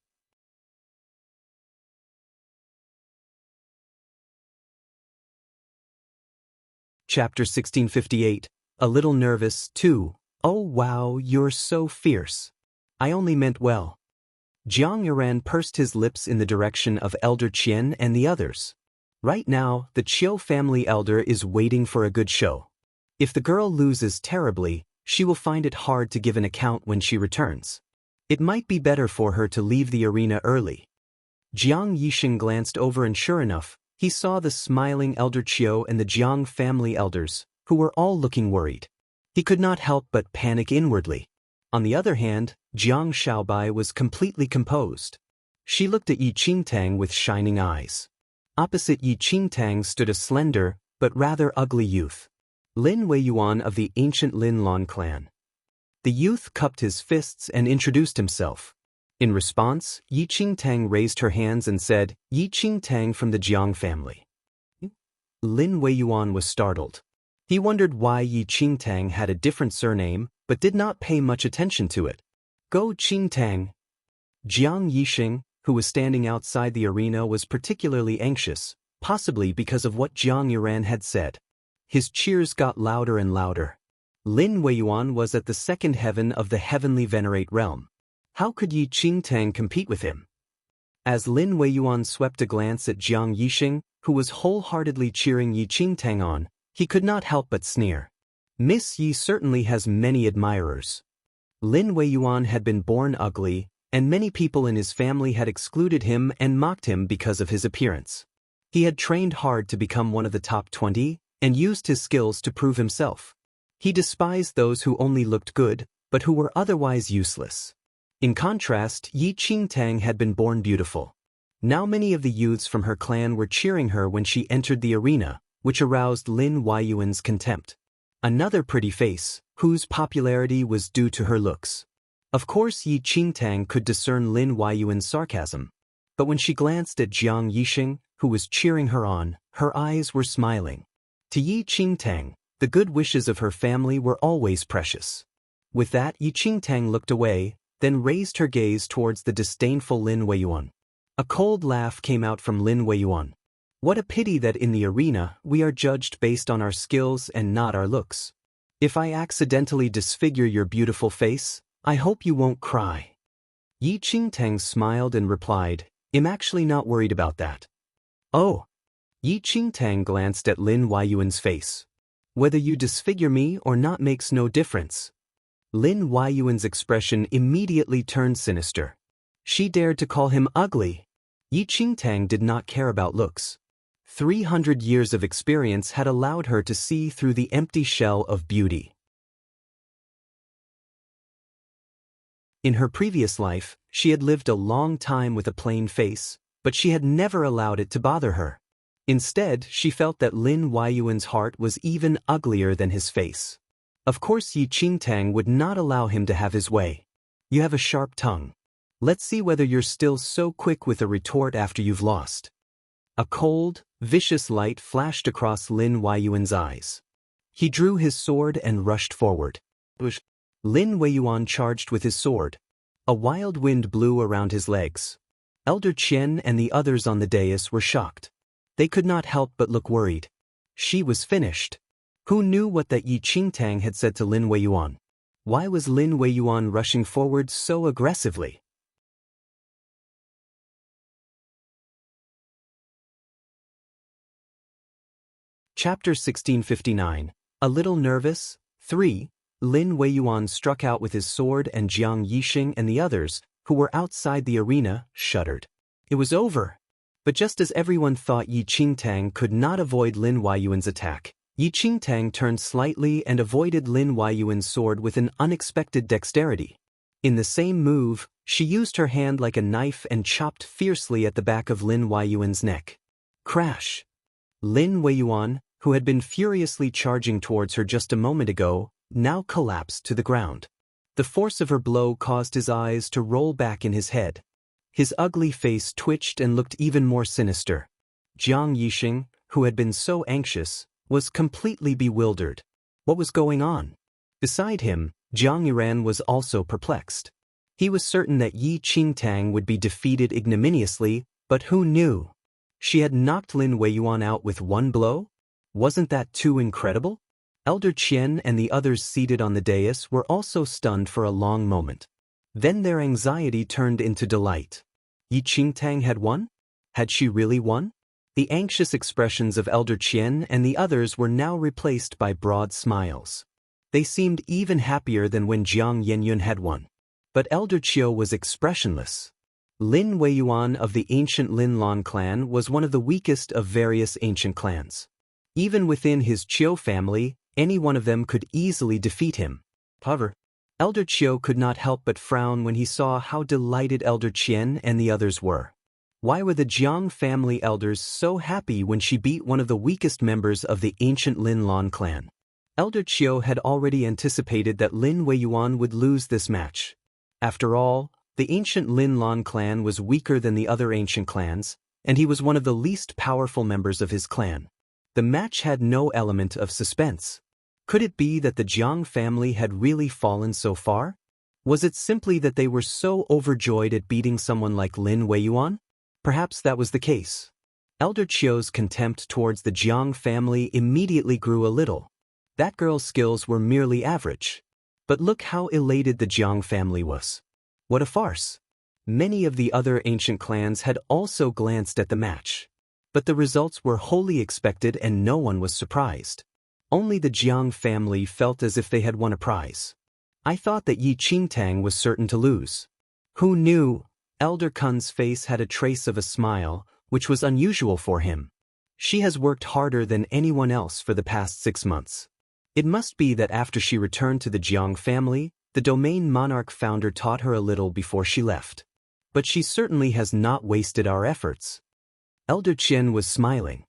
[SPEAKER 1] Chapter 1658. A little nervous, too. Oh wow, you're so fierce. I only meant well. Jiang Yiran pursed his lips in the direction of Elder Qian and the others. Right now, the Qiu family elder is waiting for a good show. If the girl loses terribly, she will find it hard to give an account when she returns. It might be better for her to leave the arena early. Jiang Yixing glanced over and sure enough, he saw the smiling Elder Qiu and the Jiang family elders, who were all looking worried. He could not help but panic inwardly. On the other hand, Jiang Shaobai was completely composed. She looked at Yi Qingtang with shining eyes. Opposite Yi Qingtang stood a slender, but rather ugly youth. Lin Weiyuan of the ancient Lin Lan clan. The youth cupped his fists and introduced himself. In response, Yi Qingtang raised her hands and said, Yi Qingtang from the Jiang family. Lin Weiyuan was startled. He wondered why Yi Qingtang had a different surname, but did not pay much attention to it. Go Qingtang. Jiang Yixing, who was standing outside the arena, was particularly anxious, possibly because of what Jiang Yiran had said. His cheers got louder and louder. Lin Weiyuan was at the second heaven of the heavenly venerate realm. How could Yi Qingtang compete with him? As Lin Weiyuan swept a glance at Jiang Yixing, who was wholeheartedly cheering Yi Qingtang on, he could not help but sneer. Miss Yi certainly has many admirers. Lin Weiyuan had been born ugly, and many people in his family had excluded him and mocked him because of his appearance. He had trained hard to become one of the top 20, and used his skills to prove himself. He despised those who only looked good, but who were otherwise useless. In contrast, Yi Qingtang had been born beautiful. Now many of the youths from her clan were cheering her when she entered the arena, which aroused Lin Weiyuan's contempt. Another pretty face, whose popularity was due to her looks. Of course Yi Qingtang could discern Lin Huayuan's sarcasm. But when she glanced at Jiang Yixing, who was cheering her on, her eyes were smiling. To Yi Qingtang, the good wishes of her family were always precious. With that, Yi Qingtang looked away, then raised her gaze towards the disdainful Lin Huayuan. A cold laugh came out from Lin Huayuan. What a pity that in the arena we are judged based on our skills and not our looks. If I accidentally disfigure your beautiful face, I hope you won't cry. Yi Qingtang smiled and replied, I'm actually not worried about that. Oh. Yi Qingtang glanced at Lin Huayuan's face. Whether you disfigure me or not makes no difference. Lin Huayuan's expression immediately turned sinister. She dared to call him ugly. Yi Qingtang did not care about looks. 300 years of experience had allowed her to see through the empty shell of beauty. In her previous life, she had lived a long time with a plain face, but she had never allowed it to bother her. Instead, she felt that Lin Huayuan's heart was even uglier than his face. Of course Yi Qingtang would not allow him to have his way. You have a sharp tongue. Let's see whether you're still so quick with a retort after you've lost. A cold, vicious light flashed across Lin Huayuan's eyes. He drew his sword and rushed forward. Lin Huayuan charged with his sword. A wild wind blew around his legs. Elder Qian and the others on the dais were shocked. They could not help but look worried. She was finished. Who knew what that Yi Qingtang had said to Lin Huayuan? Why was Lin Huayuan rushing forward so aggressively? Chapter 1659. A little nervous. 3. Lin Huayuan struck out with his sword and Jiang Yixing and the others, who were outside the arena, shuddered. It was over. But just as everyone thought Yi Qingtang could not avoid Lin Huayuan's attack, Yi Qingtang turned slightly and avoided Lin Huayuan's sword with an unexpected dexterity. In the same move, she used her hand like a knife and chopped fiercely at the back of Lin Huayuan's neck. Crash! Lin Huayuan, who had been furiously charging towards her just a moment ago, now collapsed to the ground. The force of her blow caused his eyes to roll back in his head. His ugly face twitched and looked even more sinister. Jiang Yixing, who had been so anxious, was completely bewildered. What was going on? Beside him, Jiang Yiran was also perplexed. He was certain that Yi Qingtang would be defeated ignominiously, but who knew? She had knocked Lin Huayuan out with one blow? Wasn't that too incredible? Elder Qian and the others seated on the dais were also stunned for a long moment. Then their anxiety turned into delight. Yi Qingtang had won? Had she really won? The anxious expressions of Elder Qian and the others were now replaced by broad smiles. They seemed even happier than when Jiang Yenyun had won. But Elder Qiu was expressionless. Lin Huayuan of the ancient Lin Lan clan was one of the weakest of various ancient clans. Even within his Qiu family, any one of them could easily defeat him. However, Elder Qiu could not help but frown when he saw how delighted Elder Qian and the others were. Why were the Jiang family elders so happy when she beat one of the weakest members of the ancient Lin Lan clan? Elder Qiu had already anticipated that Lin Huayuan would lose this match. After all, the ancient Lin Lan clan was weaker than the other ancient clans, and he was one of the least powerful members of his clan. The match had no element of suspense. Could it be that the Jiang family had really fallen so far? Was it simply that they were so overjoyed at beating someone like Lin Huayuan? Perhaps that was the case. Elder Qiu's contempt towards the Jiang family immediately grew a little. That girl's skills were merely average. But look how elated the Jiang family was. What a farce. Many of the other ancient clans had also glanced at the match. But the results were wholly expected and no one was surprised. Only the Jiang family felt as if they had won a prize. I thought that Yi Qingtang was certain to lose. Who knew? Elder Kun's face had a trace of a smile, which was unusual for him. She has worked harder than anyone else for the past 6 months. It must be that after she returned to the Jiang family, the domain monarch founder taught her a little before she left. But she certainly has not wasted our efforts. Elder Qian was smiling.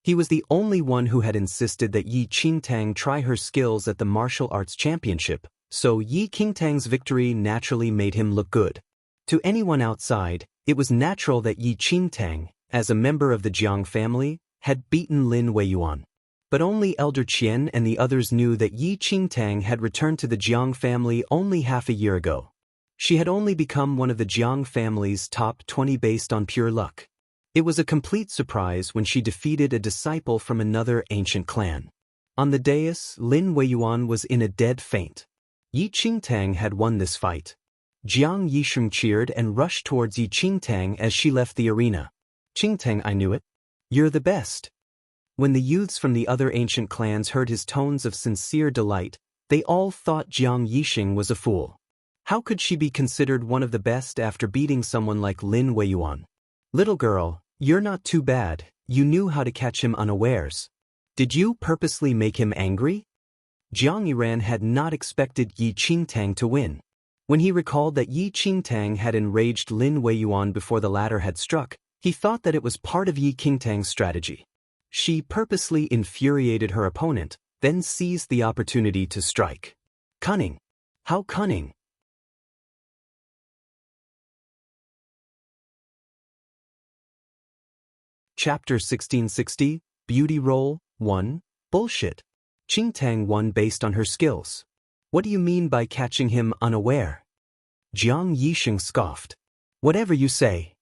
[SPEAKER 1] He was the only one who had insisted that Yi Qingtang try her skills at the martial arts championship, so Yi Qingtang's victory naturally made him look good. To anyone outside, it was natural that Yi Qingtang, as a member of the Jiang family, had beaten Lin Weiyuan. But only Elder Qian and the others knew that Yi Qingtang had returned to the Jiang family only half a year ago. She had only become one of the Jiang family's top 20 based on pure luck. It was a complete surprise when she defeated a disciple from another ancient clan. On the dais, Lin Weiyuan was in a dead faint. Yi Qingtang had won this fight. Jiang Yisheng cheered and rushed towards Yi Qingtang as she left the arena. "Qingtang, I knew it. You're the best." When the youths from the other ancient clans heard his tones of sincere delight, they all thought Jiang Yisheng was a fool. How could she be considered one of the best after beating someone like Lin Weiyuan? "Little girl, you're not too bad. You knew how to catch him unawares. Did you purposely make him angry?" Jiang Yiran had not expected Yi Qingtang to win. When he recalled that Yi Qingtang had enraged Lin Weiyuan before the latter had struck, he thought that it was part of Yi Qingtang's strategy. She purposely infuriated her opponent, then seized the opportunity to strike. Cunning. How cunning. Chapter 1660, Beauty Role 1, Bullshit. Qingtang won based on her skills. What do you mean by catching him unaware? Jiang Yisheng scoffed. Whatever you say.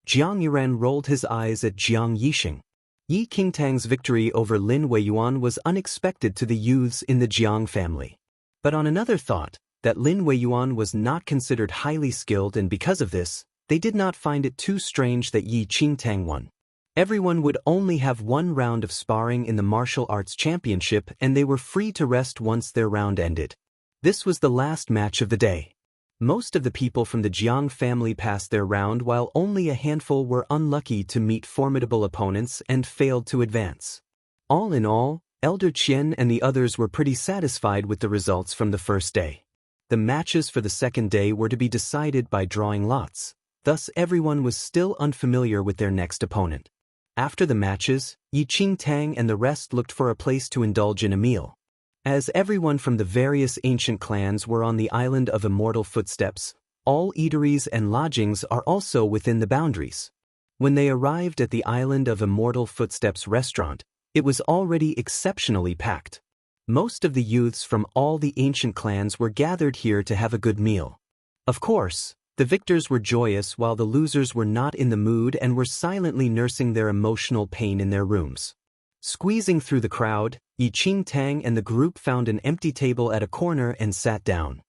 [SPEAKER 1] Jiang Yiran rolled his eyes at Jiang Yisheng. Yi Qingtang's victory over Lin Weiyuan was unexpected to the youths in the Jiang family. But on another thought, that Lin Weiyuan was not considered highly skilled, and because of this, they did not find it too strange that Yi Qingtang won. Everyone would only have one round of sparring in the martial arts championship, and they were free to rest once their round ended. This was the last match of the day. Most of the people from the Jiang family passed their round, while only a handful were unlucky to meet formidable opponents and failed to advance. All in all, Elder Qian and the others were pretty satisfied with the results from the first day. The matches for the second day were to be decided by drawing lots, thus everyone was still unfamiliar with their next opponent. After the matches, Yi Qingtang and the rest looked for a place to indulge in a meal. As everyone from the various ancient clans were on the island of immortal footsteps, all eateries and lodgings are also within the boundaries. When they arrived at the island of immortal footsteps restaurant, it was already exceptionally packed. Most of the youths from all the ancient clans were gathered here to have a good meal. Of course, the victors were joyous while the losers were not in the mood and were silently nursing their emotional pain in their rooms. Squeezing through the crowd, Yi Qingtang and the group found an empty table at a corner and sat down.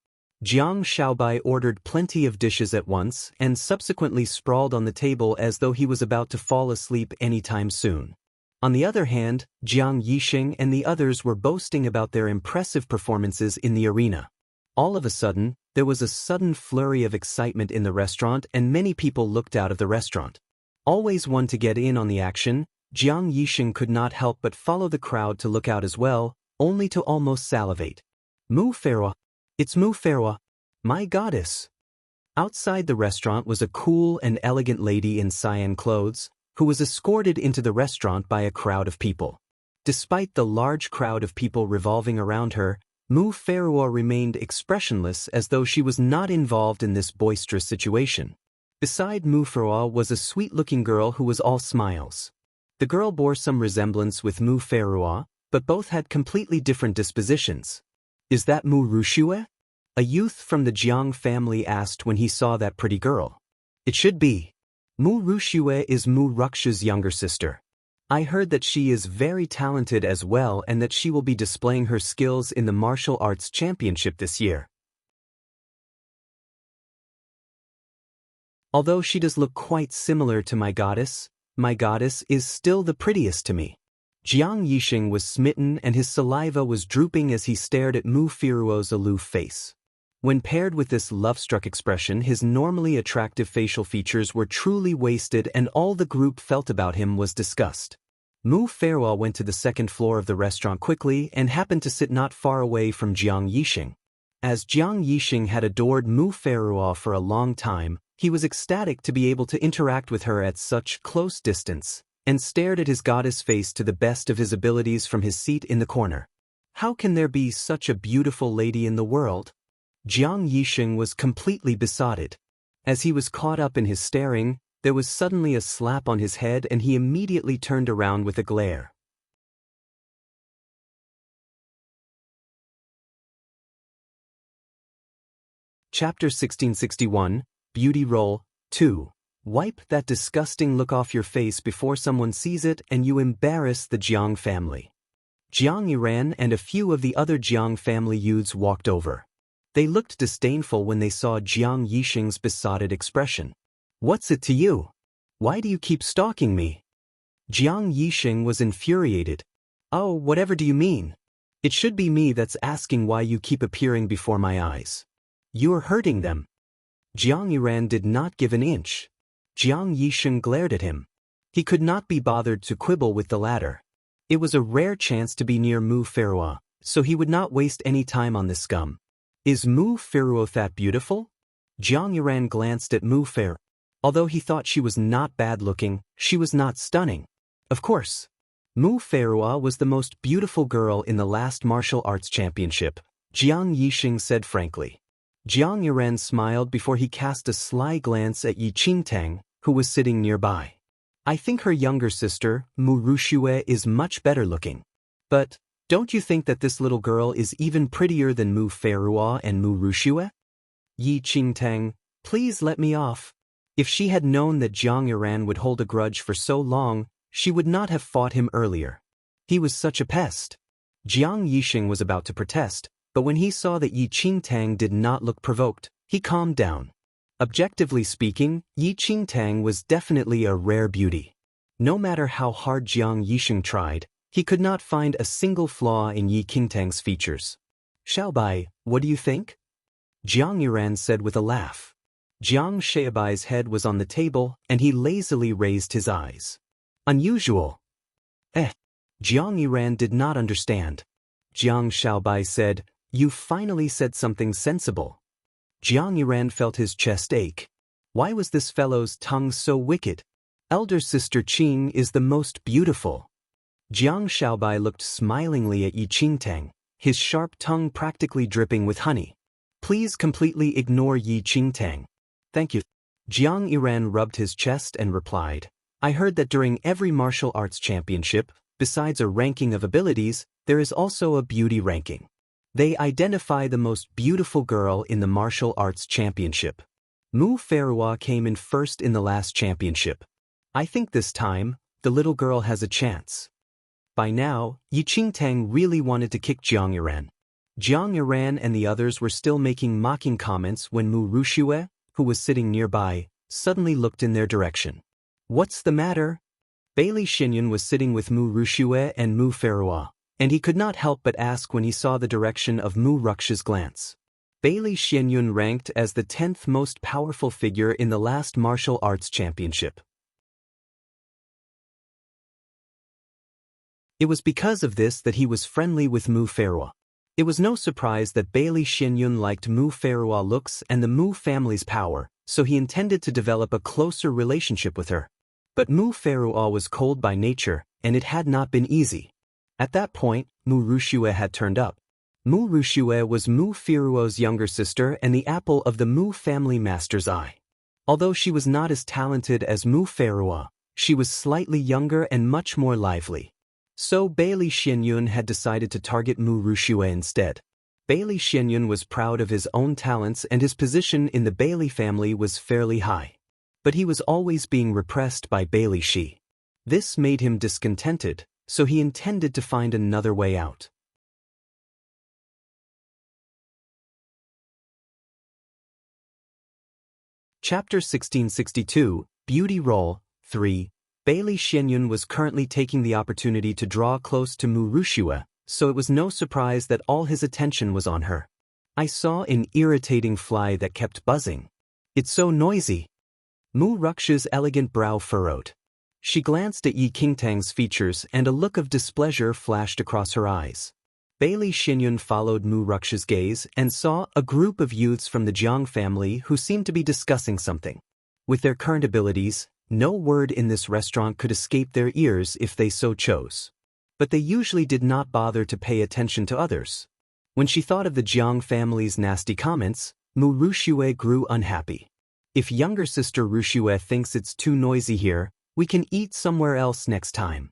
[SPEAKER 1] Jiang Shaobai ordered plenty of dishes at once and subsequently sprawled on the table as though he was about to fall asleep anytime soon. On the other hand, Jiang Yisheng and the others were boasting about their impressive performances in the arena. All of a sudden, there was a sudden flurry of excitement in the restaurant, and many people looked out of the restaurant. Always one to get in on the action, Jiang Yisheng could not help but follow the crowd to look out as well, only to almost salivate. Mu Ferwa. It's Mu Ferwa. My goddess. Outside the restaurant was a cool and elegant lady in cyan clothes, who was escorted into the restaurant by a crowd of people. Despite the large crowd of people revolving around her, Mu Ferwa remained expressionless, as though she was not involved in this boisterous situation. Beside Mu Ferwa was a sweet-looking girl who was all smiles. The girl bore some resemblance with Mu Ferwa, but both had completely different dispositions. Is that Mu Rushue? A youth from the Jiang family asked when he saw that pretty girl. It should be. Mu Rushue is Mu Ruksha's younger sister. I heard that she is very talented as well, and that she will be displaying her skills in the martial arts championship this year. Although she does look quite similar to my goddess is still the prettiest to me. Jiang Yisheng was smitten, and his saliva was drooping as he stared at Mu Ferwa's aloof face. When paired with this love-struck expression, his normally attractive facial features were truly wasted, and all the group felt about him was disgust. Mu Ferwa went to the second floor of the restaurant quickly and happened to sit not far away from Jiang Yisheng. As Jiang Yisheng had adored Mu Ferwa for a long time, he was ecstatic to be able to interact with her at such close distance, and stared at his goddess face to the best of his abilities from his seat in the corner. How can there be such a beautiful lady in the world? Jiang Yisheng was completely besotted. As he was caught up in his staring, there was suddenly a slap on his head and he immediately turned around with a glare. Chapter 1661, Beauty Roll 2. Wipe that disgusting look off your face before someone sees it and you embarrass the Jiang family. Jiang Yiran and a few of the other Jiang family youths walked over. They looked disdainful when they saw Jiang Yisheng's besotted expression. What's it to you? Why do you keep stalking me? Jiang Yisheng was infuriated. Oh, whatever do you mean? It should be me that's asking why you keep appearing before my eyes. You're hurting them. Jiang Yiran did not give an inch. Jiang Yisheng glared at him. He could not be bothered to quibble with the latter. It was a rare chance to be near Mu Ferua, so he would not waste any time on this scum. Is Mu Ferua that beautiful? Jiang Yiran glanced at Mu Ferua. Although he thought she was not bad-looking, she was not stunning. Of course. Mu Ferua was the most beautiful girl in the last martial arts championship, Jiang Yisheng said frankly. Jiang Yiran smiled before he cast a sly glance at Yi Qingtang, who was sitting nearby. I think her younger sister, Mu Ruxue, is much better looking. But, don't you think that this little girl is even prettier than Mu Ferua and Mu Ruxue? Yi Qingtang, please let me off. If she had known that Jiang Yiran would hold a grudge for so long, she would not have fought him earlier. He was such a pest. Jiang Yisheng was about to protest, but when he saw that Yi Qingtang did not look provoked, he calmed down. Objectively speaking, Yi Qingtang was definitely a rare beauty. No matter how hard Jiang Yisheng tried, he could not find a single flaw in Yi Qingtang's features. Xiaobai, what do you think? Jiang Yiran said with a laugh. Jiang Xiaobai's head was on the table and he lazily raised his eyes. Unusual. Jiang Yiran did not understand. Jiang Xiaobai said, You finally said something sensible. Jiang Yiran felt his chest ache. Why was this fellow's tongue so wicked? Elder sister Qing is the most beautiful. Jiang Xiaobai looked smilingly at Yi Qingtang, his sharp tongue practically dripping with honey. Please completely ignore Yi Qingtang. Thank you. Jiang Yiran rubbed his chest and replied, I heard that during every martial arts championship, besides a ranking of abilities, there is also a beauty ranking. They identify the most beautiful girl in the martial arts championship. Mu Ferua came in first in the last championship. I think this time, the little girl has a chance. By now, Yi Qingtang really wanted to kick Jiang Yiran. Jiang Yiran and the others were still making mocking comments when Mu Ruxue, who was sitting nearby, suddenly looked in their direction. What's the matter? Bailey Xinyun was sitting with Mu Ruxue and Mu Ferua, and he could not help but ask when he saw the direction of Mu Ruxue's glance. Bailey Xinyun ranked as the 10th most powerful figure in the last martial arts championship. It was because of this that he was friendly with Mu Ferua. It was no surprise that Bailey Xinyun liked Mu Ferua looks and the Mu family's power, so he intended to develop a closer relationship with her. But Mu Ferua was cold by nature, and it had not been easy. At that point, Mu Ruxue had turned up. Mu Ruxue was Mu Feruo's younger sister and the apple of the Mu family master's eye. Although she was not as talented as Mu Ferua, she was slightly younger and much more lively. So Bailey Xinyun had decided to target Mu Ruxue instead. Bailey Xinyun was proud of his own talents and his position in the Bailey family was fairly high. But he was always being repressed by Bailey Shi. This made him discontented, so he intended to find another way out. Chapter 1662, Beauty Roll 3. Bailey Xinyun was currently taking the opportunity to draw close to Mu Ruxue, so it was no surprise that all his attention was on her. I saw an irritating fly that kept buzzing. It's so noisy. Mu Ruxue's elegant brow furrowed. She glanced at Yi Qingtang's features and a look of displeasure flashed across her eyes. Bailey Xinyun followed Mu Ruxue's gaze and saw a group of youths from the Jiang family who seemed to be discussing something. With their current abilities, No word in this restaurant could escape their ears if they so chose. But they usually did not bother to pay attention to others. When she thought of the Jiang family's nasty comments, Mu Ruxue grew unhappy. If younger sister Ruxue thinks it's too noisy here, we can eat somewhere else next time.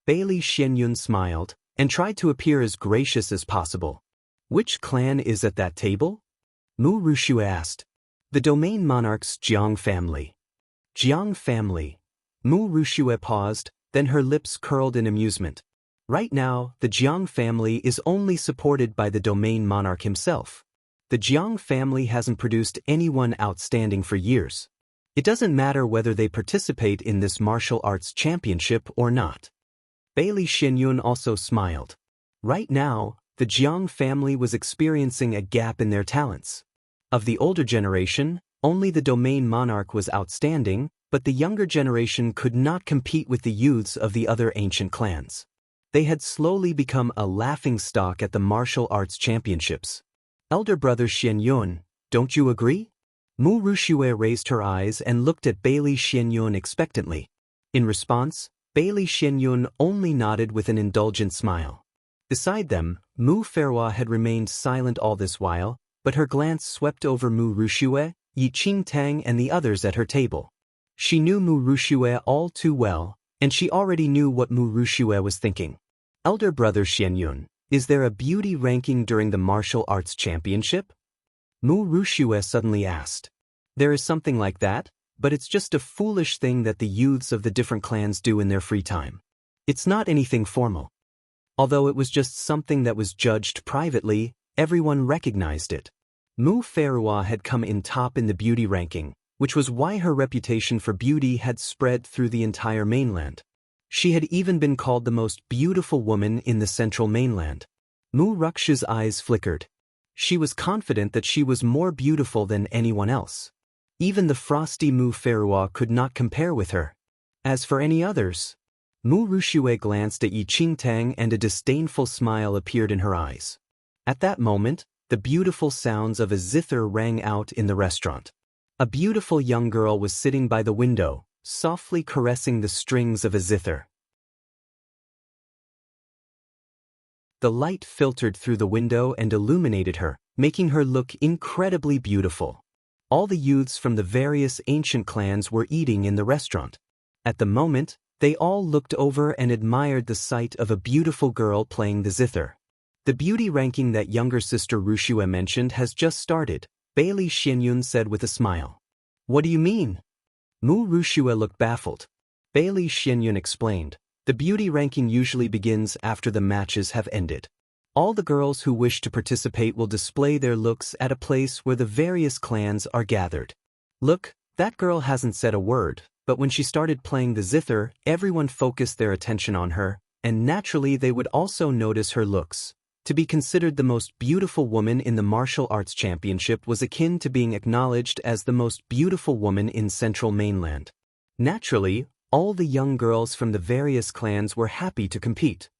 [SPEAKER 1] Bailey Xianyun smiled and tried to appear as gracious as possible. Which clan is at that table? Mu Ruxue asked. The domain monarch's Jiang family. Jiang family. Mu Ruxue paused, then her lips curled in amusement. Right now, the Jiang family is only supported by the domain monarch himself. The Jiang family hasn't produced anyone outstanding for years. It doesn't matter whether they participate in this martial arts championship or not. Bailey Xianyun also smiled. Right now, the Jiang family was experiencing a gap in their talents. Of the older generation, only the domain monarch was outstanding, but the younger generation could not compete with the youths of the other ancient clans. They had slowly become a laughingstock at the martial arts championships. Elder brother Xianyun, don't you agree? Mu Ruxue raised her eyes and looked at Bailey Xianyun expectantly. In response, Bailey Xianyun only nodded with an indulgent smile. Beside them, Mu Ferhua had remained silent all this while, but her glance swept over Mu Ruxue, Yi Qingtang and the others at her table. She knew Mu Ruxue all too well, and she already knew what Mu Ruxue was thinking. Elder brother Xianyun, is there a beauty ranking during the martial arts championship? Mu Ruxue suddenly asked. There is something like that, but it's just a foolish thing that the youths of the different clans do in their free time. It's not anything formal. Although it was just something that was judged privately, everyone recognized it. Mu Ferhua had come in top in the beauty ranking, which was why her reputation for beauty had spread through the entire mainland. She had even been called the most beautiful woman in the central mainland. Mu Ruxue's eyes flickered. She was confident that she was more beautiful than anyone else. Even the frosty Mu Ferhua could not compare with her. As for any others, Mu Ruxue glanced at Yi Qingtang and a disdainful smile appeared in her eyes. At that moment, the beautiful sounds of a zither rang out in the restaurant. A beautiful young girl was sitting by the window, softly caressing the strings of a zither. The light filtered through the window and illuminated her, making her look incredibly beautiful. All the youths from the various ancient clans were eating in the restaurant. At the moment, they all looked over and admired the sight of a beautiful girl playing the zither. The beauty ranking that younger sister Ruxue mentioned has just started, Bailey Xianyun said with a smile. What do you mean? Mu Ruxue looked baffled. Bailey Xianyun explained. The beauty ranking usually begins after the matches have ended. All the girls who wish to participate will display their looks at a place where the various clans are gathered. Look, that girl hasn't said a word, but when she started playing the zither, everyone focused their attention on her, and naturally they would also notice her looks. To be considered the most beautiful woman in the martial arts championship was akin to being acknowledged as the most beautiful woman in central mainland. Naturally, all the young girls from the various clans were happy to compete.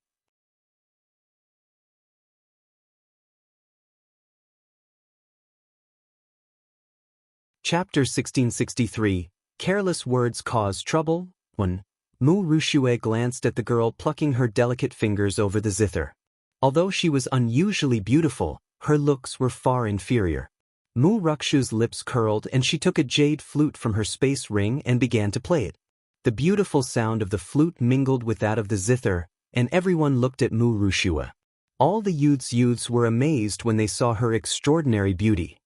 [SPEAKER 1] Chapter 1663, Careless Words Cause Trouble. 1. Mu Ruxue glanced at the girl plucking her delicate fingers over the zither. Although she was unusually beautiful, her looks were far inferior. Mu Ruxue's lips curled and she took a jade flute from her space ring and began to play it. The beautiful sound of the flute mingled with that of the zither, and everyone looked at Mu Ruxue. All the youths were amazed when they saw her extraordinary beauty.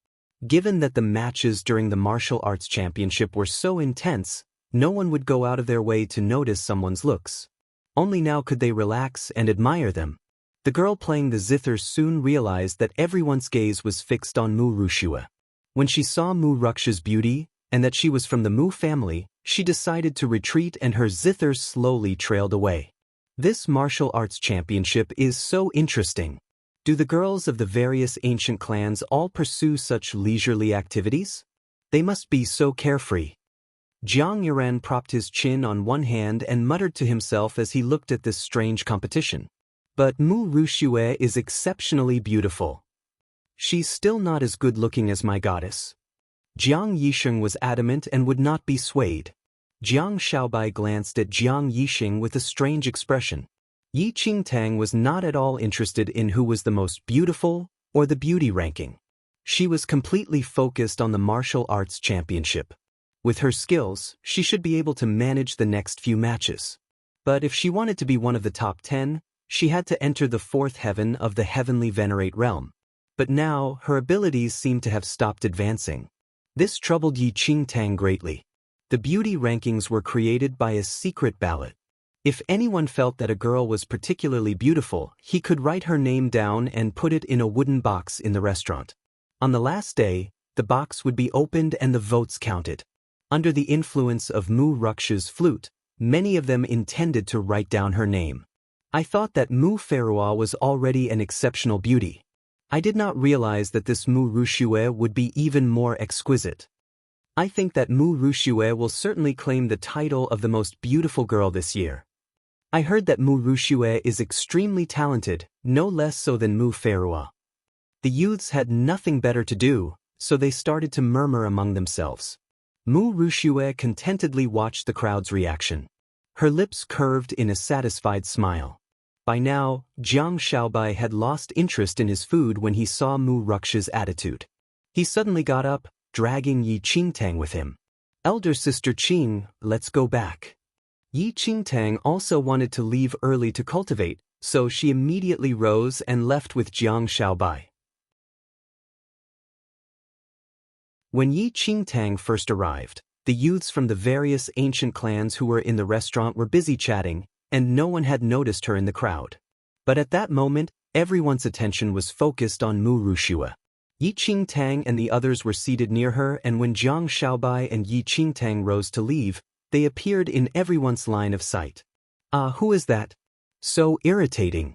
[SPEAKER 1] Given that the matches during the martial arts championship were so intense, no one would go out of their way to notice someone's looks. Only now could they relax and admire them. The girl playing the zither soon realized that everyone's gaze was fixed on Mu Ruxue. When she saw Mu Ruxue's beauty, and that she was from the Mu family, she decided to retreat and her zither slowly trailed away. This martial arts championship is so interesting. Do the girls of the various ancient clans all pursue such leisurely activities? They must be so carefree. Jiang Yuran propped his chin on one hand and muttered to himself as he looked at this strange competition. But Mu Ruxue is exceptionally beautiful. She's still not as good-looking as my goddess. Jiang Yisheng was adamant and would not be swayed. Jiang Xiaobai glanced at Jiang Yixing with a strange expression. Yi Qingtang was not at all interested in who was the most beautiful or the beauty ranking. She was completely focused on the martial arts championship. With her skills, she should be able to manage the next few matches. But if she wanted to be one of the top 10, she had to enter the fourth heaven of the heavenly venerate realm. But now, her abilities seemed to have stopped advancing. This troubled Yi Qingtang greatly. The beauty rankings were created by a secret ballot. If anyone felt that a girl was particularly beautiful, he could write her name down and put it in a wooden box in the restaurant. On the last day, the box would be opened and the votes counted. Under the influence of Mu Ruxa's flute, many of them intended to write down her name. I thought that Mu Ferua was already an exceptional beauty. I did not realize that this Mu Ruxue would be even more exquisite. I think that Mu Ruxue will certainly claim the title of the most beautiful girl this year. I heard that Mu Ruxue is extremely talented, no less so than Mu Ferua. The youths had nothing better to do, so they started to murmur among themselves. Mu Ruxue contentedly watched the crowd's reaction. Her lips curved in a satisfied smile. By now, Jiang Xiaobai had lost interest in his food when he saw Mu Ruxa's attitude. He suddenly got up, dragging Yi Qingtang with him. "Elder sister Qing, let's go back." Yi Qingtang also wanted to leave early to cultivate, so she immediately rose and left with Jiang Xiaobai. When Yi Qingtang first arrived, the youths from the various ancient clans who were in the restaurant were busy chatting, and no one had noticed her in the crowd. But at that moment, everyone's attention was focused on Mu Ruxue. Yi Qingtang and the others were seated near her, and when Jiang Xiaobai and Yi Qingtang rose to leave, they appeared in everyone's line of sight. "Ah, who is that? So irritating.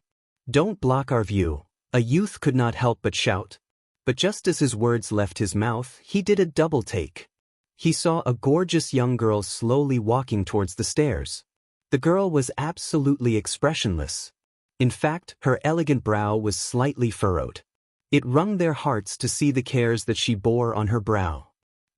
[SPEAKER 1] Don't block our view," a youth could not help but shout. But just as his words left his mouth, he did a double take. He saw a gorgeous young girl slowly walking towards the stairs. The girl was absolutely expressionless. In fact, her elegant brow was slightly furrowed. It wrung their hearts to see the cares that she bore on her brow.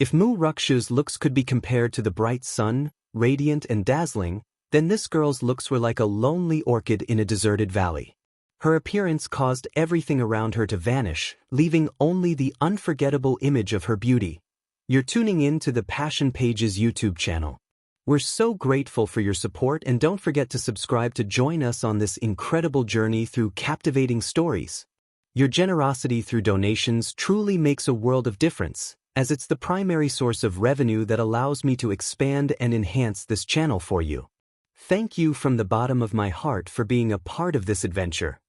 [SPEAKER 1] If Mu Ruxa's looks could be compared to the bright sun, radiant and dazzling, then this girl's looks were like a lonely orchid in a deserted valley. Her appearance caused everything around her to vanish, leaving only the unforgettable image of her beauty. You're tuning in to the Passion Pages YouTube channel. We're so grateful for your support, and don't forget to subscribe to join us on this incredible journey through captivating stories. Your generosity through donations truly makes a world of difference, as it's the primary source of revenue that allows me to expand and enhance this channel for you. Thank you from the bottom of my heart for being a part of this adventure.